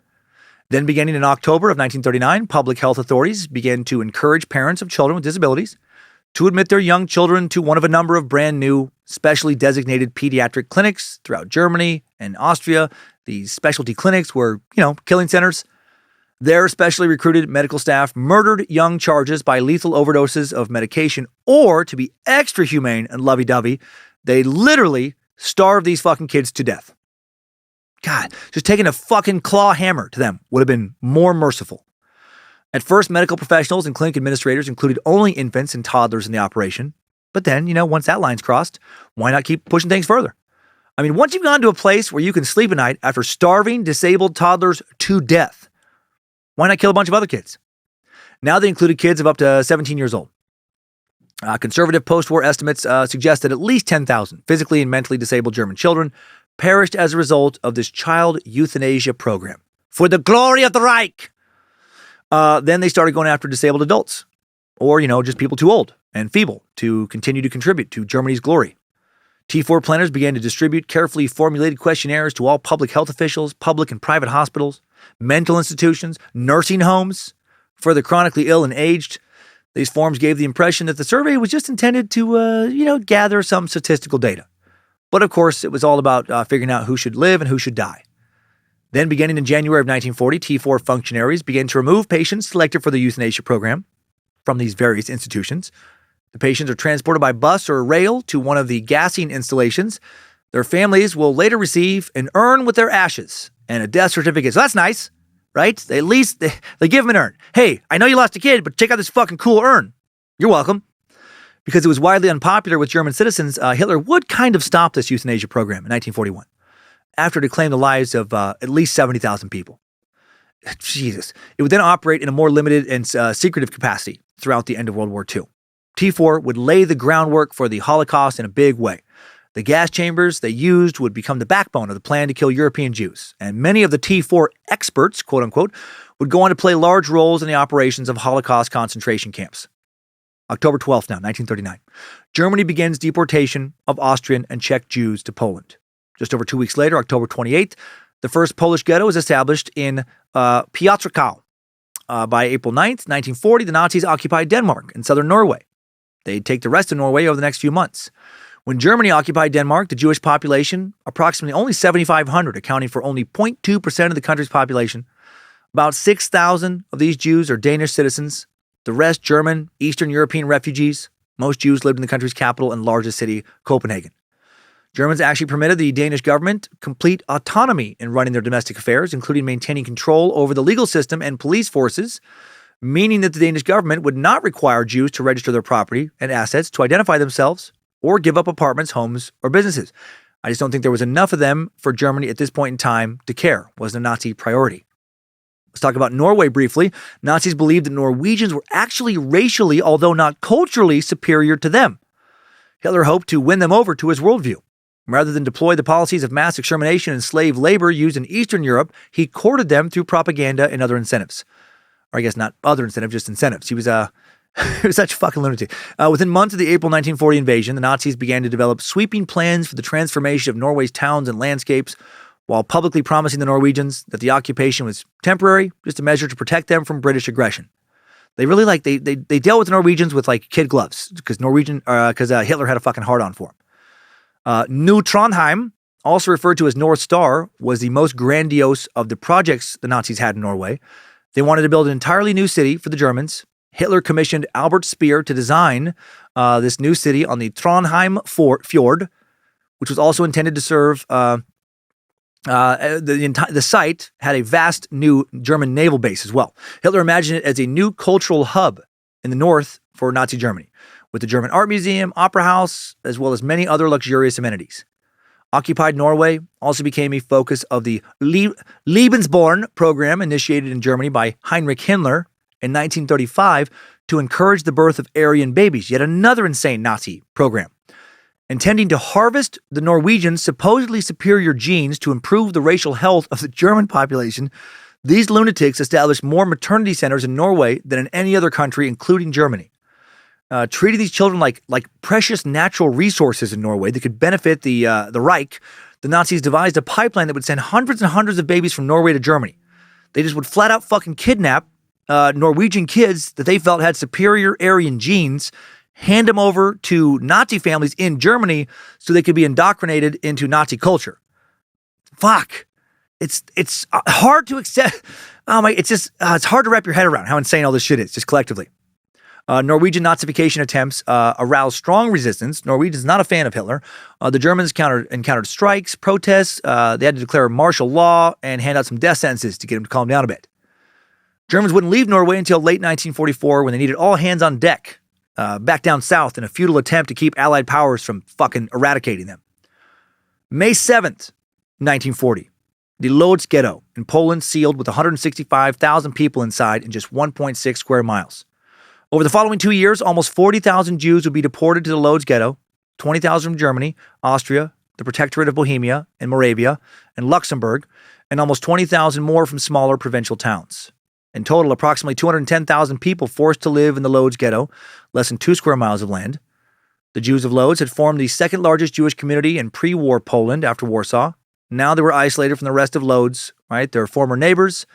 Then, beginning in October of 1939, public health authorities began to encourage parents of children with disabilities to admit their young children to one of a number of brand new, specially designated pediatric clinics throughout Germany and Austria. These specialty clinics were, killing centers. Their specially recruited medical staff murdered young charges by lethal overdoses of medication, or to be extra humane and lovey-dovey, they literally starved these fucking kids to death. God, just taking a fucking claw hammer to them would have been more merciful. At first, medical professionals and clinic administrators included only infants and toddlers in the operation. But then, once that line's crossed, why not keep pushing things further? I mean, once you've gone to a place where you can sleep at night after starving disabled toddlers to death, why not kill a bunch of other kids? Now they included kids of up to 17 years old. Conservative post-war estimates suggest that at least 10,000 physically and mentally disabled German children perished as a result of this child euthanasia program. For the glory of the Reich! Then they started going after disabled adults or, just people too old and feeble to continue to contribute to Germany's glory. T4 planners began to distribute carefully formulated questionnaires to all public health officials, public and private hospitals, mental institutions, nursing homes for the chronically ill and aged. These forms gave the impression that the survey was just intended to, gather some statistical data. But of course, it was all about figuring out who should live and who should die. Then, beginning in January of 1940, T4 functionaries began to remove patients selected for the euthanasia program from these various institutions. The patients are transported by bus or rail to one of the gassing installations. Their families will later receive an urn with their ashes and a death certificate. So that's nice, right? At least they give them an urn. Hey, I know you lost a kid, but check out this fucking cool urn. You're welcome. Because it was widely unpopular with German citizens, Hitler would kind of stop this euthanasia program in 1941 after it claimed the lives of at least 70,000 people. Jesus. It would then operate in a more limited and secretive capacity throughout the end of World War II. T4 would lay the groundwork for the Holocaust in a big way. The gas chambers they used would become the backbone of the plan to kill European Jews, and many of the T4 experts, quote unquote, would go on to play large roles in the operations of Holocaust concentration camps. October 12th now, 1939. Germany begins deportation of Austrian and Czech Jews to Poland. Just over 2 weeks later, October 28th, the first Polish ghetto is established in Piotrkow. By April 9th, 1940, the Nazis occupied Denmark and southern Norway. They'd take the rest of Norway over the next few months. When Germany occupied Denmark, the Jewish population, approximately only 7,500, accounting for only 0.2% of the country's population. About 6,000 of these Jews are Danish citizens. The rest, German, Eastern European refugees. Most Jews lived in the country's capital and largest city, Copenhagen. Germans actually permitted the Danish government complete autonomy in running their domestic affairs, including maintaining control over the legal system and police forces, meaning that the Danish government would not require Jews to register their property and assets to identify themselves or give up apartments, homes, or businesses. I just don't think there was enough of them for Germany at this point in time to care. It wasn't a Nazi priority. Let's talk about Norway briefly. Nazis believed that Norwegians were actually racially, although not culturally, superior to them. Hitler hoped to win them over to his worldview. Rather than deploy the policies of mass extermination and slave labor used in Eastern Europe, he courted them through propaganda and other incentives. Or I guess not other incentives, just incentives. He was such a fucking lunatic. Within months of the April 1940 invasion, the Nazis began to develop sweeping plans for the transformation of Norway's towns and landscapes, while publicly promising the Norwegians that the occupation was temporary, just a measure to protect them from British aggression. They really they dealt with the Norwegians with like kid gloves because Hitler had a fucking hard on for them. New Trondheim, also referred to as North Star, was the most grandiose of the projects the Nazis had in Norway. They wanted to build an entirely new city for the Germans. Hitler commissioned Albert Speer to design this new city on the Trondheim Fjord, which was also intended to serve the site had a vast new German naval base as well. Hitler imagined it as a new cultural hub in the north for Nazi Germany, with the German Art Museum, Opera House, as well as many other luxurious amenities. Occupied Norway also became a focus of the Lebensborn program initiated in Germany by Heinrich Himmler in 1935 to encourage the birth of Aryan babies, yet another insane Nazi program. Intending to harvest the Norwegians' supposedly superior genes to improve the racial health of the German population, these lunatics established more maternity centers in Norway than in any other country, including Germany. Treating these children like precious natural resources in Norway that could benefit the Reich, the Nazis devised a pipeline that would send hundreds and hundreds of babies from Norway to Germany. They just would flat out fucking kidnap Norwegian kids that they felt had superior Aryan genes, hand them over to Nazi families in Germany so they could be indoctrinated into Nazi culture. Fuck. It's hard to accept. It's hard to wrap your head around how insane all this shit is, just collectively. Norwegian Nazification attempts aroused strong resistance. Norwegians not a fan of Hitler. The Germans encountered strikes, protests. They had to declare martial law and hand out some death sentences to get them to calm down a bit. Germans wouldn't leave Norway until late 1944 when they needed all hands on deck back down south in a futile attempt to keep Allied powers from fucking eradicating them. May 7th, 1940. The Lodz Ghetto in Poland sealed with 165,000 people inside in just 1.6 square miles. Over the following 2 years, almost 40,000 Jews would be deported to the Lodz Ghetto, 20,000 from Germany, Austria, the Protectorate of Bohemia and Moravia, and Luxembourg, and almost 20,000 more from smaller provincial towns. In total, approximately 210,000 people forced to live in the Lodz ghetto, less than 2 square miles of land. The Jews of Lodz had formed the second largest Jewish community in pre-war Poland after Warsaw. Now they were isolated from the rest of Lodz, right? Their former neighbors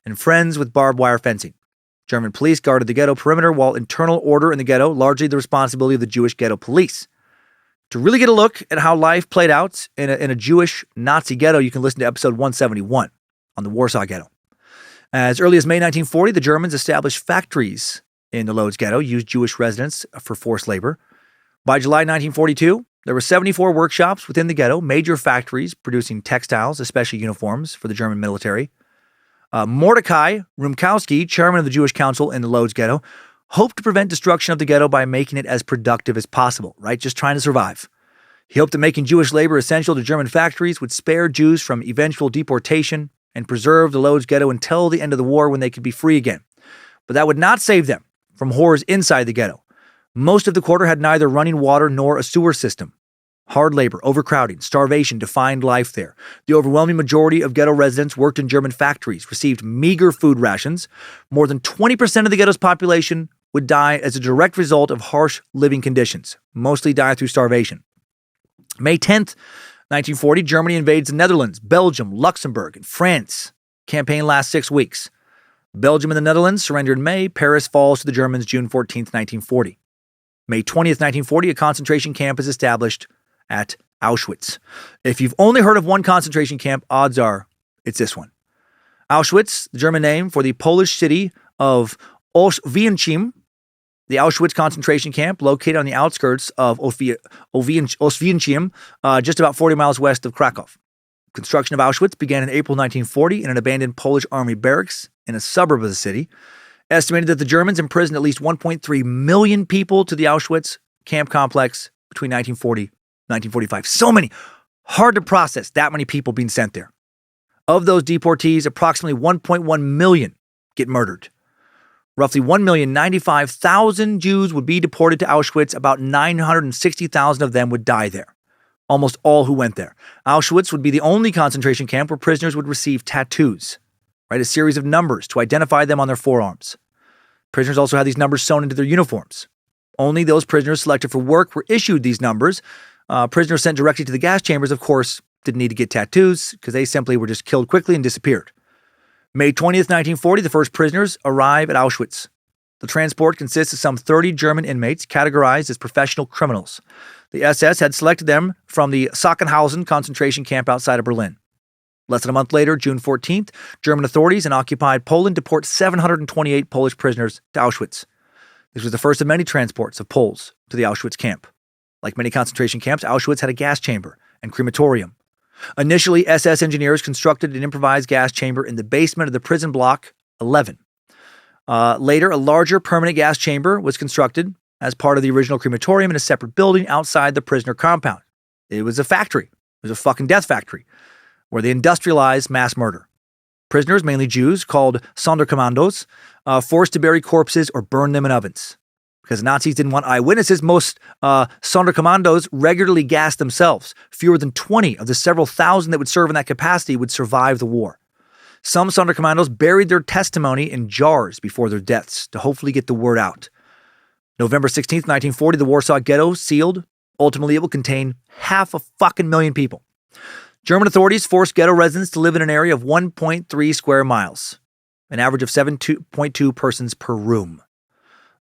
and friends with barbed wire fencing. German police guarded the ghetto perimeter, while internal order in the ghetto, largely the responsibility of the Jewish ghetto police. To really get a look at how life played out in a Jewish Nazi ghetto, you can listen to episode 171 on the Warsaw Ghetto. As early as May 1940, the Germans established factories in the Lodz ghetto, used Jewish residents for forced labor. By July 1942, there were 74 workshops within the ghetto, major factories producing textiles, especially uniforms for the German military. Mordecai Rumkowski, chairman of the Jewish Council in the Lodz ghetto, hoped to prevent destruction of the ghetto by making it as productive as possible, right? Just trying to survive. He hoped that making Jewish labor essential to German factories would spare Jews from eventual deportation and preserve the Lodz ghetto until the end of the war when they could be free again. But that would not save them from horrors inside the ghetto. Most of the quarter had neither running water nor a sewer system. Hard labor, overcrowding, starvation defined life there. The overwhelming majority of ghetto residents worked in German factories, received meager food rations. More than 20% of the ghetto's population would die as a direct result of harsh living conditions, mostly die through starvation. May 10th, 1940, Germany invades the Netherlands, Belgium, Luxembourg, and France. Campaign lasts 6 weeks. Belgium and the Netherlands surrender in May. Paris falls to the Germans June 14th, 1940. May 20th, 1940, a concentration camp is established at Auschwitz. If you've only heard of one concentration camp, odds are it's this one. Auschwitz, the German name for the Polish city of Oswiecim, the Auschwitz concentration camp located on the outskirts of Oswiecim, just about 40 miles west of Krakow. Construction of Auschwitz began in April 1940 in an abandoned Polish army barracks in a suburb of the city. Estimated that the Germans imprisoned at least 1.3 million people to the Auschwitz camp complex between 1940 and 1945. So many. Hard to process that many people being sent there. Of those deportees, approximately 1.1 million get murdered. Roughly 1,095,000 Jews would be deported to Auschwitz. About 960,000 of them would die there. Almost all who went there. Auschwitz would be the only concentration camp where prisoners would receive tattoos, right? A series of numbers to identify them on their forearms. Prisoners also had these numbers sewn into their uniforms. Only those prisoners selected for work were issued these numbers. Prisoners sent directly to the gas chambers, of course, didn't need to get tattoos because they simply were just killed quickly and disappeared. May 20th, 1940, the first prisoners arrive at Auschwitz. The transport consists of some 30 German inmates categorized as professional criminals. The SS had selected them from the Sachsenhausen concentration camp outside of Berlin. Less than a month later, June 14th, German authorities in occupied Poland deport 728 Polish prisoners to Auschwitz. This was the first of many transports of Poles to the Auschwitz camp. Like many concentration camps, Auschwitz had a gas chamber and crematorium. Initially, SS engineers constructed an improvised gas chamber in the basement of the prison block 11. Later, a larger permanent gas chamber was constructed as part of the original crematorium in a separate building outside the prisoner compound. It was a factory. It was a fucking death factory where they industrialized mass murder. Prisoners, mainly Jews, called Sonderkommandos, forced to bury corpses or burn them in ovens. Because Nazis didn't want eyewitnesses, most Sonderkommandos regularly gassed themselves. Fewer than 20 of the several thousand that would serve in that capacity would survive the war. Some Sonderkommandos buried their testimony in jars before their deaths to hopefully get the word out. November 16th, 1940, the Warsaw Ghetto sealed. Ultimately, it will contain 500,000 people. German authorities forced ghetto residents to live in an area of 1.3 square miles, an average of 7.2 persons per room.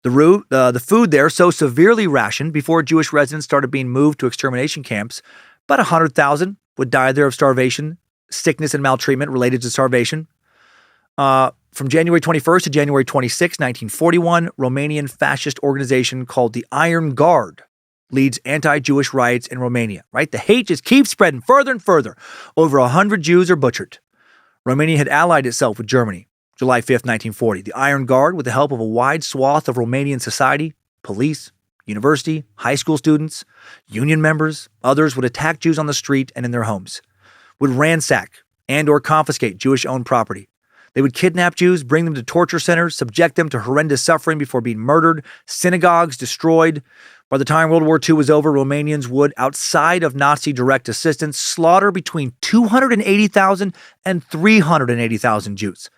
The food there so severely rationed before Jewish residents started being moved to extermination camps, about 100,000 would die there of starvation, sickness, and maltreatment related to starvation. From January 21st to January 26, 1941, Romanian fascist organization called the Iron Guard leads anti-Jewish riots in Romania, right? The hate just keeps spreading further and further. Over 100 Jews are butchered. Romania had allied itself with Germany. July 5th, 1940, the Iron Guard, with the help of a wide swath of Romanian society, police, university, high school students, union members, others would attack Jews on the street and in their homes, would ransack and or confiscate Jewish-owned property. They would kidnap Jews, bring them to torture centers, subject them to horrendous suffering before being murdered, synagogues destroyed. By the time World War II was over, Romanians would, outside of Nazi direct assistance, slaughter between 280,000 and 380,000 Jews.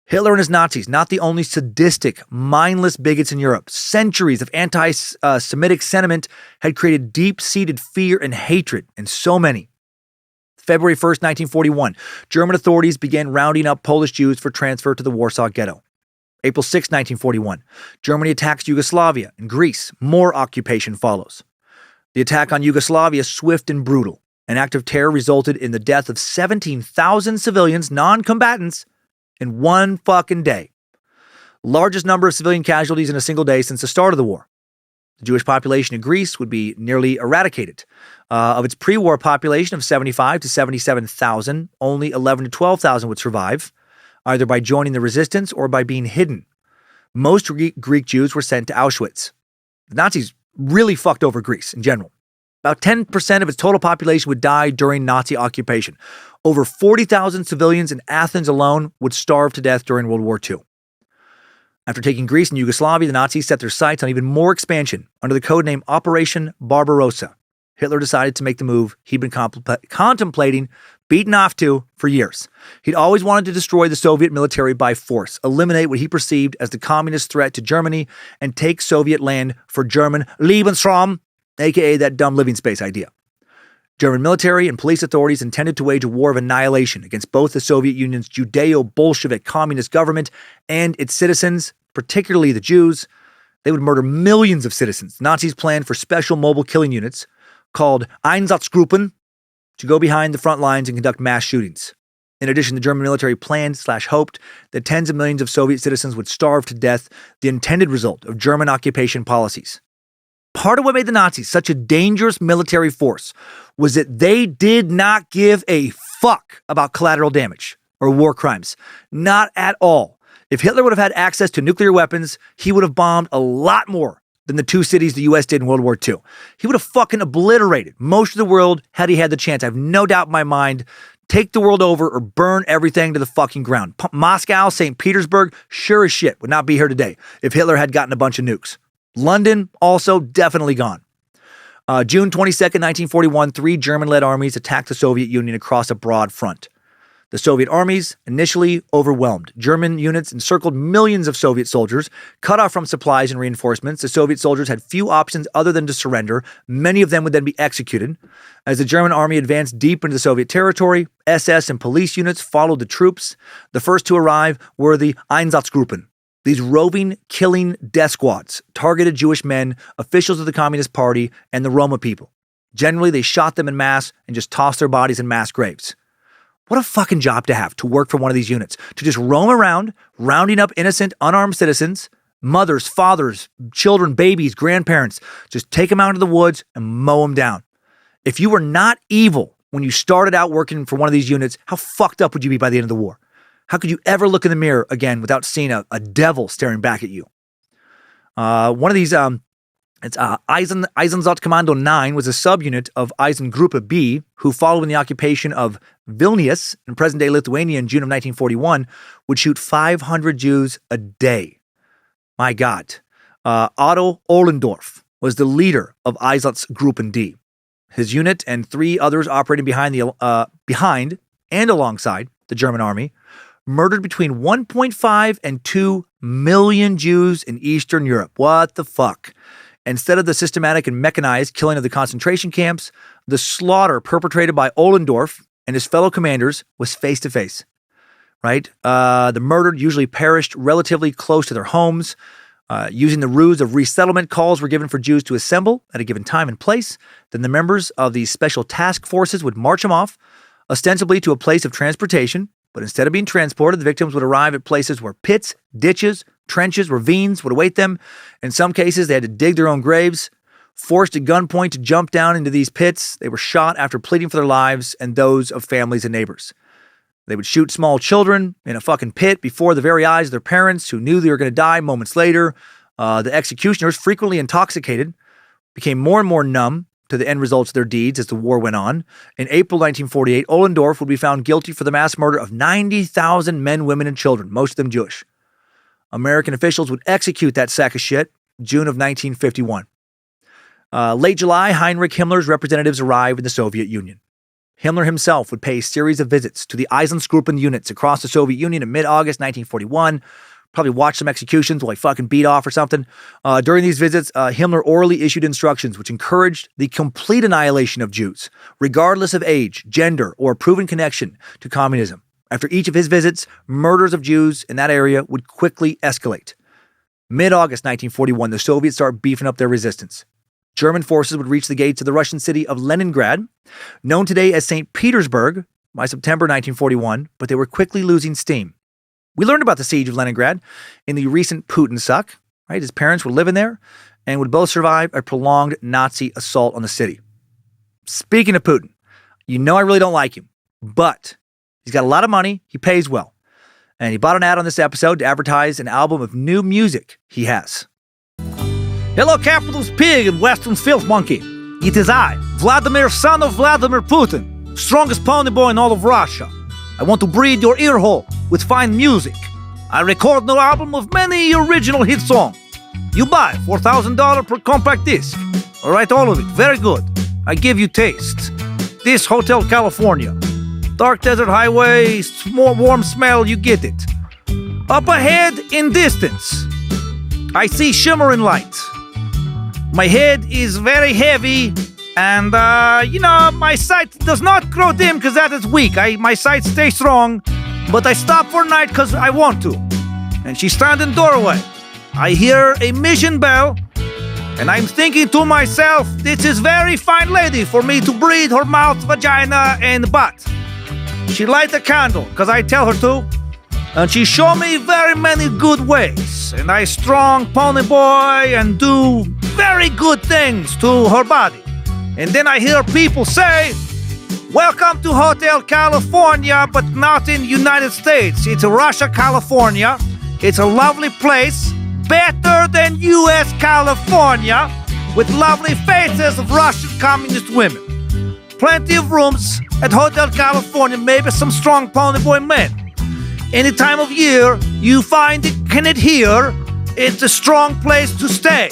Hitler and his Nazis, not the only sadistic, mindless bigots in Europe. Centuries of anti-Semitic sentiment had created deep-seated fear and hatred in so many. February 1st, 1941, German authorities began rounding up Polish Jews for transfer to the Warsaw Ghetto. April 6, 1941, Germany attacks Yugoslavia and Greece. More occupation follows. The attack on Yugoslavia, swift and brutal. An act of terror resulted in the death of 17,000 civilians, non-combatants, in one fucking day. Largest number of civilian casualties in a single day since the start of the war. The Jewish population in Greece would be nearly eradicated. Of its pre-war population of 75 to 77,000, only 11 to 12,000 would survive, either by joining the resistance or by being hidden. Most Greek Jews were sent to Auschwitz. The Nazis really fucked over Greece in general. About 10% of its total population would die during Nazi occupation. Over 40,000 civilians in Athens alone would starve to death during World War II. After taking Greece and Yugoslavia, the Nazis set their sights on even more expansion under the codename Operation Barbarossa. Hitler decided to make the move he'd been contemplating, beaten off to, for years. He'd always wanted to destroy the Soviet military by force, eliminate what he perceived as the communist threat to Germany, and take Soviet land for German Lebensraum, aka that dumb living space idea. German military and police authorities intended to wage a war of annihilation against both the Soviet Union's Judeo-Bolshevik communist government and its citizens, particularly the Jews. They would murder millions of citizens. Nazis planned for special mobile killing units called Einsatzgruppen to go behind the front lines and conduct mass shootings. In addition, the German military planned/hoped that tens of millions of Soviet citizens would starve to death, the intended result of German occupation policies. Part of what made the Nazis such a dangerous military force was that they did not give a fuck about collateral damage or war crimes. Not at all. If Hitler would have had access to nuclear weapons, he would have bombed a lot more than the two cities the U.S. did in World War II. He would have fucking obliterated most of the world had he had the chance. I have no doubt in my mind. Take the world over or burn everything to the fucking ground. Moscow, St. Petersburg, sure as shit would not be here today if Hitler had gotten a bunch of nukes. London, also definitely gone. June 22nd, 1941, 3 German-led armies attacked the Soviet Union across a broad front. The Soviet armies, initially overwhelmed. German units encircled millions of Soviet soldiers, cut off from supplies and reinforcements. The Soviet soldiers had few options other than to surrender. Many of them would then be executed. As the German army advanced deep into the Soviet territory, SS and police units followed the troops. The first to arrive were the Einsatzgruppen. These roving, killing death squads targeted Jewish men, officials of the Communist Party, and the Roma people. Generally, they shot them in mass and just tossed their bodies in mass graves. What a fucking job to have, to work for one of these units, to just roam around, rounding up innocent, unarmed citizens, mothers, fathers, children, babies, grandparents, just take them out into the woods and mow them down. If you were not evil when you started out working for one of these units, how fucked up would you be by the end of the war? How could you ever look in the mirror again without seeing a devil staring back at you? One of these, Einsatzkommando 9 was a subunit of Eisengruppe B, who following the occupation of Vilnius in present-day Lithuania in June of 1941, would shoot 500 Jews a day. My God. Otto Ohlendorf was the leader of Einsatzgruppen D. His unit and 3 others operating behind and alongside the German army murdered between 1.5 and 2 million Jews in Eastern Europe. What the fuck? Instead of the systematic and mechanized killing of the concentration camps, the slaughter perpetrated by Ohlendorf and his fellow commanders was face-to-face, right? The murdered usually perished relatively close to their homes. Using the ruse of resettlement, calls were given for Jews to assemble at a given time and place. Then the members of these special task forces would march them off, ostensibly to a place of transportation. But instead of being transported, the victims would arrive at places where pits, ditches, trenches, ravines would await them. In some cases, they had to dig their own graves. Forced at gunpoint to jump down into these pits, they were shot after pleading for their lives and those of families and neighbors. They would shoot small children in a fucking pit before the very eyes of their parents who knew they were going to die moments later. The executioners, frequently intoxicated, became more and more numb to the end results of their deeds as the war went on. In April 1948, Ohlendorf would be found guilty for the mass murder of 90,000 men, women, and children, most of them Jewish. American officials would execute that sack of shit June of 1951. Late July, Heinrich Himmler's representatives arrived in the Soviet Union. Himmler himself would pay a series of visits to the Einsatzgruppen units across the Soviet Union in mid-August 1941. Probably watched some executions while he fucking beat off or something. During these visits, Himmler orally issued instructions which encouraged the complete annihilation of Jews, regardless of age, gender, or proven connection to communism. After each of his visits, murders of Jews in that area would quickly escalate. Mid-August 1941, the Soviets started beefing up their resistance. German forces would reach the gates of the Russian city of Leningrad, known today as St. Petersburg, by September 1941, but they were quickly losing steam. We learned about the siege of Leningrad in the recent Putin-suck, right? His parents were living there and would both survive a prolonged Nazi assault on the city. Speaking of Putin, you know I really don't like him, but he's got a lot of money, he pays well, and he bought an ad on this episode to advertise an album of new music he has. Hello, capitalist pig and western filth monkey. It is I, Vladimir, son of Vladimir Putin, strongest pony boy in all of Russia. I want to breed your ear hole with fine music. I record no album of many original hit songs. You buy $4,000 per compact disc. All right, all of it, very good. I give you taste. This Hotel California. Dark desert highway, more warm smell, you get it. Up ahead in distance, I see shimmering light. My head is very heavy, and, my sight does not grow dim because that is weak. My sight stays strong, but I stop for night because I want to. And she stands in doorway. I hear a mission bell, and I'm thinking to myself, this is very fine lady for me to breathe her mouth, vagina, and butt. She light a candle, because I tell her to, and she show me very many good ways, and I strong pony boy and do very good things to her body. And then I hear people say, welcome to Hotel California, but not in United States. It's Russia, California. It's a lovely place, better than US California, with lovely faces of Russian communist women. Plenty of rooms at Hotel California, maybe some strong pony boy men. Any time of year you find it here, it's a strong place to stay.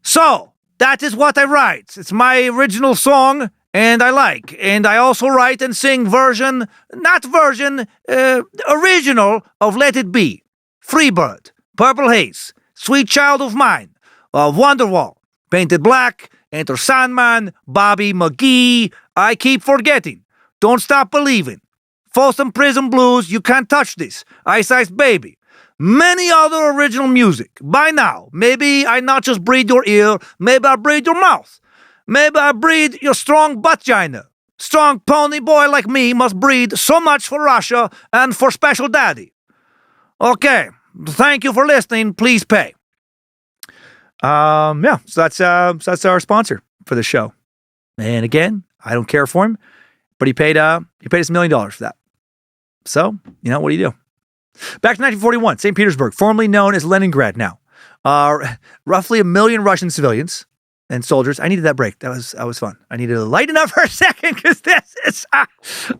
So, that is what I write. It's my original song, and I like. And I also write and sing original of Let It Be, Freebird, Purple Haze, Sweet Child of Mine, Wonderwall, Painted Black, Enter Sandman, Bobby McGee, I Keep Forgetting, Don't Stop Believing, Folsom Prison Blues, You Can't Touch This, Ice Ice Baby. Many other original music. By now, maybe I not just breed your ear, maybe I breed your mouth. Maybe I breed your strong vagina. Strong pony boy like me must breed so much for Russia and for Special Daddy. Okay, thank you for listening. Please pay. So that's our sponsor for the show. And again, I don't care for him, but he paid us $1 million for that. So, what do you do? Back to 1941, St. Petersburg, formerly known as Leningrad now. Roughly 1 million Russian civilians and soldiers. I needed that break. That was fun. I needed to lighten up for a second because this is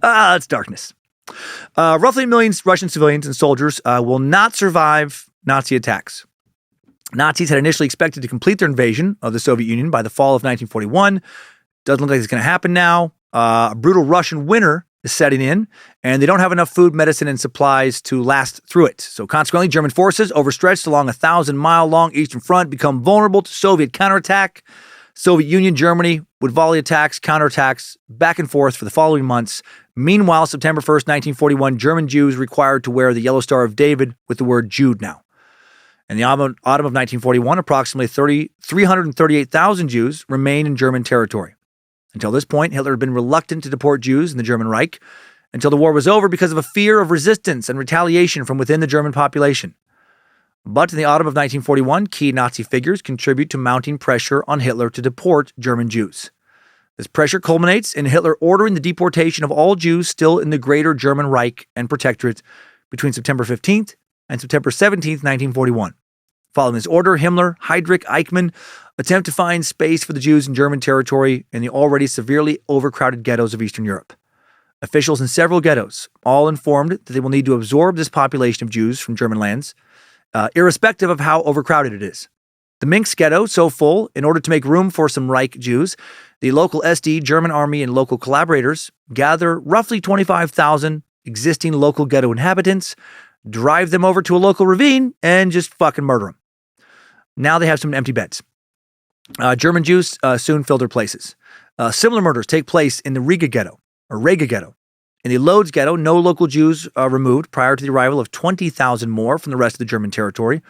it's darkness. Roughly 1 million Russian civilians and soldiers will not survive Nazi attacks. Nazis had initially expected to complete their invasion of the Soviet Union by the fall of 1941. Doesn't look like it's going to happen now. A brutal Russian winter is setting in, and they don't have enough food, medicine, and supplies to last through it. So consequently, German forces, overstretched along a 1,000-mile-long eastern front, become vulnerable to Soviet counterattack. Soviet Union, Germany would volley attacks, counterattacks, back and forth for the following months. Meanwhile, September 1st, 1941, German Jews required to wear the Yellow Star of David with the word Jude now. In the autumn of 1941, approximately 338,000 Jews remained in German territory. Until this point, Hitler had been reluctant to deport Jews in the German Reich until the war was over because of a fear of resistance and retaliation from within the German population. But in the autumn of 1941, key Nazi figures contribute to mounting pressure on Hitler to deport German Jews. This pressure culminates in Hitler ordering the deportation of all Jews still in the Greater German Reich and Protectorate between September 15th and September 17th, 1941. Following this order, Himmler, Heydrich, Eichmann attempt to find space for the Jews in German territory in the already severely overcrowded ghettos of Eastern Europe. Officials in several ghettos all informed that they will need to absorb this population of Jews from German lands, irrespective of how overcrowded it is. The Minsk ghetto, so full, in order to make room for some Reich Jews, the local SD, German army, and local collaborators gather roughly 25,000 existing local ghetto inhabitants, drive them over to a local ravine, and just fucking murder them. Now they have some empty beds. German Jews soon fill their places. Similar murders take place in the Riga ghetto. In the Lodz ghetto, no local Jews removed prior to the arrival of 20,000 more from the rest of the German territory.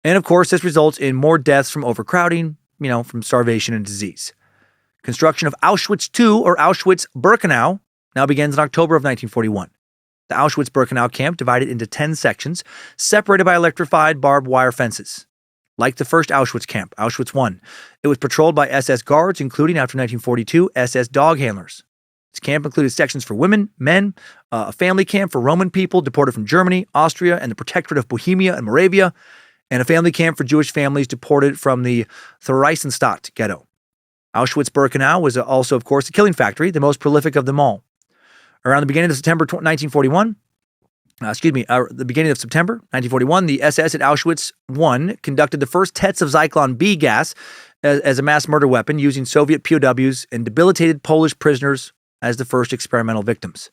And of course, this results in more deaths from overcrowding, from starvation and disease. Construction of Auschwitz II, or Auschwitz-Birkenau, now begins in October of 1941. The Auschwitz-Birkenau camp divided into 10 sections, separated by electrified barbed wire fences. Like the first Auschwitz camp, Auschwitz I, it was patrolled by SS guards, including, after 1942, SS dog handlers. This camp included sections for women, men, a family camp for Roman people deported from Germany, Austria, and the Protectorate of Bohemia and Moravia, and a family camp for Jewish families deported from the Theresienstadt ghetto. Auschwitz-Birkenau was also, of course, a killing factory, the most prolific of them all. Around the beginning of September 1941, the SS at Auschwitz I conducted the first tests of Zyklon B gas as a mass murder weapon using Soviet POWs and debilitated Polish prisoners as the first experimental victims.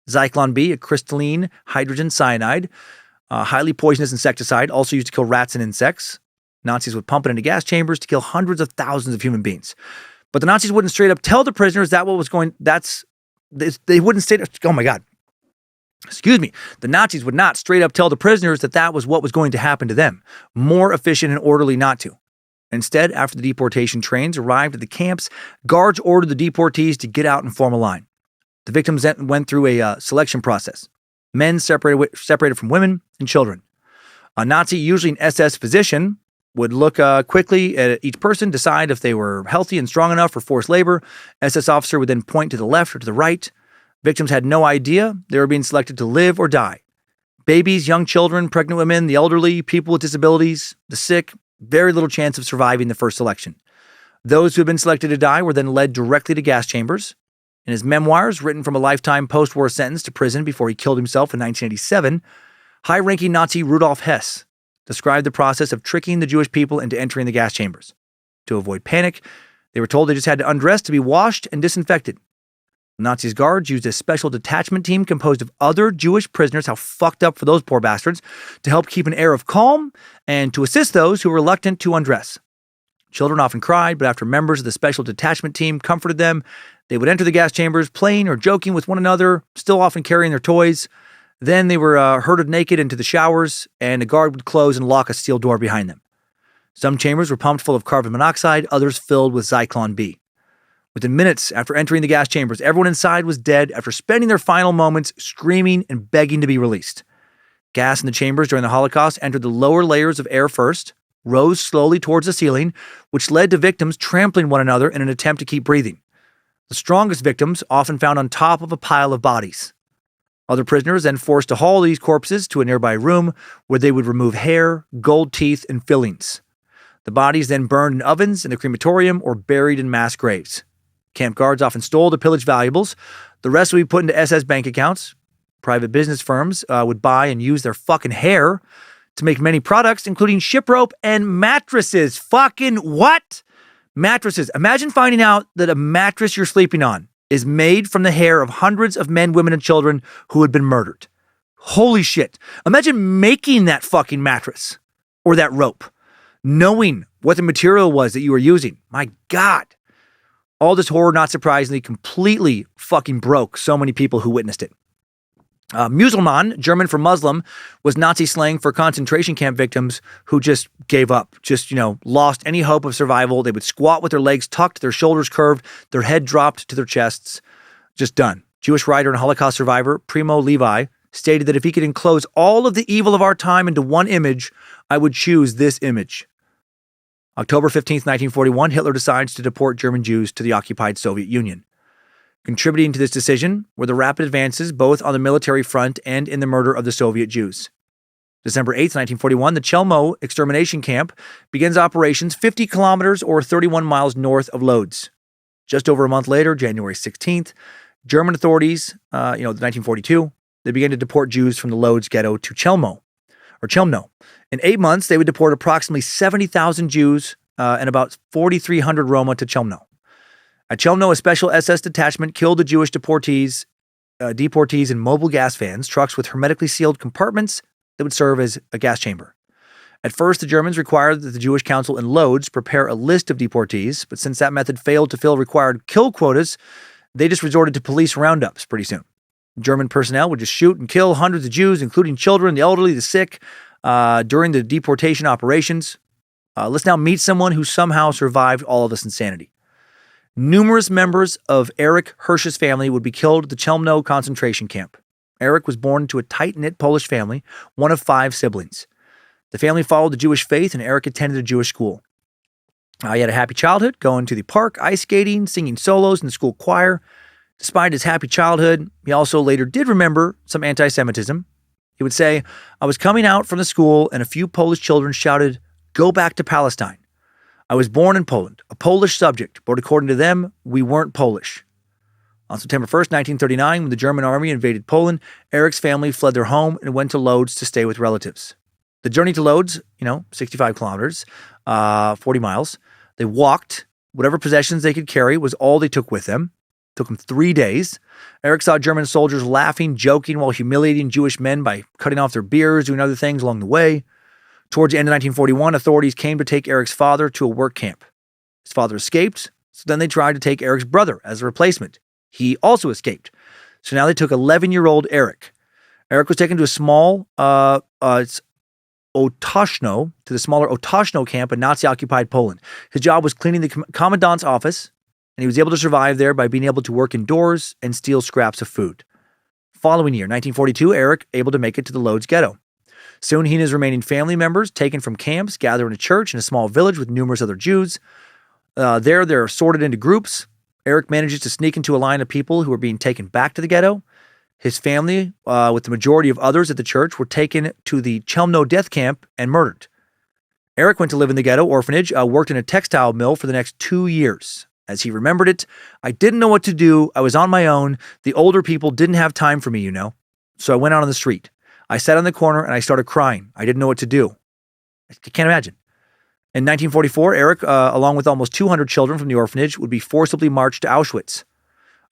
Zyklon B, a crystalline hydrogen cyanide, highly poisonous insecticide, also used to kill rats and insects. Nazis would pump it into gas chambers to kill hundreds of thousands of human beings. But the Nazis wouldn't straight up tell the prisoners they wouldn't state, oh my God. The Nazis would not straight up tell the prisoners that was what was going to happen to them. More efficient and orderly not to. Instead, after the deportation trains arrived at the camps, guards ordered the deportees to get out and form a line. The victims then went through a selection process. Men separated from women and children. A Nazi, usually an SS physician, would look quickly at each person, decide if they were healthy and strong enough for forced labor. SS officer would then point to the left or to the right. Victims had no idea they were being selected to live or die. Babies, young children, pregnant women, the elderly, people with disabilities, the sick, very little chance of surviving the first selection. Those who had been selected to die were then led directly to gas chambers. In his memoirs, written from a lifetime post-war sentence to prison before he killed himself in 1987, high-ranking Nazi Rudolf Hess described the process of tricking the Jewish people into entering the gas chambers. To avoid panic, they were told they just had to undress to be washed and disinfected. The Nazis' guards used a special detachment team composed of other Jewish prisoners, how fucked up for those poor bastards, to help keep an air of calm and to assist those who were reluctant to undress. Children often cried, but after members of the special detachment team comforted them, they would enter the gas chambers playing or joking with one another, still often carrying their toys. Then they were herded naked into the showers, and a guard would close and lock a steel door behind them. Some chambers were pumped full of carbon monoxide, others filled with Zyklon B. Within minutes after entering the gas chambers, everyone inside was dead after spending their final moments screaming and begging to be released. Gas in the chambers during the Holocaust entered the lower layers of air first, rose slowly towards the ceiling, which led to victims trampling one another in an attempt to keep breathing. The strongest victims often found on top of a pile of bodies. Other prisoners then forced to haul these corpses to a nearby room where they would remove hair, gold teeth, and fillings. The bodies then burned in ovens in the crematorium or buried in mass graves. Camp guards often stole the pillaged valuables. The rest would be put into SS bank accounts. Private business firms would buy and use their fucking hair to make many products, including ship rope and mattresses. Fucking what? Mattresses. Imagine finding out that a mattress you're sleeping on is made from the hair of hundreds of men, women, and children who had been murdered. Holy shit. Imagine making that fucking mattress or that rope, knowing what the material was that you were using. My God. All this horror, not surprisingly, completely fucking broke so many people who witnessed it. Muselmann, German for Muslim, was Nazi slang for concentration camp victims who just gave up, lost any hope of survival. They would squat with their legs tucked, their shoulders curved, their head dropped to their chests. Just done. Jewish writer and Holocaust survivor Primo Levi stated that if he could enclose all of the evil of our time into one image, I would choose this image. October 15th, 1941, Hitler decides to deport German Jews to the occupied Soviet Union. Contributing to this decision were the rapid advances both on the military front and in the murder of the Soviet Jews. December 8th, 1941, the Chelmo extermination camp begins operations 50 kilometers or 31 miles north of Lodz. Just over a month later, January 16th, German authorities, 1942, they began to deport Jews from the Lodz ghetto to Chelmo. In 8 months, they would deport approximately 70,000 Jews and about 4,300 Roma to Chelmno. At Chelmno, a special SS detachment killed the Jewish deportees in mobile gas vans, trucks with hermetically sealed compartments that would serve as a gas chamber. At first, the Germans required that the Jewish Council in Lodz prepare a list of deportees, but since that method failed to fill required kill quotas, they just resorted to police roundups pretty soon. German personnel would just shoot and kill hundreds of Jews, including children, the elderly, the sick, during the deportation operations. Let's now meet someone who somehow survived all of this insanity. Numerous members of Erich Hirsch's family would be killed at the Chelmno concentration camp. Erich was born into a tight-knit Polish family, one of 5 siblings. The family followed the Jewish faith, and Erich attended a Jewish school. He had a happy childhood, going to the park, ice skating, singing solos in the school choir. Despite his happy childhood, he also later did remember some anti-Semitism. He would say, "I was coming out from the school, and a few Polish children shouted, 'Go back to Palestine.' I was born in Poland, a Polish subject, but according to them, we weren't Polish." On September 1st, 1939, when the German army invaded Poland, Erich's family fled their home and went to Lodz to stay with relatives. The journey to Lodz, 65 kilometers, 40 miles. They walked. Whatever possessions they could carry was all they took with them. It took them 3 days. Erich saw German soldiers laughing, joking, while humiliating Jewish men by cutting off their beards, doing other things along the way. Towards the end of 1941, authorities came to take Erich's father to a work camp. His father escaped, so then they tried to take Erich's brother as a replacement. He also escaped. So now they took 11-year-old Erich. Erich was taken to a small Otoszno, to the smaller Otoszno camp in Nazi-occupied Poland. His job was cleaning the commandant's office, and he was able to survive there by being able to work indoors and steal scraps of food. Following year, 1942, Erich able to make it to the Lodz ghetto. Soon he and his remaining family members, taken from camps, gather in a church in a small village with numerous other Jews. They're sorted into groups. Erich manages to sneak into a line of people who are being taken back to the ghetto. His family, with the majority of others at the church, were taken to the Chelmno death camp and murdered. Erich went to live in the ghetto orphanage, worked in a textile mill for the next 2 years. As he remembered it, "I didn't know what to do. I was on my own. The older people didn't have time for me, So I went out on the street. I sat on the corner and I started crying. I didn't know what to do." I can't imagine. In 1944, Erich, along with almost 200 children from the orphanage, would be forcibly marched to Auschwitz.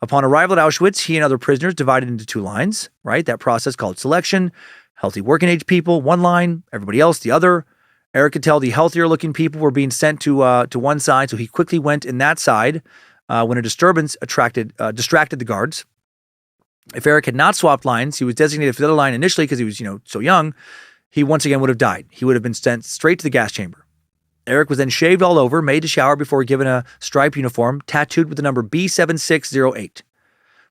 Upon arrival at Auschwitz, he and other prisoners divided into 2 lines, right? That process called selection. Healthy working age people, 1 line, everybody else, the other. Erich could tell the healthier looking people were being sent to one side, so he quickly went in that side when a disturbance distracted the guards. If Erich had not swapped lines, he was designated for the other line initially because he was, so young, he once again would have died. He would have been sent straight to the gas chamber. Erich was then shaved all over, made to shower before given a striped uniform, tattooed with the number B7608.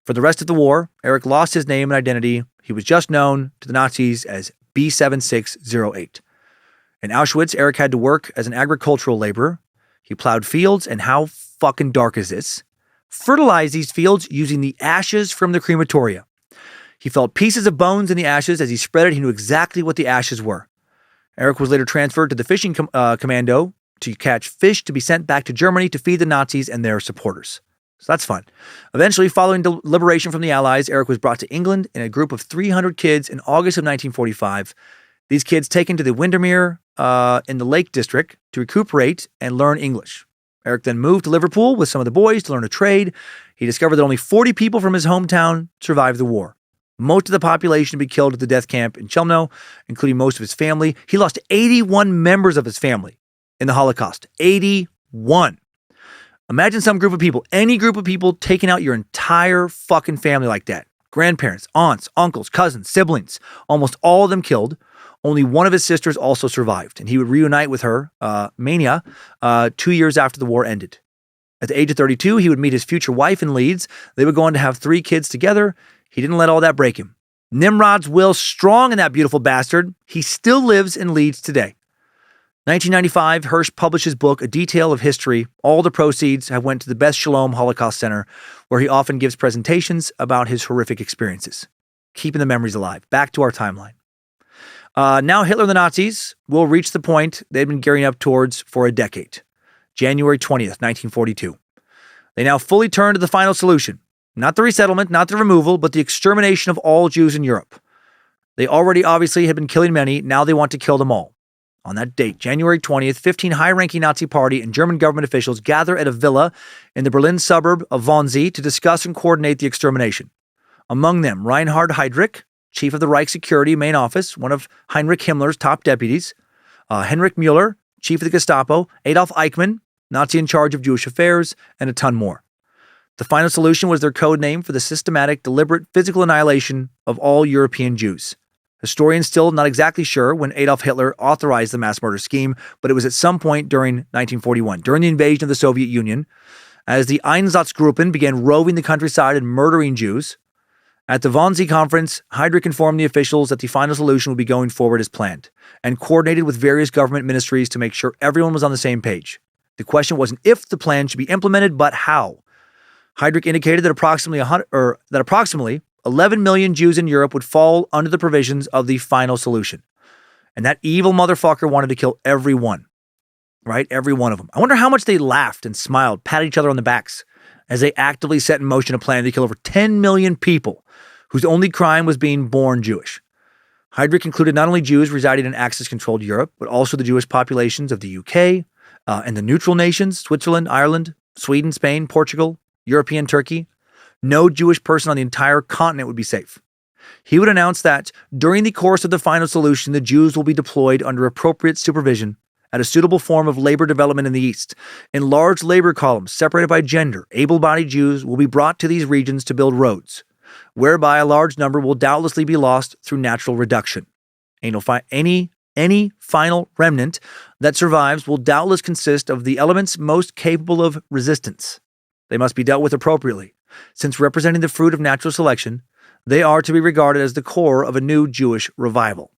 For the rest of the war, Erich lost his name and identity. He was just known to the Nazis as B7608. In Auschwitz, Erich had to work as an agricultural laborer. He plowed fields, and how fucking dark is this? Fertilized these fields using the ashes from the crematoria. He felt pieces of bones in the ashes. As he spread it, he knew exactly what the ashes were. Erich was later transferred to the fishing commando to catch fish to be sent back to Germany to feed the Nazis and their supporters. So that's fun. Eventually, following the liberation from the Allies, Erich was brought to England in a group of 300 kids in August of 1945. These kids taken to the Windermere in the Lake District to recuperate and learn English. Erich then moved to Liverpool with some of the boys to learn a trade. He discovered that only 40 people from his hometown survived the war. Most of the population had been killed at the death camp in Chelmno, including most of his family. He lost 81 members of his family in the Holocaust. 81. Imagine some group of people, any group of people, taking out your entire fucking family like that. Grandparents, aunts, uncles, cousins, siblings, almost all of them killed. Only one of his sisters also survived, and he would reunite with her, Mania, 2 years after the war ended. At the age of 32, he would meet his future wife in Leeds. They would go on to have 3 kids together. He didn't let all that break him. Nimrod's will strong in that beautiful bastard. He still lives in Leeds today. 1995, Hirsch published his book, A Detail of History. All the proceeds have went to the Beth Shalom Holocaust Center, where he often gives presentations about his horrific experiences. Keeping the memories alive. Back to our timeline. Now Hitler and the Nazis will reach the point they'd been gearing up towards for a decade. January 20th, 1942. They now fully turn to the final solution. Not the resettlement, not the removal, but the extermination of all Jews in Europe. They already obviously had been killing many. Now they want to kill them all. On that date, January 20th, 15 high-ranking Nazi party and German government officials gather at a villa in the Berlin suburb of Wannsee to discuss and coordinate the extermination. Among them, Reinhard Heydrich, chief of the Reich Security Main Office, one of Heinrich Himmler's top deputies, Heinrich Müller, chief of the Gestapo, Adolf Eichmann, Nazi in charge of Jewish affairs, and a ton more. The final solution was their code name for the systematic, deliberate physical annihilation of all European Jews. Historians still not exactly sure when Adolf Hitler authorized the mass murder scheme, but it was at some point during 1941, during the invasion of the Soviet Union, as the Einsatzgruppen began roving the countryside and murdering Jews. At the Wannsee conference, Heydrich informed the officials that the final solution would be going forward as planned, and coordinated with various government ministries to make sure everyone was on the same page. The question wasn't if the plan should be implemented, but how. Heydrich indicated that approximately 11 million Jews in Europe would fall under the provisions of the final solution. And that evil motherfucker wanted to kill everyone, right? Every one of them. I wonder how much they laughed and smiled, patted each other on the backs as they actively set in motion a plan to kill over 10 million people whose only crime was being born Jewish. Heydrich included not only Jews residing in Axis-controlled Europe, but also the Jewish populations of the UK and the neutral nations, Switzerland, Ireland, Sweden, Spain, Portugal, European Turkey. No Jewish person on the entire continent would be safe. He would announce that during the course of the final solution, the Jews will be deployed under appropriate supervision at a suitable form of labor development in the East. In large labor columns separated by gender, able-bodied Jews will be brought to these regions to build roads, whereby a large number will doubtlessly be lost through natural reduction. Any final remnant that survives will doubtless consist of the elements most capable of resistance. They must be dealt with appropriately. Since representing the fruit of natural selection, they are to be regarded as the core of a new Jewish revival.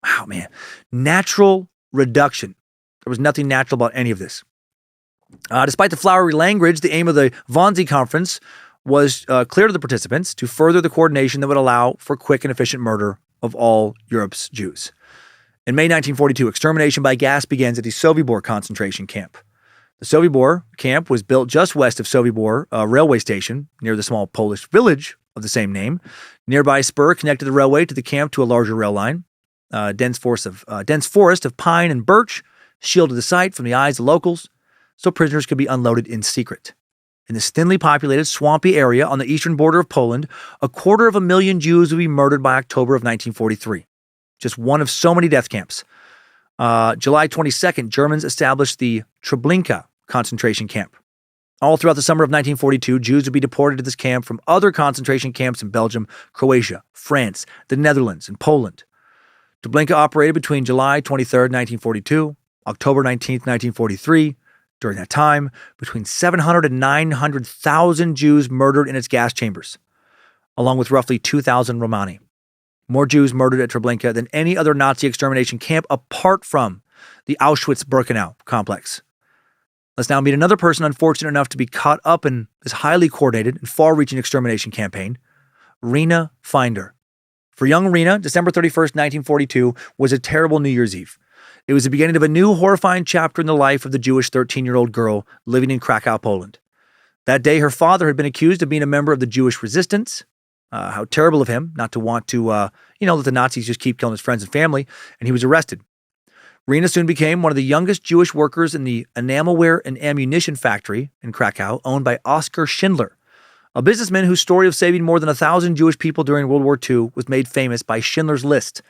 Wow, man. Natural reduction. There was nothing natural about any of this. Despite the flowery language, the aim of the Wannsee conference was clear to the participants to further the coordination that would allow for quick and efficient murder of all Europe's Jews. In May 1942, extermination by gas begins at the Sobibor concentration camp. The Sobibor camp was built just west of Sobibor railway station, near the small Polish village of the same name. Nearby spur connected the railway to the camp to a larger rail line. Dense forest of pine and birch shielded the site from the eyes of locals, so prisoners could be unloaded in secret. In this thinly populated, swampy area on the eastern border of Poland, 250,000 Jews would be murdered by October of 1943. Just one of so many death camps. July 22nd, Germans established the Treblinka concentration camp. All throughout the summer of 1942, Jews would be deported to this camp from other concentration camps in Belgium, Croatia, France, the Netherlands, and Poland. Treblinka operated between July 23rd, 1942, October 19th, 1943. During that time, between 700 and 900,000 Jews murdered in its gas chambers, along with roughly 2,000 Romani. More Jews murdered at Treblinka than any other Nazi extermination camp apart from the Auschwitz-Birkenau complex. Let's now meet another person unfortunate enough to be caught up in this highly coordinated and far-reaching extermination campaign, Rena Finder. For young Rena, December 31st, 1942 was a terrible New Year's Eve. It was the beginning of a new horrifying chapter in the life of the Jewish 13-year-old girl living in Krakow, Poland. That day, her father had been accused of being a member of the Jewish resistance. How terrible of him not to want to, let the Nazis just keep killing his friends and family, and he was arrested. Rena soon became one of the youngest Jewish workers in the enamelware and ammunition factory in Krakow, owned by Oskar Schindler, a businessman whose story of saving more than 1,000 Jewish people during World War II was made famous by Schindler's List,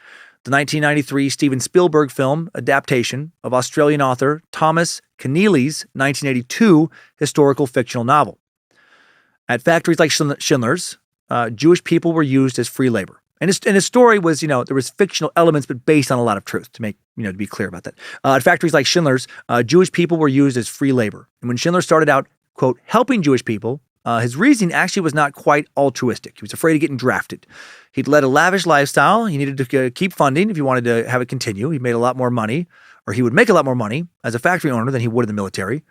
the 1993 Steven Spielberg film adaptation of Australian author Thomas Keneally's 1982 historical fictional novel. At factories like Schindler's, Jewish people were used as free labor. And his story was, there was fictional elements, but based on a lot of truth, to make, to be clear about that. At factories like Schindler's, Jewish people were used as free labor. And when Schindler started out, quote, helping Jewish people, his reasoning actually was not quite altruistic. He was afraid of getting drafted. He'd led a lavish lifestyle. He needed to keep funding if he wanted to have it continue. He made a lot more money, or he would make a lot more money as a factory owner than he would in the military.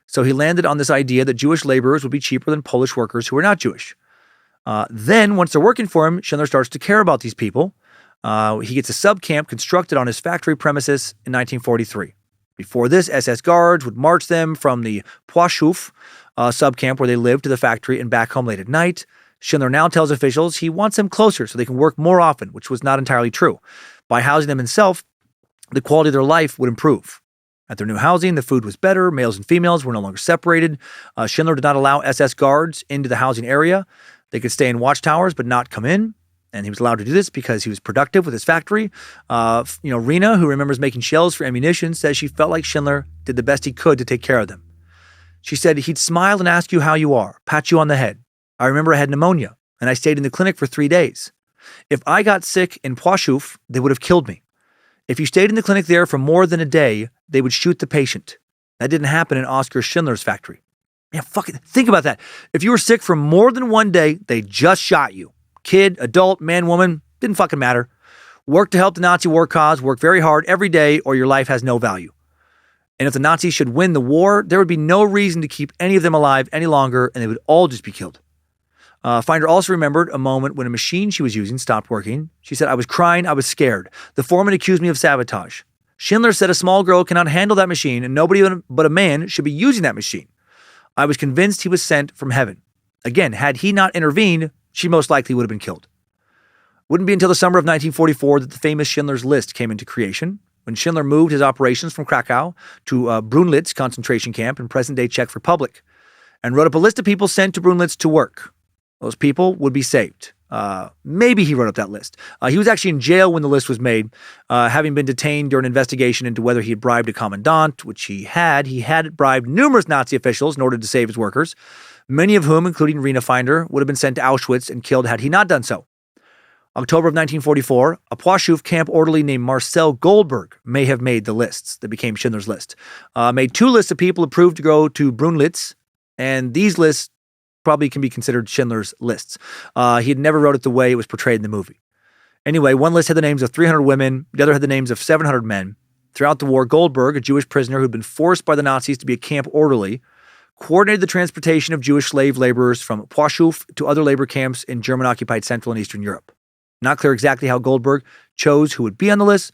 So he landed on this idea that Jewish laborers would be cheaper than Polish workers who were not Jewish. Then, once they're working for him, Schindler starts to care about these people. He gets a sub-camp constructed on his factory premises in 1943. Before this, SS guards would march them from the Płaczów sub-camp where they lived to the factory and back home late at night. Schindler now tells officials he wants them closer so they can work more often, which was not entirely true. By housing them himself, the quality of their life would improve. At their new housing, the food was better, males and females were no longer separated. Schindler did not allow SS guards into the housing area. They could stay in watchtowers but not come in. And he was allowed to do this because he was productive with his factory. Rena, who remembers making shells for ammunition, says she felt like Schindler did the best he could to take care of them. She said, he'd smile and ask you how you are, pat you on the head. I remember I had pneumonia, and I stayed in the clinic for 3 days. If I got sick in Poischouf, they would have killed me. If you stayed in the clinic there for more than a day, they would shoot the patient. That didn't happen in Oskar Schindler's factory. Yeah, fucking think about that. If you were sick for more than 1 day, they just shot you. Kid, adult, man, woman, didn't fucking matter. Work to help the Nazi war cause, work very hard every day, or your life has no value. And if the Nazis should win the war, there would be no reason to keep any of them alive any longer, and they would all just be killed. Finder also remembered a moment when a machine she was using stopped working. She said, I was crying, I was scared. The foreman accused me of sabotage. Schindler said a small girl cannot handle that machine, and nobody but a man should be using that machine. I was convinced he was sent from heaven. Again, had he not intervened, she most likely would have been killed. Wouldn't be until the summer of 1944 that the famous Schindler's List came into creation, when Schindler moved his operations from Krakow to Brunlitz concentration camp in present-day Czech Republic, and wrote up a list of people sent to Brunlitz to work. Those people would be saved. Maybe he wrote up that list. He was actually in jail when the list was made, having been detained during an investigation into whether he had bribed a commandant, which he had. He had bribed numerous Nazi officials in order to save his workers, many of whom, including Rena Finder, would have been sent to Auschwitz and killed had he not done so. October of 1944, a Poischouf camp orderly named Marcel Goldberg may have made the lists that became Schindler's List. Made 2 lists of people approved to go to Brunlitz, and these lists probably can be considered Schindler's Lists. He had never wrote it the way it was portrayed in the movie. Anyway, one list had the names of 300 women, the other had the names of 700 men. Throughout the war, Goldberg, a Jewish prisoner who had been forced by the Nazis to be a camp orderly, coordinated the transportation of Jewish slave laborers from Poischouf to other labor camps in German-occupied Central and Eastern Europe. Not clear exactly how Goldberg chose who would be on the list,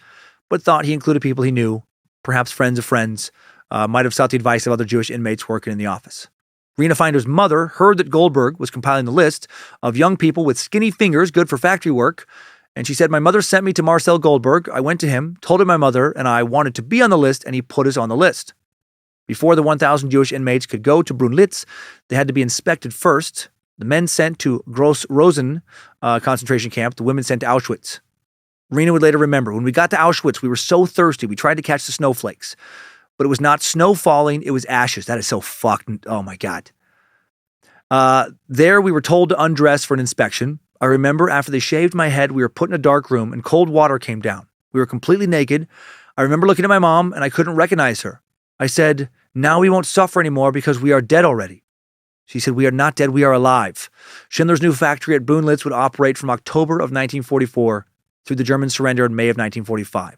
but thought he included people he knew, perhaps friends of friends, might have sought the advice of other Jewish inmates working in the office. Rena Finder's mother heard that Goldberg was compiling the list of young people with skinny fingers good for factory work, and she said, my mother sent me to Marcel Goldberg. I went to him, told him my mother and I wanted to be on the list, and he put us on the list. Before the 1,000 Jewish inmates could go to Brunlitz, they had to be inspected first. The men sent to Gross Rosen concentration camp, the women sent to Auschwitz. Rena would later remember, when we got to Auschwitz, we were so thirsty, we tried to catch the snowflakes. But it was not snow falling, it was ashes. That is so fucked. Oh my God. There we were told to undress for an inspection. I remember after they shaved my head, we were put in a dark room and cold water came down. We were completely naked. I remember looking at my mom and I couldn't recognize her. I said, now we won't suffer anymore because we are dead already. She said, we are not dead, we are alive. Schindler's new factory at Brunlitz would operate from October of 1944 through the German surrender in May of 1945.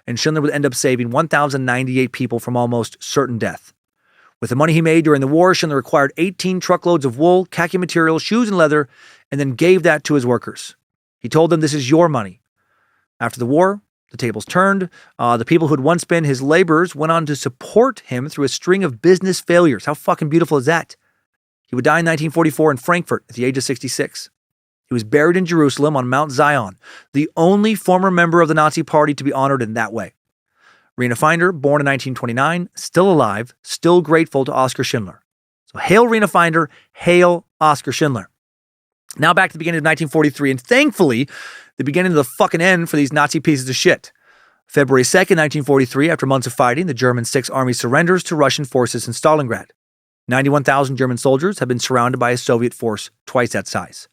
And Schindler would end up saving 1,098 people from almost certain death. With the money he made during the war, Schindler acquired 18 truckloads of wool, khaki material, shoes, and leather, and then gave that to his workers. He told them, this is your money. After the war, the tables turned. The people who had once been his laborers went on to support him through a string of business failures. How fucking beautiful is that? He would die in 1944 in Frankfurt at the age of 66. He was buried in Jerusalem on Mount Zion, the only former member of the Nazi Party to be honored in that way. Rena Finder, born in 1929, still alive, still grateful to Oskar Schindler. So hail Rena Finder, hail Oskar Schindler. Now back to the beginning of 1943, and thankfully, the beginning of the fucking end for these Nazi pieces of shit. February 2nd, 1943, after months of fighting, the German Sixth Army surrenders to Russian forces in Stalingrad. 91,000 German soldiers have been surrounded by a Soviet force twice that size.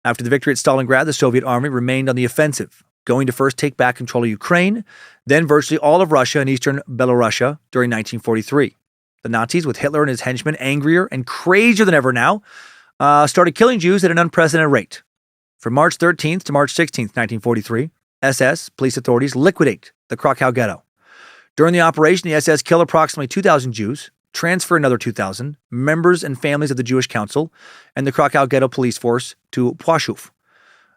After the victory at Stalingrad, the Soviet army remained on the offensive, going to first take back control of Ukraine, then virtually all of Russia and eastern Belorussia during 1943. The Nazis, with Hitler and his henchmen angrier and crazier than ever now, started killing Jews at an unprecedented rate. From March 13th to March 16th, 1943, SS, police authorities, liquidate the Krakow ghetto. During the operation, the SS kill approximately 2,000 Jews, transfer another 2,000 members and families of the Jewish Council and the Krakow Ghetto Police Force to Poischouf.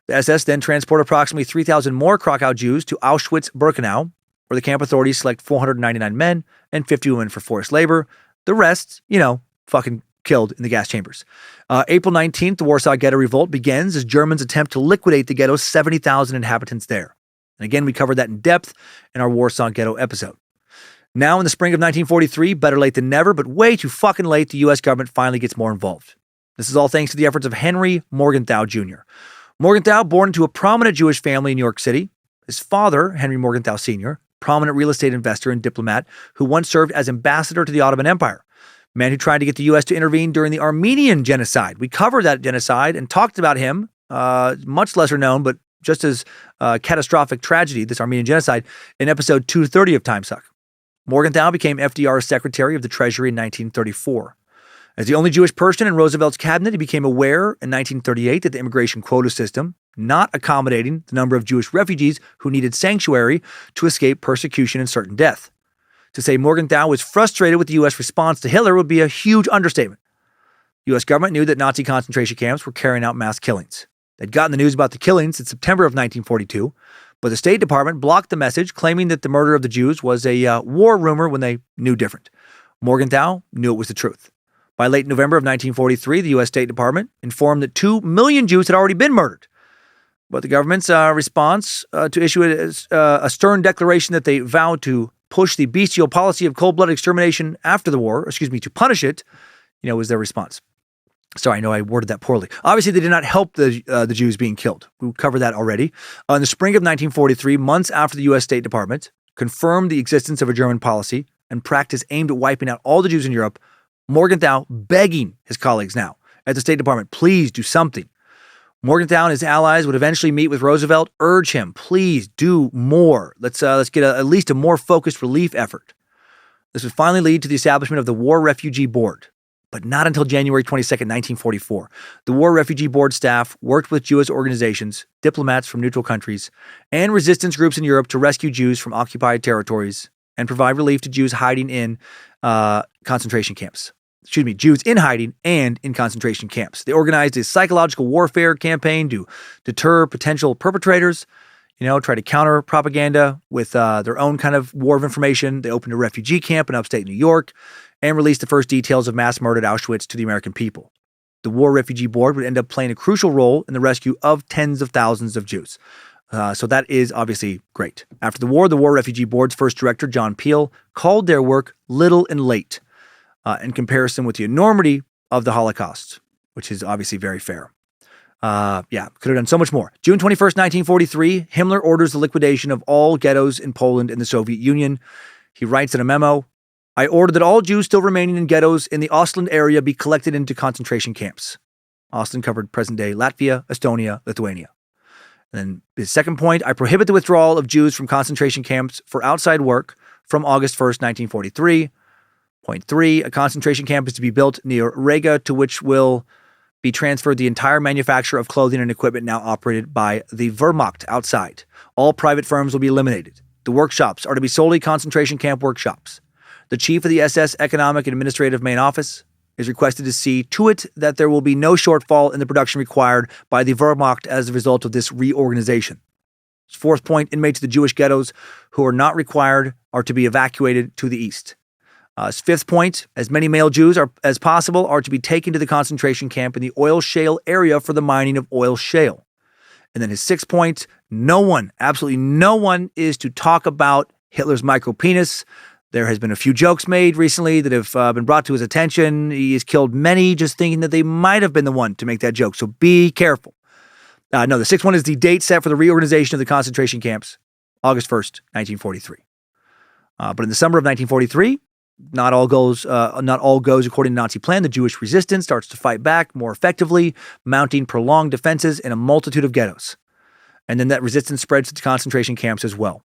The SS then transport approximately 3,000 more Krakow Jews to Auschwitz-Birkenau, where the camp authorities select 499 men and 50 women for forced labor. The rest, fucking killed in the gas chambers. April 19th, the Warsaw Ghetto Revolt begins as Germans attempt to liquidate the ghetto's 70,000 inhabitants there. And again, we covered that in depth in our Warsaw Ghetto episode. Now, in the spring of 1943, better late than never, but way too fucking late, the U.S. government finally gets more involved. This is all thanks to the efforts of Henry Morgenthau Jr. Morgenthau, born into a prominent Jewish family in New York City. His father, Henry Morgenthau Sr., prominent real estate investor and diplomat who once served as ambassador to the Ottoman Empire. A man who tried to get the U.S. to intervene during the Armenian genocide. We covered that genocide and talked about him, much lesser known, but just as catastrophic tragedy, this Armenian genocide, in episode 230 of Timesuck. Morgenthau became FDR's Secretary of the Treasury in 1934. As the only Jewish person in Roosevelt's cabinet, he became aware in 1938 that the immigration quota system, not accommodating the number of Jewish refugees who needed sanctuary to escape persecution and certain death. To say Morgenthau was frustrated with the U.S. response to Hitler would be a huge understatement. The U.S. government knew that Nazi concentration camps were carrying out mass killings. They'd gotten the news about the killings in September of 1942, but the State Department blocked the message, claiming that the murder of the Jews was a war rumor when they knew different. Morgenthau knew it was the truth. By late November of 1943, the U.S. State Department informed that 2 million Jews had already been murdered. But the government's response to issue a stern declaration that they vowed to push the bestial policy of cold-blooded extermination after the war, to punish it, was their response. Sorry, I know I worded that poorly. Obviously, they did not help the Jews being killed. We covered that already. In the spring of 1943, months after the U.S. State Department confirmed the existence of a German policy and practice aimed at wiping out all the Jews in Europe, Morgenthau begging his colleagues now at the State Department, please do something. Morgenthau and his allies would eventually meet with Roosevelt, urge him, please do more. Let's get at least a more focused relief effort. This would finally lead to the establishment of the War Refugee Board, but not until January 22nd, 1944. The War Refugee Board staff worked with Jewish organizations, diplomats from neutral countries, and resistance groups in Europe to rescue Jews from occupied territories and provide relief to Jews hiding in concentration camps. Jews in hiding and in concentration camps. They organized a psychological warfare campaign to deter potential perpetrators, try to counter propaganda with their own kind of war of information. They opened a refugee camp in upstate New York and released the first details of mass murder at Auschwitz to the American people. The War Refugee Board would end up playing a crucial role in the rescue of tens of thousands of Jews. So that is obviously great. After the War Refugee Board's first director, John Peel, called their work little and late in comparison with the enormity of the Holocaust, which is obviously very fair. Could have done so much more. June 21st, 1943, Himmler orders the liquidation of all ghettos in Poland and the Soviet Union. He writes in a memo, I order that all Jews still remaining in ghettos in the Ostland area be collected into concentration camps. Ostland covered present-day Latvia, Estonia, Lithuania. And then his second point, I prohibit the withdrawal of Jews from concentration camps for outside work from August 1st, 1943. Point 3, a concentration camp is to be built near Riga, to which will be transferred the entire manufacture of clothing and equipment now operated by the Wehrmacht outside. All private firms will be eliminated. The workshops are to be solely concentration camp workshops. The chief of the SS Economic and Administrative Main Office is requested to see to it that there will be no shortfall in the production required by the Wehrmacht as a result of this reorganization. Fourth point, inmates of the Jewish ghettos who are not required are to be evacuated to the east. Fifth point, as many male Jews as possible are to be taken to the concentration camp in the oil shale area for the mining of oil shale. And then his sixth point, no one, absolutely no one is to talk about Hitler's micropenis. There has been a few jokes made recently that have been brought to his attention. He has killed many just thinking that they might have been the one to make that joke. So be careful. The sixth one is the date set for the reorganization of the concentration camps, August 1st, 1943. But in the summer of 1943, not all goes according to Nazi plan. The Jewish resistance starts to fight back more effectively, mounting prolonged defenses in a multitude of ghettos. And then that resistance spreads to the concentration camps as well.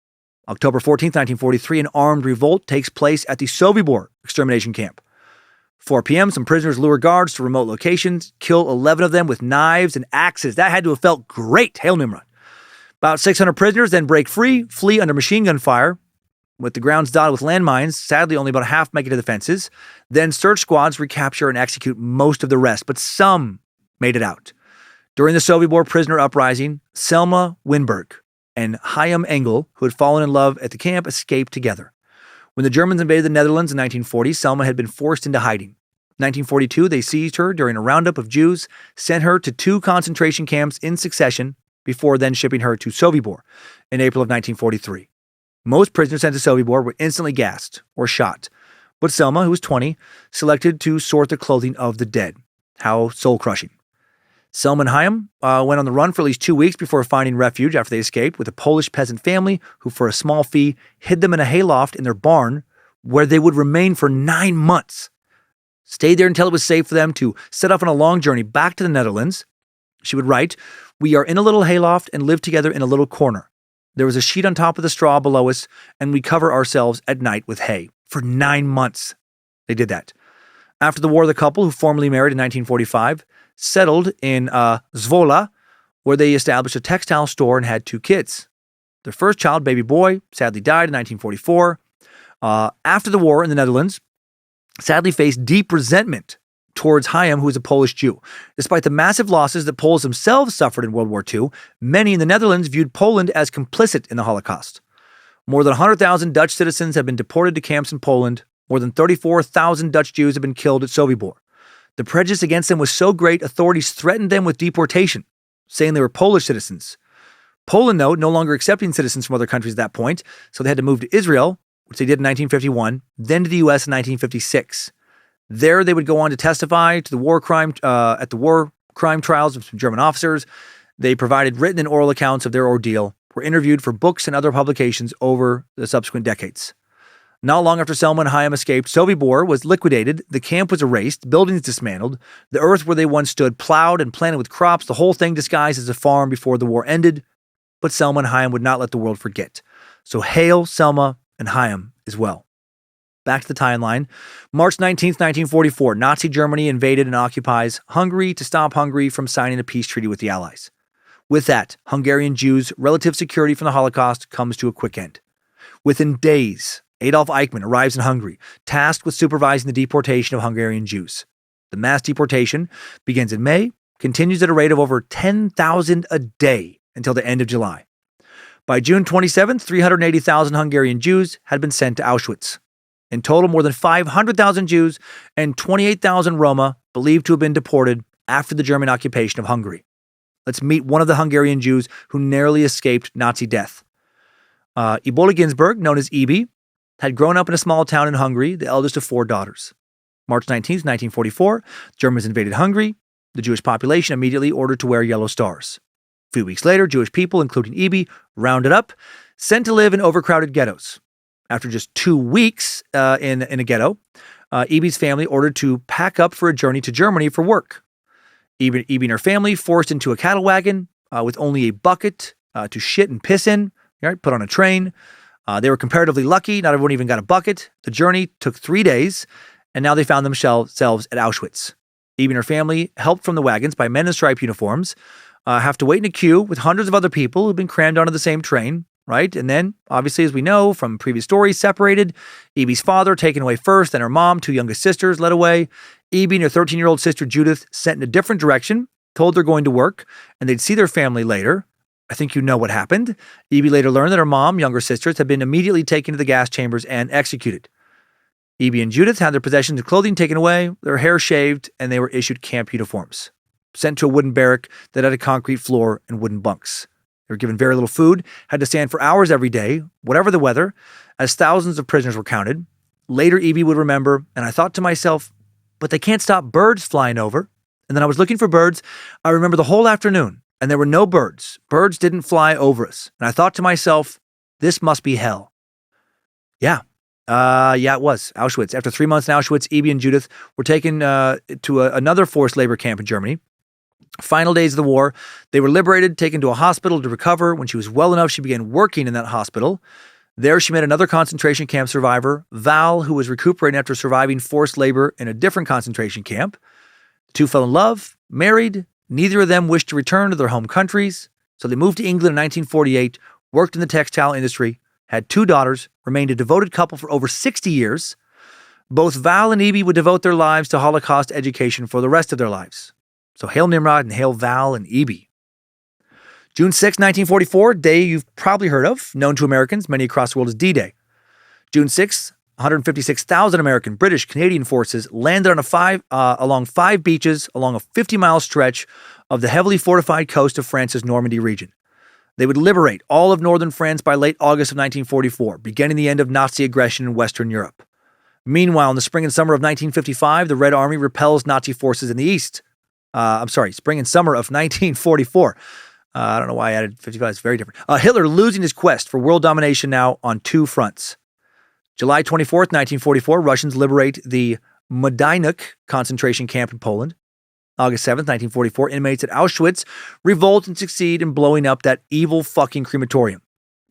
October 14th, 1943, an armed revolt takes place at the Sobibor extermination camp. 4 p.m., some prisoners lure guards to remote locations, kill 11 of them with knives and axes. That had to have felt great. Hail Nimrod. About 600 prisoners then break free, flee under machine gun fire, with the grounds dotted with landmines. Sadly, only about half make it to the fences. Then search squads recapture and execute most of the rest, but some made it out. During the Sobibor prisoner uprising, Selma Winberg and Chaim Engel, who had fallen in love at the camp, escaped together. When the Germans invaded the Netherlands in 1940, Selma had been forced into hiding. In 1942, they seized her during a roundup of Jews, sent her to 2 concentration camps in succession, before then shipping her to Sobibor in April of 1943. Most prisoners sent to Sobibor were instantly gassed or shot, but Selma, who was 20, selected to sort the clothing of the dead. How soul-crushing. Selma and Chaim went on the run for at least 2 weeks before finding refuge after they escaped with a Polish peasant family who, for a small fee, hid them in a hayloft in their barn where they would remain for 9 months. Stayed there until it was safe for them to set off on a long journey back to the Netherlands. She would write, "We are in a little hayloft and live together in a little corner. There was a sheet on top of the straw below us, and we cover ourselves at night with hay." For 9 months, they did that. After the war, the couple, who formally married in 1945, settled in Zwolle, where they established a textile store and had 2 kids. Their first child, baby boy, sadly died in 1944. After the war in the Netherlands, sadly faced deep resentment towards Chaim, who was a Polish Jew. Despite the massive losses that Poles themselves suffered in World War II, many in the Netherlands viewed Poland as complicit in the Holocaust. More than 100,000 Dutch citizens have been deported to camps in Poland. More than 34,000 Dutch Jews have been killed at Sobibor. The prejudice against them was so great, authorities threatened them with deportation, saying they were Polish citizens. Poland, though, no longer accepting citizens from other countries at that point, so they had to move to Israel, which they did in 1951, then to the U.S. in 1956. There, they would go on to testify to the war crime trials of some German officers. They provided written and oral accounts of their ordeal, were interviewed for books and other publications over the subsequent decades. Not long after Selma and Chaim escaped, Sobibor was liquidated, the camp was erased, buildings dismantled, the earth where they once stood plowed and planted with crops, the whole thing disguised as a farm before the war ended. But Selma and Chaim would not let the world forget. So hail Selma and Chaim as well. Back to the timeline. March 19th, 1944, Nazi Germany invaded and occupies Hungary to stop Hungary from signing a peace treaty with the Allies. With that, Hungarian Jews' relative security from the Holocaust comes to a quick end. Within days, Adolf Eichmann arrives in Hungary, tasked with supervising the deportation of Hungarian Jews. The mass deportation begins in May, continues at a rate of over 10,000 a day until the end of July. By June 27th, 380,000 Hungarian Jews had been sent to Auschwitz. In total, more than 500,000 Jews and 28,000 Roma believed to have been deported after the German occupation of Hungary. Let's meet one of the Hungarian Jews who narrowly escaped Nazi death. Ebola Ginsburg, known as Ebi, had grown up in a small town in Hungary, the eldest of 4 daughters. March 19th, 1944, Germans invaded Hungary. The Jewish population immediately ordered to wear yellow stars. A few weeks later, Jewish people, including Ebi, rounded up, sent to live in overcrowded ghettos. After just 2 weeks in a ghetto, Ebi's family ordered to pack up for a journey to Germany for work. Ebi and her family forced into a cattle wagon with only a bucket to shit and piss in, right, put on a train. They were comparatively lucky. Not everyone even got a bucket. The journey took 3 days, and now they found themselves at Auschwitz. Ebi and her family, helped from the wagons by men in striped uniforms, have to wait in a queue with hundreds of other people who've been crammed onto the same train, right? And then, obviously, as we know from previous stories, separated. Ebi's father taken away first, then her mom, 2 youngest sisters led away. Ebi and her 13-year-old sister Judith sent in a different direction, told they're going to work, and they'd see their family later. I think you know what happened. Ebi later learned that her mom, younger sisters, had been immediately taken to the gas chambers and executed. Ebi and Judith had their possessions and clothing taken away, their hair shaved, and they were issued camp uniforms. Sent to a wooden barrack that had a concrete floor and wooden bunks. They were given very little food, had to stand for hours every day, whatever the weather, as thousands of prisoners were counted. Later, Ebi would remember, and I thought to myself, but they can't stop birds flying over. And then I was looking for birds. I remember the whole afternoon, and there were no birds. Birds didn't fly over us. And I thought to myself, this must be hell. Yeah, it was Auschwitz. After 3 months in Auschwitz, Ebi and Judith were taken to another forced labor camp in Germany. Final days of the war, they were liberated, taken to a hospital to recover. When she was well enough, she began working in that hospital. There, she met another concentration camp survivor, Val, who was recuperating after surviving forced labor in a different concentration camp. The 2 fell in love, married. Neither of them wished to return to their home countries, so they moved to England in 1948, worked in the textile industry, had 2 daughters, remained a devoted couple for over 60 years. Both Val and Ebi would devote their lives to Holocaust education for the rest of their lives. So hail Nimrod and hail Val and Ebi. June 6, 1944, day you've probably heard of, known to Americans, many across the world as D-Day. June 6, 156,000 American, British, Canadian forces landed on along 5 beaches along a 50-mile stretch of the heavily fortified coast of France's Normandy region. They would liberate all of northern France by late August of 1944, beginning the end of Nazi aggression in Western Europe. Meanwhile, in the spring and summer of 1955, the Red Army repels Nazi forces in the east. Spring and summer of 1944. I don't know why I added 55. It's very different. Hitler losing his quest for world domination now on 2 fronts. July 24th, 1944, Russians liberate the Majdanek concentration camp in Poland. August 7th, 1944, inmates at Auschwitz revolt and succeed in blowing up that evil fucking crematorium.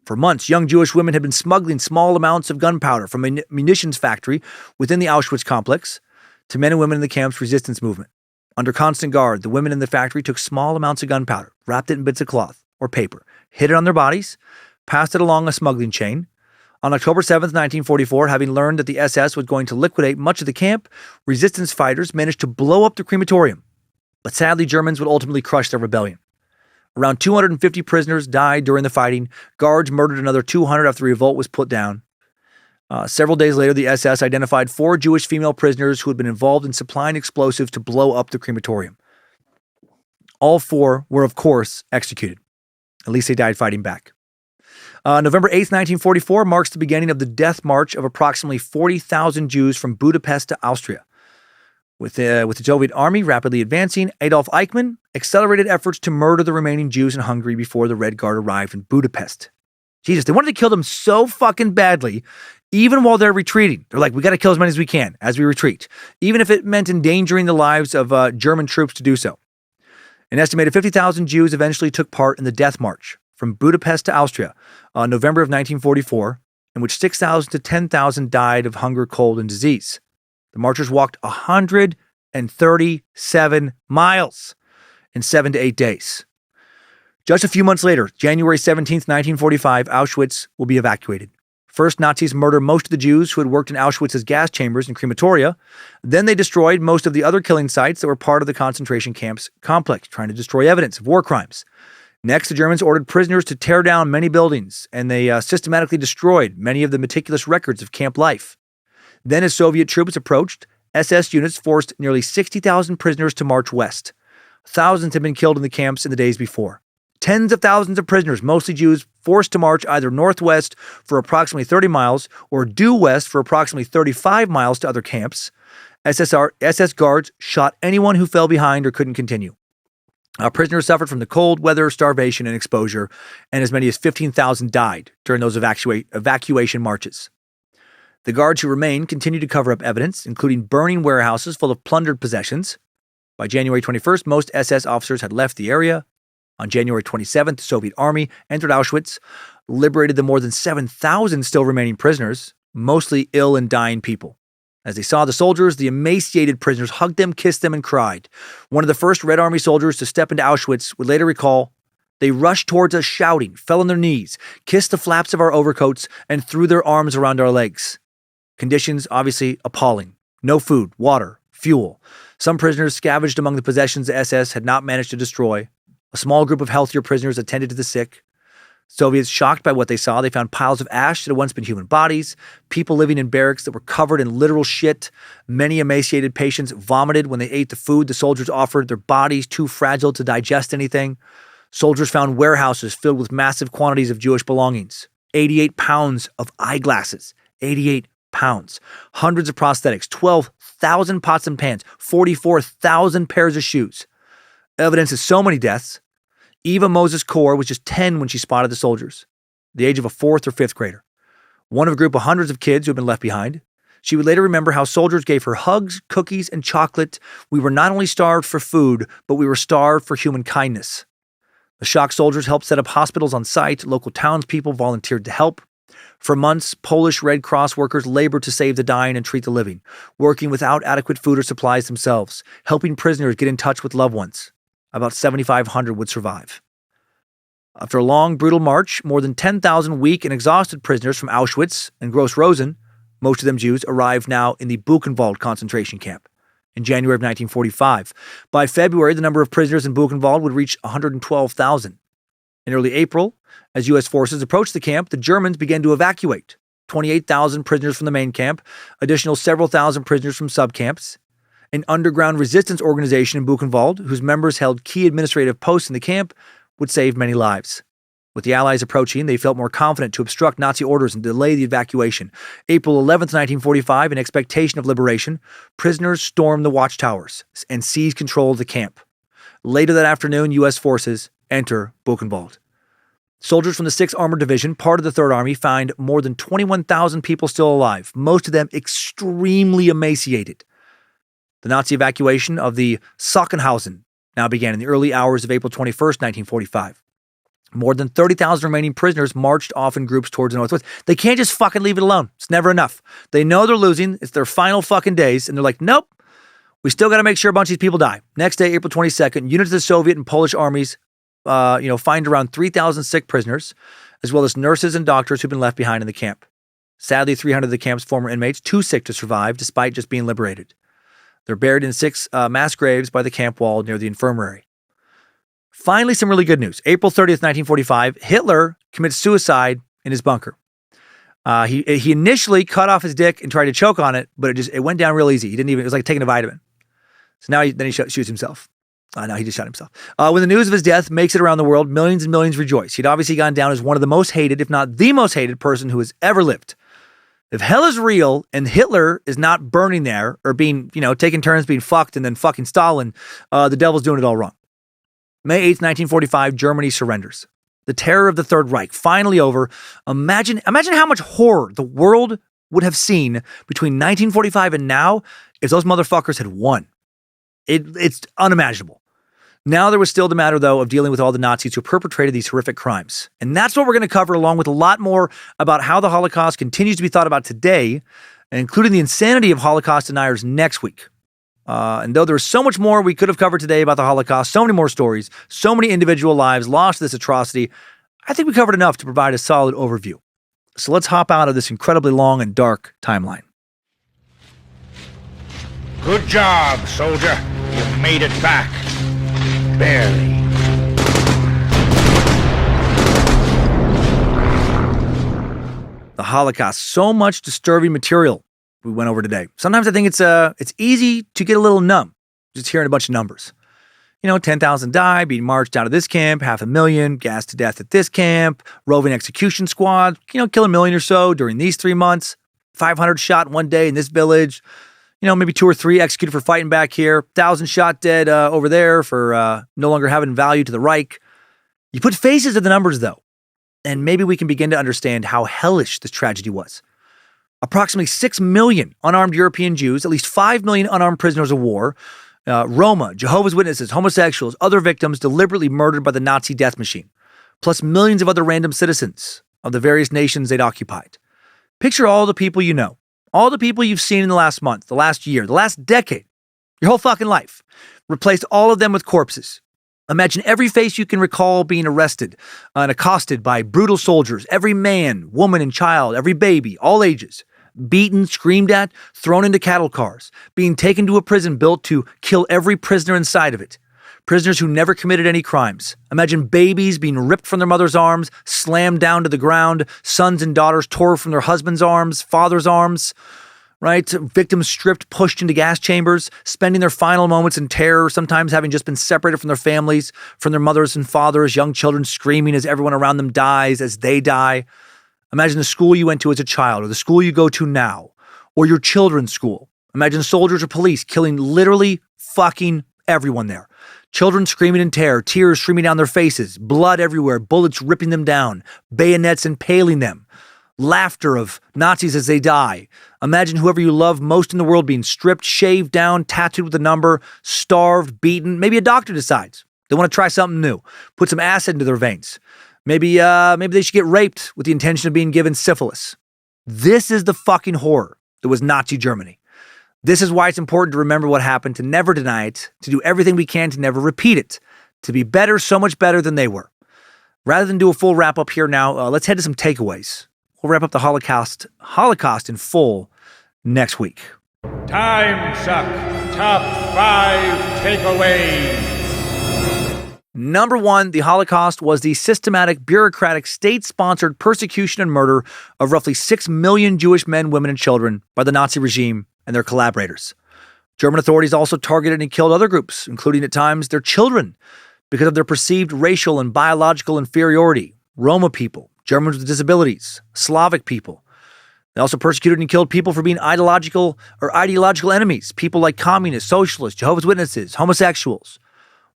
For months, young Jewish women had been smuggling small amounts of gunpowder from a munitions factory within the Auschwitz complex to men and women in the camp's resistance movement. Under constant guard, the women in the factory took small amounts of gunpowder, wrapped it in bits of cloth or paper, hid it on their bodies, passed it along a smuggling chain. On October 7th, 1944, having learned that the SS was going to liquidate much of the camp, resistance fighters managed to blow up the crematorium. But sadly, Germans would ultimately crush their rebellion. Around 250 prisoners died during the fighting. Guards murdered another 200 after the revolt was put down. Several days later, the SS identified 4 Jewish female prisoners who had been involved in supplying explosives to blow up the crematorium. All 4 were, of course, executed. At least they died fighting back. November 8th, 1944 marks the beginning of the death march of approximately 40,000 Jews from Budapest to Austria. With the Soviet army rapidly advancing, Adolf Eichmann accelerated efforts to murder the remaining Jews in Hungary before the Red Guard arrived in Budapest. Jesus, they wanted to kill them so fucking badly, even while they're retreating. They're like, we got to kill as many as we can as we retreat, even if it meant endangering the lives of German troops to do so. An estimated 50,000 Jews eventually took part in the death march from Budapest to Austria on November of 1944, in which 6,000 to 10,000 died of hunger, cold, and disease. The marchers walked 137 miles in 7 to 8 days. Just a few months later, January 17th, 1945, Auschwitz will be evacuated. First, Nazis murder most of the Jews who had worked in Auschwitz's gas chambers and crematoria. Then they destroyed most of the other killing sites that were part of the concentration camps complex, trying to destroy evidence of war crimes. Next, the Germans ordered prisoners to tear down many buildings, and they systematically destroyed many of the meticulous records of camp life. Then, as Soviet troops approached, SS units forced nearly 60,000 prisoners to march west. Thousands had been killed in the camps in the days before. Tens of thousands of prisoners, mostly Jews, forced to march either northwest for approximately 30 miles or due west for approximately 35 miles to other camps. SS guards shot anyone who fell behind or couldn't continue. Prisoners suffered from the cold, weather, starvation, and exposure, and as many as 15,000 died during those evacuation marches. The guards who remained continued to cover up evidence, including burning warehouses full of plundered possessions. By January 21st, most SS officers had left the area. On January 27th, the Soviet army entered Auschwitz, liberated the more than 7,000 still remaining prisoners, mostly ill and dying people. As they saw the soldiers, the emaciated prisoners hugged them, kissed them, and cried. One of the first Red Army soldiers to step into Auschwitz would later recall, "They rushed towards us shouting, fell on their knees, kissed the flaps of our overcoats, and threw their arms around our legs." Conditions obviously appalling. No food, water, fuel. Some prisoners scavenged among the possessions the SS had not managed to destroy. A small group of healthier prisoners attended to the sick. Soviets, shocked by what they saw, they found piles of ash that had once been human bodies, people living in barracks that were covered in literal shit. Many emaciated patients vomited when they ate the food the soldiers offered, their bodies too fragile to digest anything. Soldiers found warehouses filled with massive quantities of Jewish belongings. 88 pounds of eyeglasses. 88 pounds. Hundreds of prosthetics. 12,000 pots and pans. 44,000 pairs of shoes. Evidence of so many deaths. Eva Moses Kor was just 10 when she spotted the soldiers, the age of a 4th or 5th grader. One of a group of hundreds of kids who had been left behind. She would later remember how soldiers gave her hugs, cookies, and chocolate. We were not only starved for food, but we were starved for human kindness. The shocked soldiers helped set up hospitals on site. Local townspeople volunteered to help. For months, Polish Red Cross workers labored to save the dying and treat the living, working without adequate food or supplies themselves, helping prisoners get in touch with loved ones. About 7,500 would survive. After a long, brutal march, more than 10,000 weak and exhausted prisoners from Auschwitz and Gross-Rosen, most of them Jews, arrived now in the Buchenwald concentration camp in January of 1945. By February, the number of prisoners in Buchenwald would reach 112,000. In early April, as U.S. forces approached the camp, the Germans began to evacuate. 28,000 prisoners from the main camp, additional several thousand prisoners from subcamps, an underground resistance organization in Buchenwald, whose members held key administrative posts in the camp, would save many lives. With the Allies approaching, they felt more confident to obstruct Nazi orders and delay the evacuation. April 11th, 1945, in expectation of liberation, prisoners stormed the watchtowers and seized control of the camp. Later that afternoon, U.S. forces enter Buchenwald. Soldiers from the 6th Armored Division, part of the 3rd Army, find more than 21,000 people still alive, most of them extremely emaciated. The Nazi evacuation of the Sachsenhausen now began in the early hours of April 21st, 1945. More than 30,000 remaining prisoners marched off in groups towards the northwest. They can't just fucking leave it alone. It's never enough. They know they're losing. It's their final fucking days. And they're like, nope, we still got to make sure a bunch of these people die. Next day, April 22nd, units of the Soviet and Polish armies, find around 3,000 sick prisoners, as well as nurses and doctors who've been left behind in the camp. Sadly, 300 of the camp's former inmates, too sick to survive, despite just being liberated. They're buried in 6 mass graves by the camp wall near the infirmary. Finally, some really good news. April 30th, 1945, Hitler commits suicide in his bunker. He initially cut off his dick and tried to choke on it, but it went down real easy. It was like taking a vitamin. So now he shoots himself. No, he just shot himself. When the news of his death makes it around the world, millions and millions rejoice. He'd obviously gone down as one of the most hated, if not the most hated person who has ever lived. If hell is real and Hitler is not burning there or being, taking turns being fucked and then fucking Stalin, the devil's doing it all wrong. May 8th, 1945, Germany surrenders. The terror of the Third Reich, finally over. Imagine how much horror the world would have seen between 1945 and now if those motherfuckers had won. It's unimaginable. Now there was still the matter, though, of dealing with all the Nazis who perpetrated these horrific crimes. And that's what we're going to cover, along with a lot more about how the Holocaust continues to be thought about today, including the insanity of Holocaust deniers next week. And though there's so much more we could have covered today about the Holocaust, so many more stories, so many individual lives lost to this atrocity, I think we covered enough to provide a solid overview. So let's hop out of this incredibly long and dark timeline. Good job, soldier. You made it back. Barely. The Holocaust, so much disturbing material we went over today. Sometimes I think it's easy to get a little numb just hearing a bunch of numbers. 10,000 died, being marched out of this camp, 500,000 gassed to death at this camp, roving execution squad, kill 1 million or so during these 3 months, 500 shot one day in this village, maybe 2 or 3 executed for fighting back here, 1,000 shot dead over there for no longer having value to the Reich. You put faces to the numbers, though, and maybe we can begin to understand how hellish this tragedy was. Approximately 6 million unarmed European Jews, at least 5 million unarmed prisoners of war, Roma, Jehovah's Witnesses, homosexuals, other victims deliberately murdered by the Nazi death machine, plus millions of other random citizens of the various nations they'd occupied. Picture all the people you know, all the people you've seen in the last month, the last year, the last decade, your whole fucking life. Replaced all of them with corpses. Imagine every face you can recall being arrested and accosted by brutal soldiers, every man, woman, and child, every baby, all ages. Beaten, screamed at, thrown into cattle cars, being taken to a prison built to kill every prisoner inside of it. Prisoners who never committed any crimes. Imagine babies being ripped from their mother's arms, slammed down to the ground, sons and daughters tore from their husband's arms, father's arms, right? Victims stripped, pushed into gas chambers, spending their final moments in terror, sometimes having just been separated from their families, from their mothers and fathers, young children screaming as everyone around them dies, as they die. Imagine the school you went to as a child, or the school you go to now, or your children's school. Imagine soldiers or police killing literally fucking everyone there. Children screaming in terror, tears streaming down their faces, blood everywhere, bullets ripping them down, bayonets impaling them. Laughter of Nazis as they die. Imagine whoever you love most in the world being stripped, shaved down, tattooed with a number, starved, beaten. Maybe a doctor decides they want to try something new, put some acid into their veins. Maybe they should get raped with the intention of being given syphilis. This is the fucking horror that was Nazi Germany. This is why it's important to remember what happened, to never deny it, to do everything we can to never repeat it, to be better, so much better than they were. Rather than do a full wrap up here now, let's head to some takeaways. We'll wrap up the Holocaust in full next week. Timesuck Top 5 Takeaways. Number one, the Holocaust was the systematic, bureaucratic, state-sponsored persecution and murder of roughly 6 million Jewish men, women, and children by the Nazi regime and their collaborators. German authorities also targeted and killed other groups, including at times their children, because of their perceived racial and biological inferiority. Roma people, Germans with disabilities, Slavic people. They also persecuted and killed people for being ideological enemies, people like communists, socialists, Jehovah's Witnesses, homosexuals.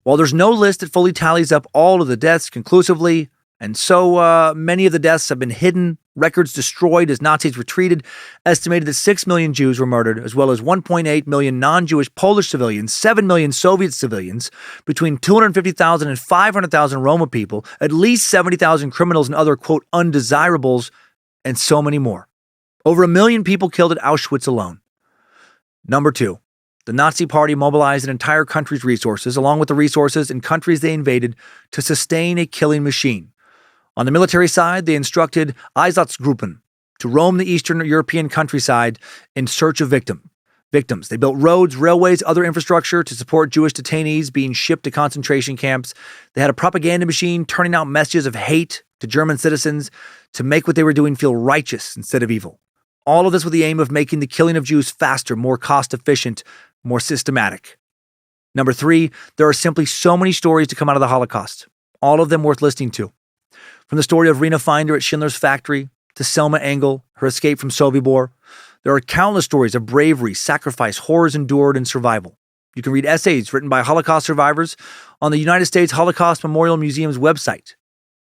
While there's no list that fully tallies up all of the deaths conclusively, and so many of the deaths have been hidden, records destroyed as Nazis retreated, estimated that 6 million Jews were murdered, as well as 1.8 million non-Jewish Polish civilians, 7 million Soviet civilians, between 250,000 and 500,000 Roma people, at least 70,000 criminals and other, quote, undesirables, and so many more. Over 1 million people killed at Auschwitz alone. Number two, the Nazi Party mobilized an entire country's resources, along with the resources in countries they invaded, to sustain a killing machine. On the military side, they instructed Einsatzgruppen to roam the Eastern European countryside in search of victims. They built roads, railways, other infrastructure to support Jewish detainees being shipped to concentration camps. They had a propaganda machine turning out messages of hate to German citizens to make what they were doing feel righteous instead of evil. All of this with the aim of making the killing of Jews faster, more cost-efficient, more systematic. Number three, there are simply so many stories to come out of the Holocaust, all of them worth listening to. From the story of Rena Finder at Schindler's factory to Selma Engel, her escape from Sobibor, there are countless stories of bravery, sacrifice, horrors endured, and survival. You can read essays written by Holocaust survivors on the United States Holocaust Memorial Museum's website.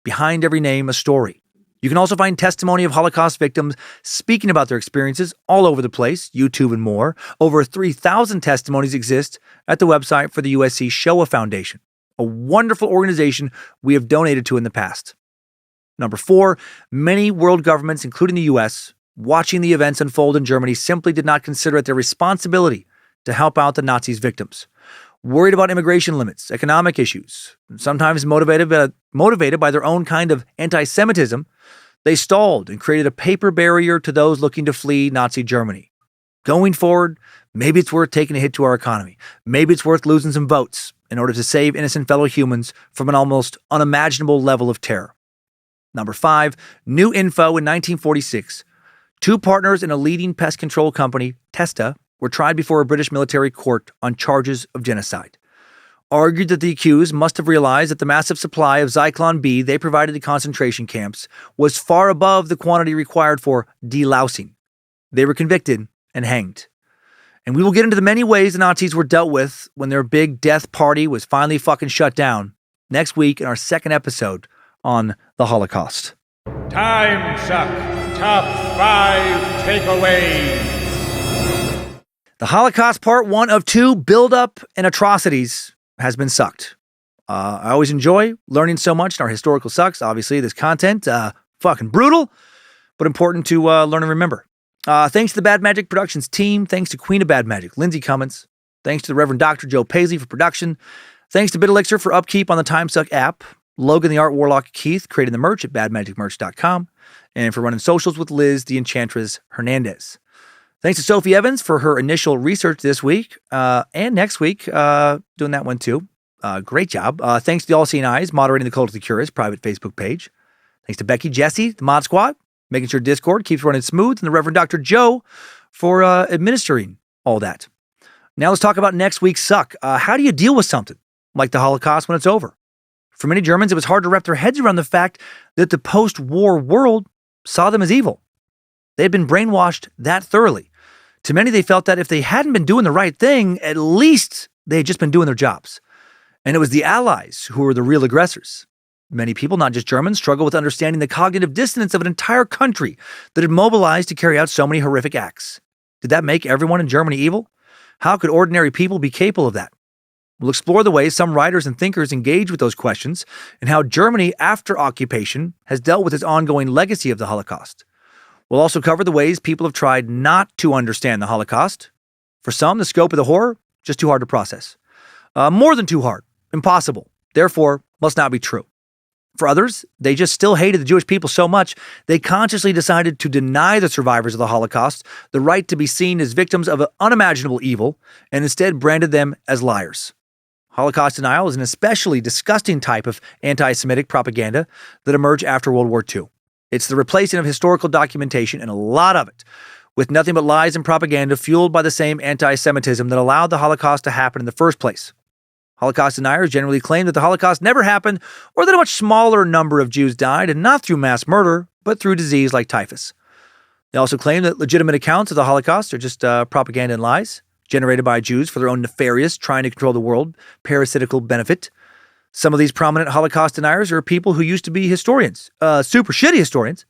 Behind every name, a story. You can also find testimony of Holocaust victims speaking about their experiences all over the place, YouTube and more. Over 3,000 testimonies exist at the website for the USC Shoah Foundation, a wonderful organization we have donated to in the past. Number four, many world governments, including the US, watching the events unfold in Germany, simply did not consider it their responsibility to help out the Nazis' victims. Worried about immigration limits, economic issues, sometimes motivated by their own kind of anti-Semitism, they stalled and created a paper barrier to those looking to flee Nazi Germany. Going forward, maybe it's worth taking a hit to our economy. Maybe it's worth losing some votes in order to save innocent fellow humans from an almost unimaginable level of terror. Number five, new info in 1946. Two partners in a leading pest control company, Testa, were tried before a British military court on charges of genocide. Argued that the accused must have realized that the massive supply of Zyklon B they provided to concentration camps was far above the quantity required for delousing. They were convicted and hanged. And we will get into the many ways the Nazis were dealt with when their big death party was finally fucking shut down next week in our second episode on the Holocaust. Timesuck Top 5 Takeaways. The Holocaust Part 1 of 2, Build Up and Atrocities, has been sucked. I always enjoy learning so much in our historical sucks. Obviously, this content, fucking brutal, but important to learn and remember. Thanks to the Bad Magic Productions team. Thanks to Queen of Bad Magic, Lindsay Cummins. Thanks to the Reverend Dr. Joe Paisley for production. Thanks to BitElixir for upkeep on the Timesuck app. Logan the Art Warlock Keith creating the merch at badmagicmerch.com. And for running socials with Liz, the Enchantress Hernandez. Thanks to Sophie Evans for her initial research this week and next week, doing that one too. Great job. Thanks to the All-Seeing Eyes, moderating the Cult of the Curious private Facebook page. Thanks to Becky Jesse, the Mod Squad, making sure Discord keeps running smooth, and the Reverend Dr. Joe for administering all that. Now let's talk about next week's suck. How do you deal with something like the Holocaust when it's over? For many Germans, it was hard to wrap their heads around the fact that the post-war world saw them as evil. They had been brainwashed that thoroughly. To many, they felt that if they hadn't been doing the right thing, at least they had just been doing their jobs. And it was the Allies who were the real aggressors. Many people, not just Germans, struggle with understanding the cognitive dissonance of an entire country that had mobilized to carry out so many horrific acts. Did that make everyone in Germany evil? How could ordinary people be capable of that? We'll explore the ways some writers and thinkers engage with those questions and how Germany, after occupation, has dealt with its ongoing legacy of the Holocaust. We'll also cover the ways people have tried not to understand the Holocaust. For some, the scope of the horror, just too hard to process. More than too hard, impossible, therefore must not be true. For others, they just still hated the Jewish people so much, they consciously decided to deny the survivors of the Holocaust the right to be seen as victims of an unimaginable evil and instead branded them as liars. Holocaust denial is an especially disgusting type of anti-Semitic propaganda that emerged after World War II. It's the replacing of historical documentation, and a lot of it, with nothing but lies and propaganda fueled by the same anti-Semitism that allowed the Holocaust to happen in the first place. Holocaust deniers generally claim that the Holocaust never happened, or that a much smaller number of Jews died, and not through mass murder, but through disease like typhus. They also claim that legitimate accounts of the Holocaust are just propaganda and lies, generated by Jews for their own nefarious, trying to control the world, parasitical benefit. Some of these prominent Holocaust deniers are people who used to be historians, super shitty historians,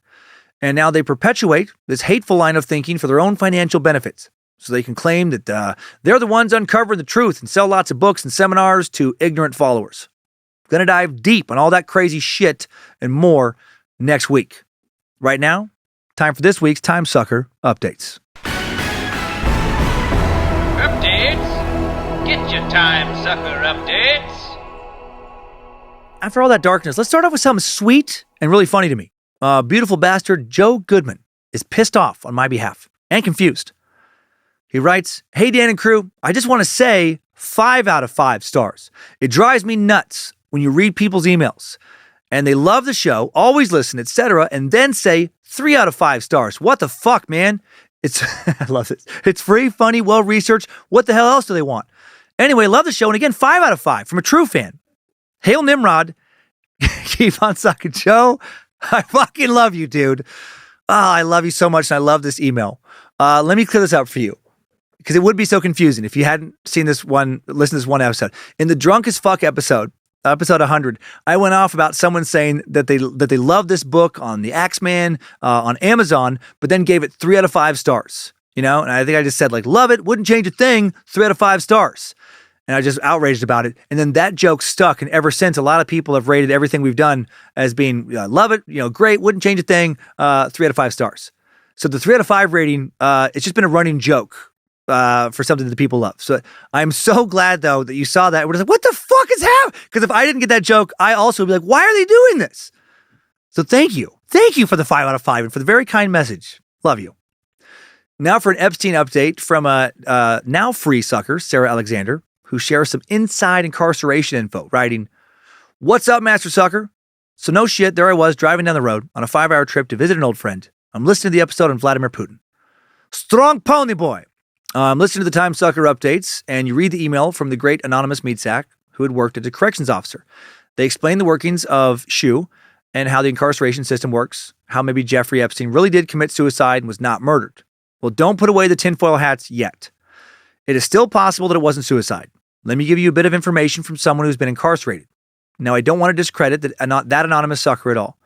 and now they perpetuate this hateful line of thinking for their own financial benefits. So they can claim that they're the ones uncovering the truth and sell lots of books and seminars to ignorant followers. I'm going to dive deep on all that crazy shit and more next week. Right now, time for this week's Timesucker updates. Updates? Get your Timesucker updates. After all that darkness, let's start off with something sweet and really funny to me. Beautiful bastard Joe Goodman is pissed off on my behalf and confused. He writes, "Hey, Dan and crew, I just want to say 5 out of 5 stars. It drives me nuts when you read people's emails and they love the show, always listen, etc., and then say 3 out of 5 stars. What the fuck, man? It's I love this. It's free, funny, well-researched. What the hell else do they want? Anyway, love the show, and again, 5 out of 5 from a true fan. Hail Nimrod. Keep on sucking, Joe. I fucking love you, dude. Oh, I love you so much, and I love this email. Let me clear this up for you, because it would be so confusing if you hadn't seen this one, listened to this one episode. In the Drunk as Fuck episode 100, I went off about someone saying that they love this book on the Axeman on Amazon, but then gave it 3 out of 5 stars. You know, and I think I just said, like, love it, wouldn't change a thing, 3 out of 5 stars. And I just outraged about it. And then that joke stuck. And ever since, a lot of people have rated everything we've done as being, love it, great, wouldn't change a thing, 3 out of 5 stars. So the 3 out of 5 rating, it's just been a running joke for something that people love. So I'm so glad, though, that you saw that. We're just like, what the fuck is happening? Because if I didn't get that joke, I also would be like, why are they doing this? So thank you. Thank you for the 5 out of 5 and for the very kind message. Love you. Now for an Epstein update from a now free sucker, Sarah Alexander, who shares some inside incarceration info, writing, "What's up, Master Sucker? So no shit, there I was driving down the road on a 5-hour trip to visit an old friend. I'm listening to the episode on Vladimir Putin. Strong pony boy. I'm listening to the Timesucker updates, and you read the email from the great anonymous meat sack who had worked as a corrections officer. They explain the workings of SHU and how the incarceration system works, how maybe Jeffrey Epstein really did commit suicide and was not murdered. Well, don't put away the tinfoil hats yet. It is still possible that it wasn't suicide. Let me give you a bit of information from someone who's been incarcerated. Now, I don't want to discredit that anonymous sucker at all.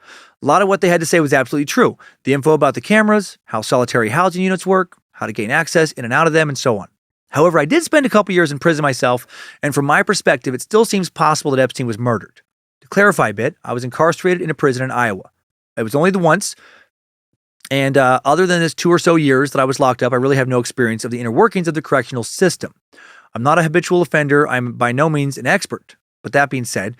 A lot of what they had to say was absolutely true. The info about the cameras, how solitary housing units work, how to gain access in and out of them, and so on. However, I did spend a couple years in prison myself, and from my perspective, it still seems possible that Epstein was murdered. To clarify a bit, I was incarcerated in a prison in Iowa. It was only the once, and other than this 2 or so years that I was locked up, I really have no experience of the inner workings of the correctional system. I'm not a habitual offender. I'm by no means an expert. But that being said,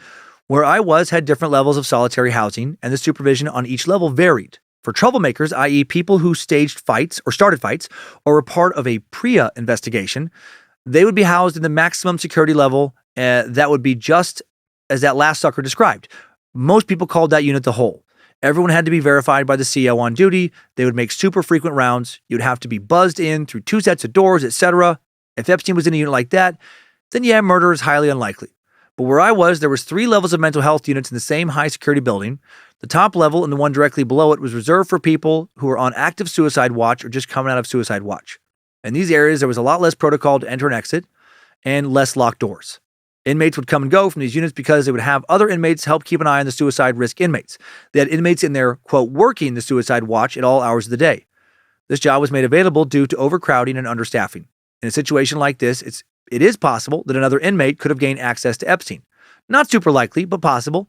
where I was had different levels of solitary housing, and the supervision on each level varied. For troublemakers, i.e. people who staged fights or started fights or were part of a PREA investigation, they would be housed in the maximum security level that would be just as that last sucker described. Most people called that unit the Hole. Everyone had to be verified by the CO on duty. They would make super frequent rounds. You'd have to be buzzed in through 2 sets of doors, etc. If Epstein was in a unit like that, then yeah, murder is highly unlikely. But where I was, there was 3 levels of mental health units in the same high security building. The top level and the one directly below it was reserved for people who were on active suicide watch or just coming out of suicide watch. In these areas, there was a lot less protocol to enter and exit and less locked doors. Inmates would come and go from these units because they would have other inmates help keep an eye on the suicide risk inmates. They had inmates in there, quote, working the suicide watch at all hours of the day. This job was made available due to overcrowding and understaffing. In a situation like this, it is possible that another inmate could have gained access to Epstein. Not super likely, but possible.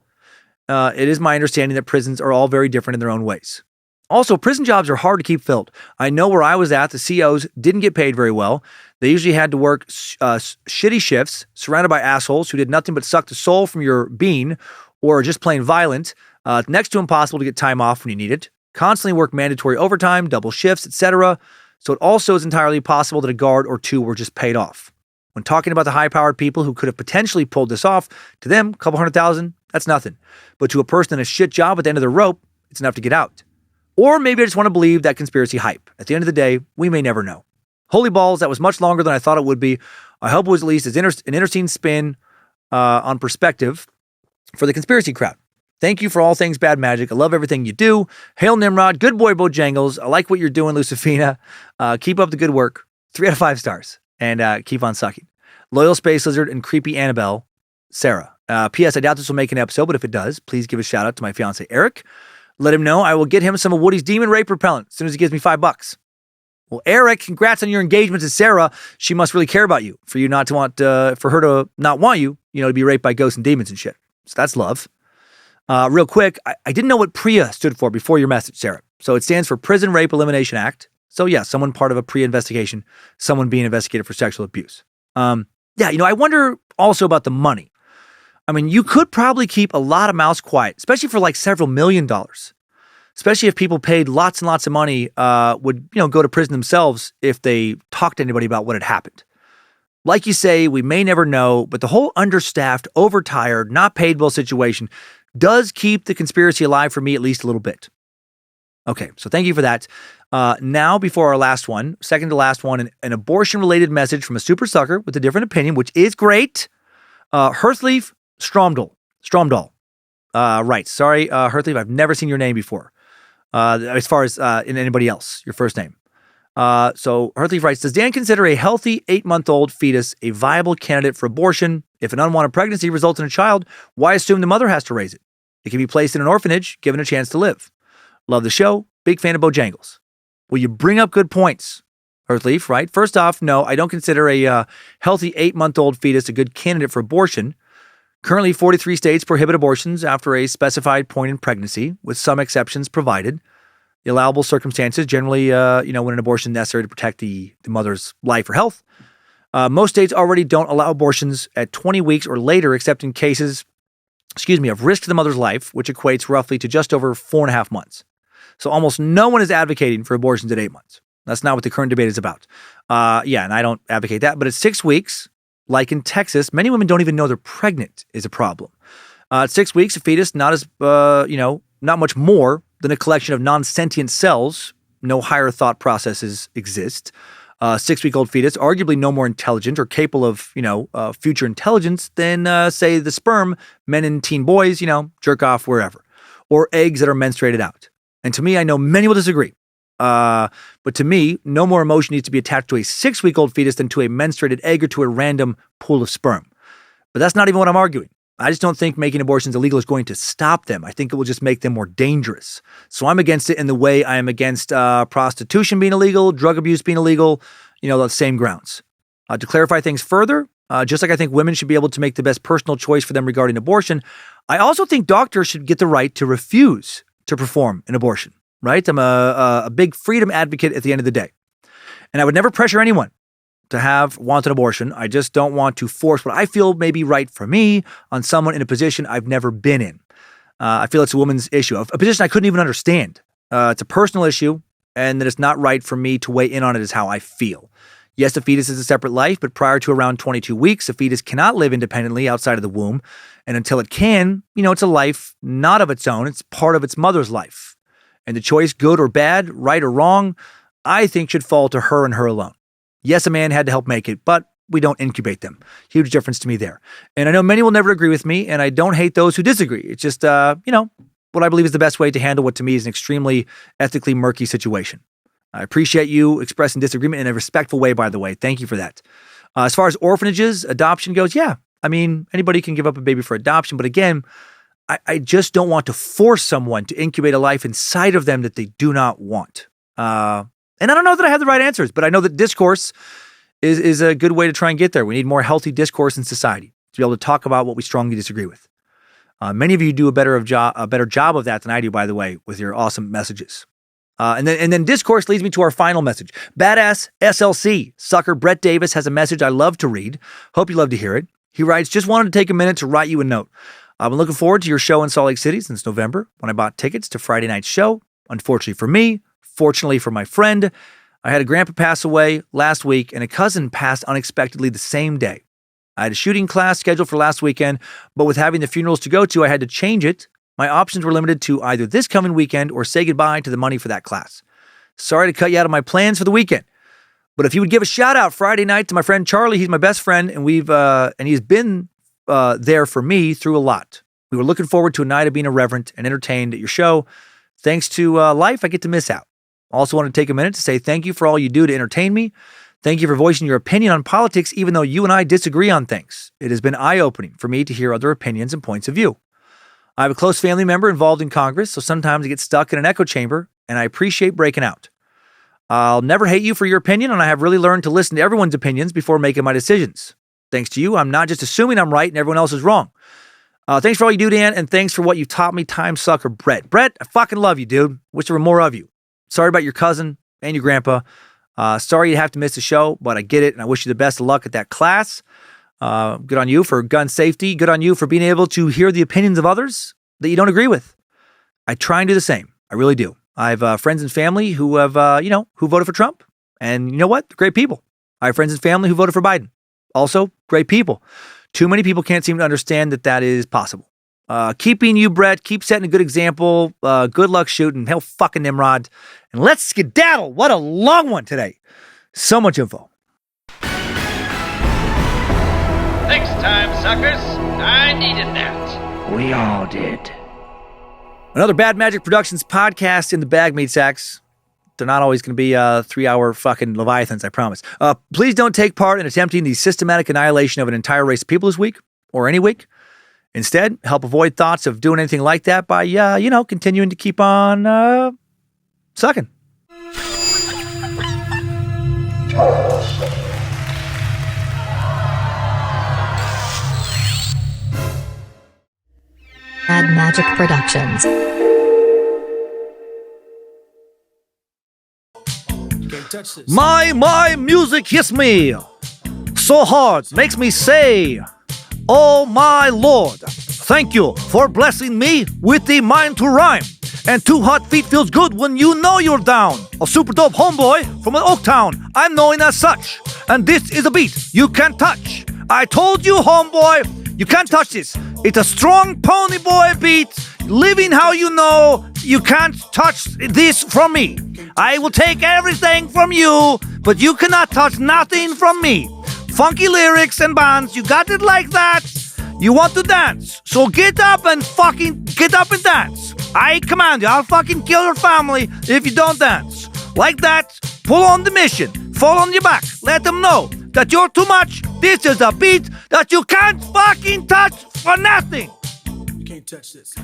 It is my understanding that prisons are all very different in their own ways. Also, prison jobs are hard to keep filled. I know where I was at, the COs didn't get paid very well. They usually had to work shitty shifts, surrounded by assholes who did nothing but suck the soul from your being, or just plain violent. Next to impossible to get time off when you need it. Constantly work mandatory overtime, double shifts, etc. So it also is entirely possible that a guard or 2 were just paid off. When talking about the high-powered people who could have potentially pulled this off, to them, a couple 100,000, that's nothing. But to a person in a shit job at the end of the rope, it's enough to get out. Or maybe I just want to believe that conspiracy hype. At the end of the day, we may never know. Holy balls, that was much longer than I thought it would be. I hope it was at least an interesting spin on perspective for the conspiracy crowd. Thank you for all things Bad Magic. I love everything you do. Hail Nimrod. Good boy, Bojangles. I like what you're doing, Lucifina. Keep up the good work. 3 out of 5 stars. And keep on sucking. Loyal Space Lizard and Creepy Annabelle, Sarah. P.S. I doubt this will make an episode, but if it does, please give a shout out to my fiance, Eric. Let him know I will get him some of Woody's demon rape repellent as soon as he gives me $5. Well, Eric, congrats on your engagement to Sarah. She must really care about you for you not to want, for her to not want you, to be raped by ghosts and demons and shit. So that's love. Real quick, I didn't know what PREA stood for before your message, Sarah. So it stands for Prison Rape Elimination Act. So yeah, someone part of a PREA investigation, someone being investigated for sexual abuse. I wonder also about the money. I mean, you could probably keep a lot of mouths quiet, especially for like several $1 million. Especially if people paid lots and lots of money, would go to prison themselves if they talked to anybody about what had happened. Like you say, we may never know, but the whole understaffed, overtired, not paid well situation does keep the conspiracy alive for me at least a little bit. Okay, so thank you for that. Now, before our last one, second to last one, an abortion-related message from a super sucker with a different opinion, which is great. Hearthleaf Stromdahl. Right. Sorry, Hearthleaf, I've never seen your name before. As far as in anybody else, your first name. So Hearthleaf writes, does Dan consider a healthy 8-month-old fetus a viable candidate for abortion? If an unwanted pregnancy results in a child, why assume the mother has to raise it? It can be placed in an orphanage, given a chance to live. Love the show. Big fan of Bojangles. Well, you bring up good points, Hearthleaf, right? First off, no, I don't consider a healthy 8-month-old fetus a good candidate for abortion. Currently, 43 states prohibit abortions after a specified point in pregnancy, with some exceptions provided. The allowable circumstances, generally, when an abortion is necessary to protect the mother's life or health. Most states already don't allow abortions at 20 weeks or later, except in cases, of risk to the mother's life, which equates roughly to just over 4.5 months. So almost no one is advocating for abortions at 8 months. That's not what the current debate is about. And I don't advocate that, but at 6 weeks, like in Texas, many women don't even know they're pregnant is a problem. At 6 weeks, a fetus not much more than a collection of non-sentient cells. No higher thought processes exist. 6-week-old fetus, arguably no more intelligent or capable of, future intelligence than, say, the sperm men and teen boys, jerk off wherever. Or eggs that are menstruated out. And to me, I know many will disagree. But to me, no more emotion needs to be attached to a 6-week-old fetus than to a menstruated egg or to a random pool of sperm. But that's not even what I'm arguing. I just don't think making abortions illegal is going to stop them. I think it will just make them more dangerous. So I'm against it in the way I am against prostitution being illegal, drug abuse being illegal, the same grounds. To clarify things further, just like I think women should be able to make the best personal choice for them regarding abortion, I also think doctors should get the right to refuse to perform an abortion. Right? I'm a big freedom advocate at the end of the day. And I would never pressure anyone to want an abortion. I just don't want to force what I feel may be right for me on someone in a position I've never been in. I feel it's a woman's issue, a position I couldn't even understand. It's a personal issue, and that it's not right for me to weigh in on it is how I feel. Yes, a fetus is a separate life, but prior to around 22 weeks, a fetus cannot live independently outside of the womb. And until it can, it's a life not of its own. It's part of its mother's life. And the choice, good or bad, right or wrong, I think should fall to her and her alone. Yes, a man had to help make it, but we don't incubate them. Huge difference to me there. And I know many will never agree with me, and I don't hate those who disagree. It's just, what I believe is the best way to handle what to me is an extremely ethically murky situation. I appreciate you expressing disagreement in a respectful way, by the way. Thank you for that. As far as orphanages, adoption goes, yeah. I mean, anybody can give up a baby for adoption, but again, I just don't want to force someone to incubate a life inside of them that they do not want. And I don't know that I have the right answers, but I know that discourse is a good way to try and get there. We need more healthy discourse in society to be able to talk about what we strongly disagree with. Many of you do a better job of that than I do, by the way, with your awesome messages. And then discourse leads me to our final message. Badass SLC sucker Brett Davis has a message I love to read. Hope you love to hear it. He writes, just wanted to take a minute to write you a note. I've been looking forward to your show in Salt Lake City since November when I bought tickets to Friday night's show. Unfortunately for me, fortunately for my friend, I had a grandpa pass away last week, and a cousin passed unexpectedly the same day. I had a shooting class scheduled for last weekend, but with having the funerals to go to, I had to change it. My options were limited to either this coming weekend or say goodbye to the money for that class. Sorry to cut you out of my plans for the weekend, but if you would give a shout out Friday night to my friend Charlie, he's my best friend, and he's been there for me through a lot. We were looking forward to a night of being irreverent and entertained at your show. Thanks to life, I get to miss out. Also want to take a minute to say thank you for all you do to entertain me. Thank you for voicing your opinion on politics, even though you and I disagree on things. It has been eye-opening for me to hear other opinions and points of view. I have a close family member involved in Congress, so sometimes I get stuck in an echo chamber, and I appreciate breaking out. I'll never hate you for your opinion, and I have really learned to listen to everyone's opinions before making my decisions. Thanks to you, I'm not just assuming I'm right and everyone else is wrong. Thanks for all you do, Dan, and thanks for what you taught me, Timesuck Brett. Brett, I fucking love you, dude. Wish there were more of you. Sorry about your cousin and your grandpa. Sorry you have to miss the show, but I get it, and I wish you the best of luck at that class. Good on you for gun safety. Good on you for being able to hear the opinions of others that you don't agree with. I try and do the same. I really do. I have friends and family who have, who voted for Trump. And you know what? They're great people. I have friends and family who voted for Biden. Also, great people. Too many people can't seem to understand that that is possible. Keeping you, Brett. Keep setting a good example. Good luck shooting. Hell fucking Nimrod. And let's skedaddle. What a long one today. So much info. Next time, suckers. I needed that. We all did. Another Bad Magic Productions podcast in the bag, meat sacks. They're not always going to be 3-hour fucking leviathans, I promise. Please don't take part in attempting the systematic annihilation of an entire race of people this week or any week. Instead, help avoid thoughts of doing anything like that by, continuing to keep on sucking. Bad Magic Productions. My music hits me so hard, makes me say, oh my Lord, thank you for blessing me with the mind to rhyme. And 2 hot feet feels good when you know you're down. A super dope homeboy from an Oaktown, I'm known as such. And this is a beat you can't touch. I told you, homeboy, you can't touch this. It's a strong pony boy beat. Living how you know, you can't touch this from me. I will take everything from you, but you cannot touch nothing from me. Funky lyrics and bands, you got it like that. You want to dance, so get up and dance. I command you, I'll fucking kill your family if you don't dance. Like that, pull on the mission, fall on your back, let them know that you're too much. This is a beat that you can't fucking touch for nothing. You can't touch this.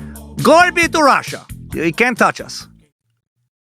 Glory be to Russia. You can't touch us.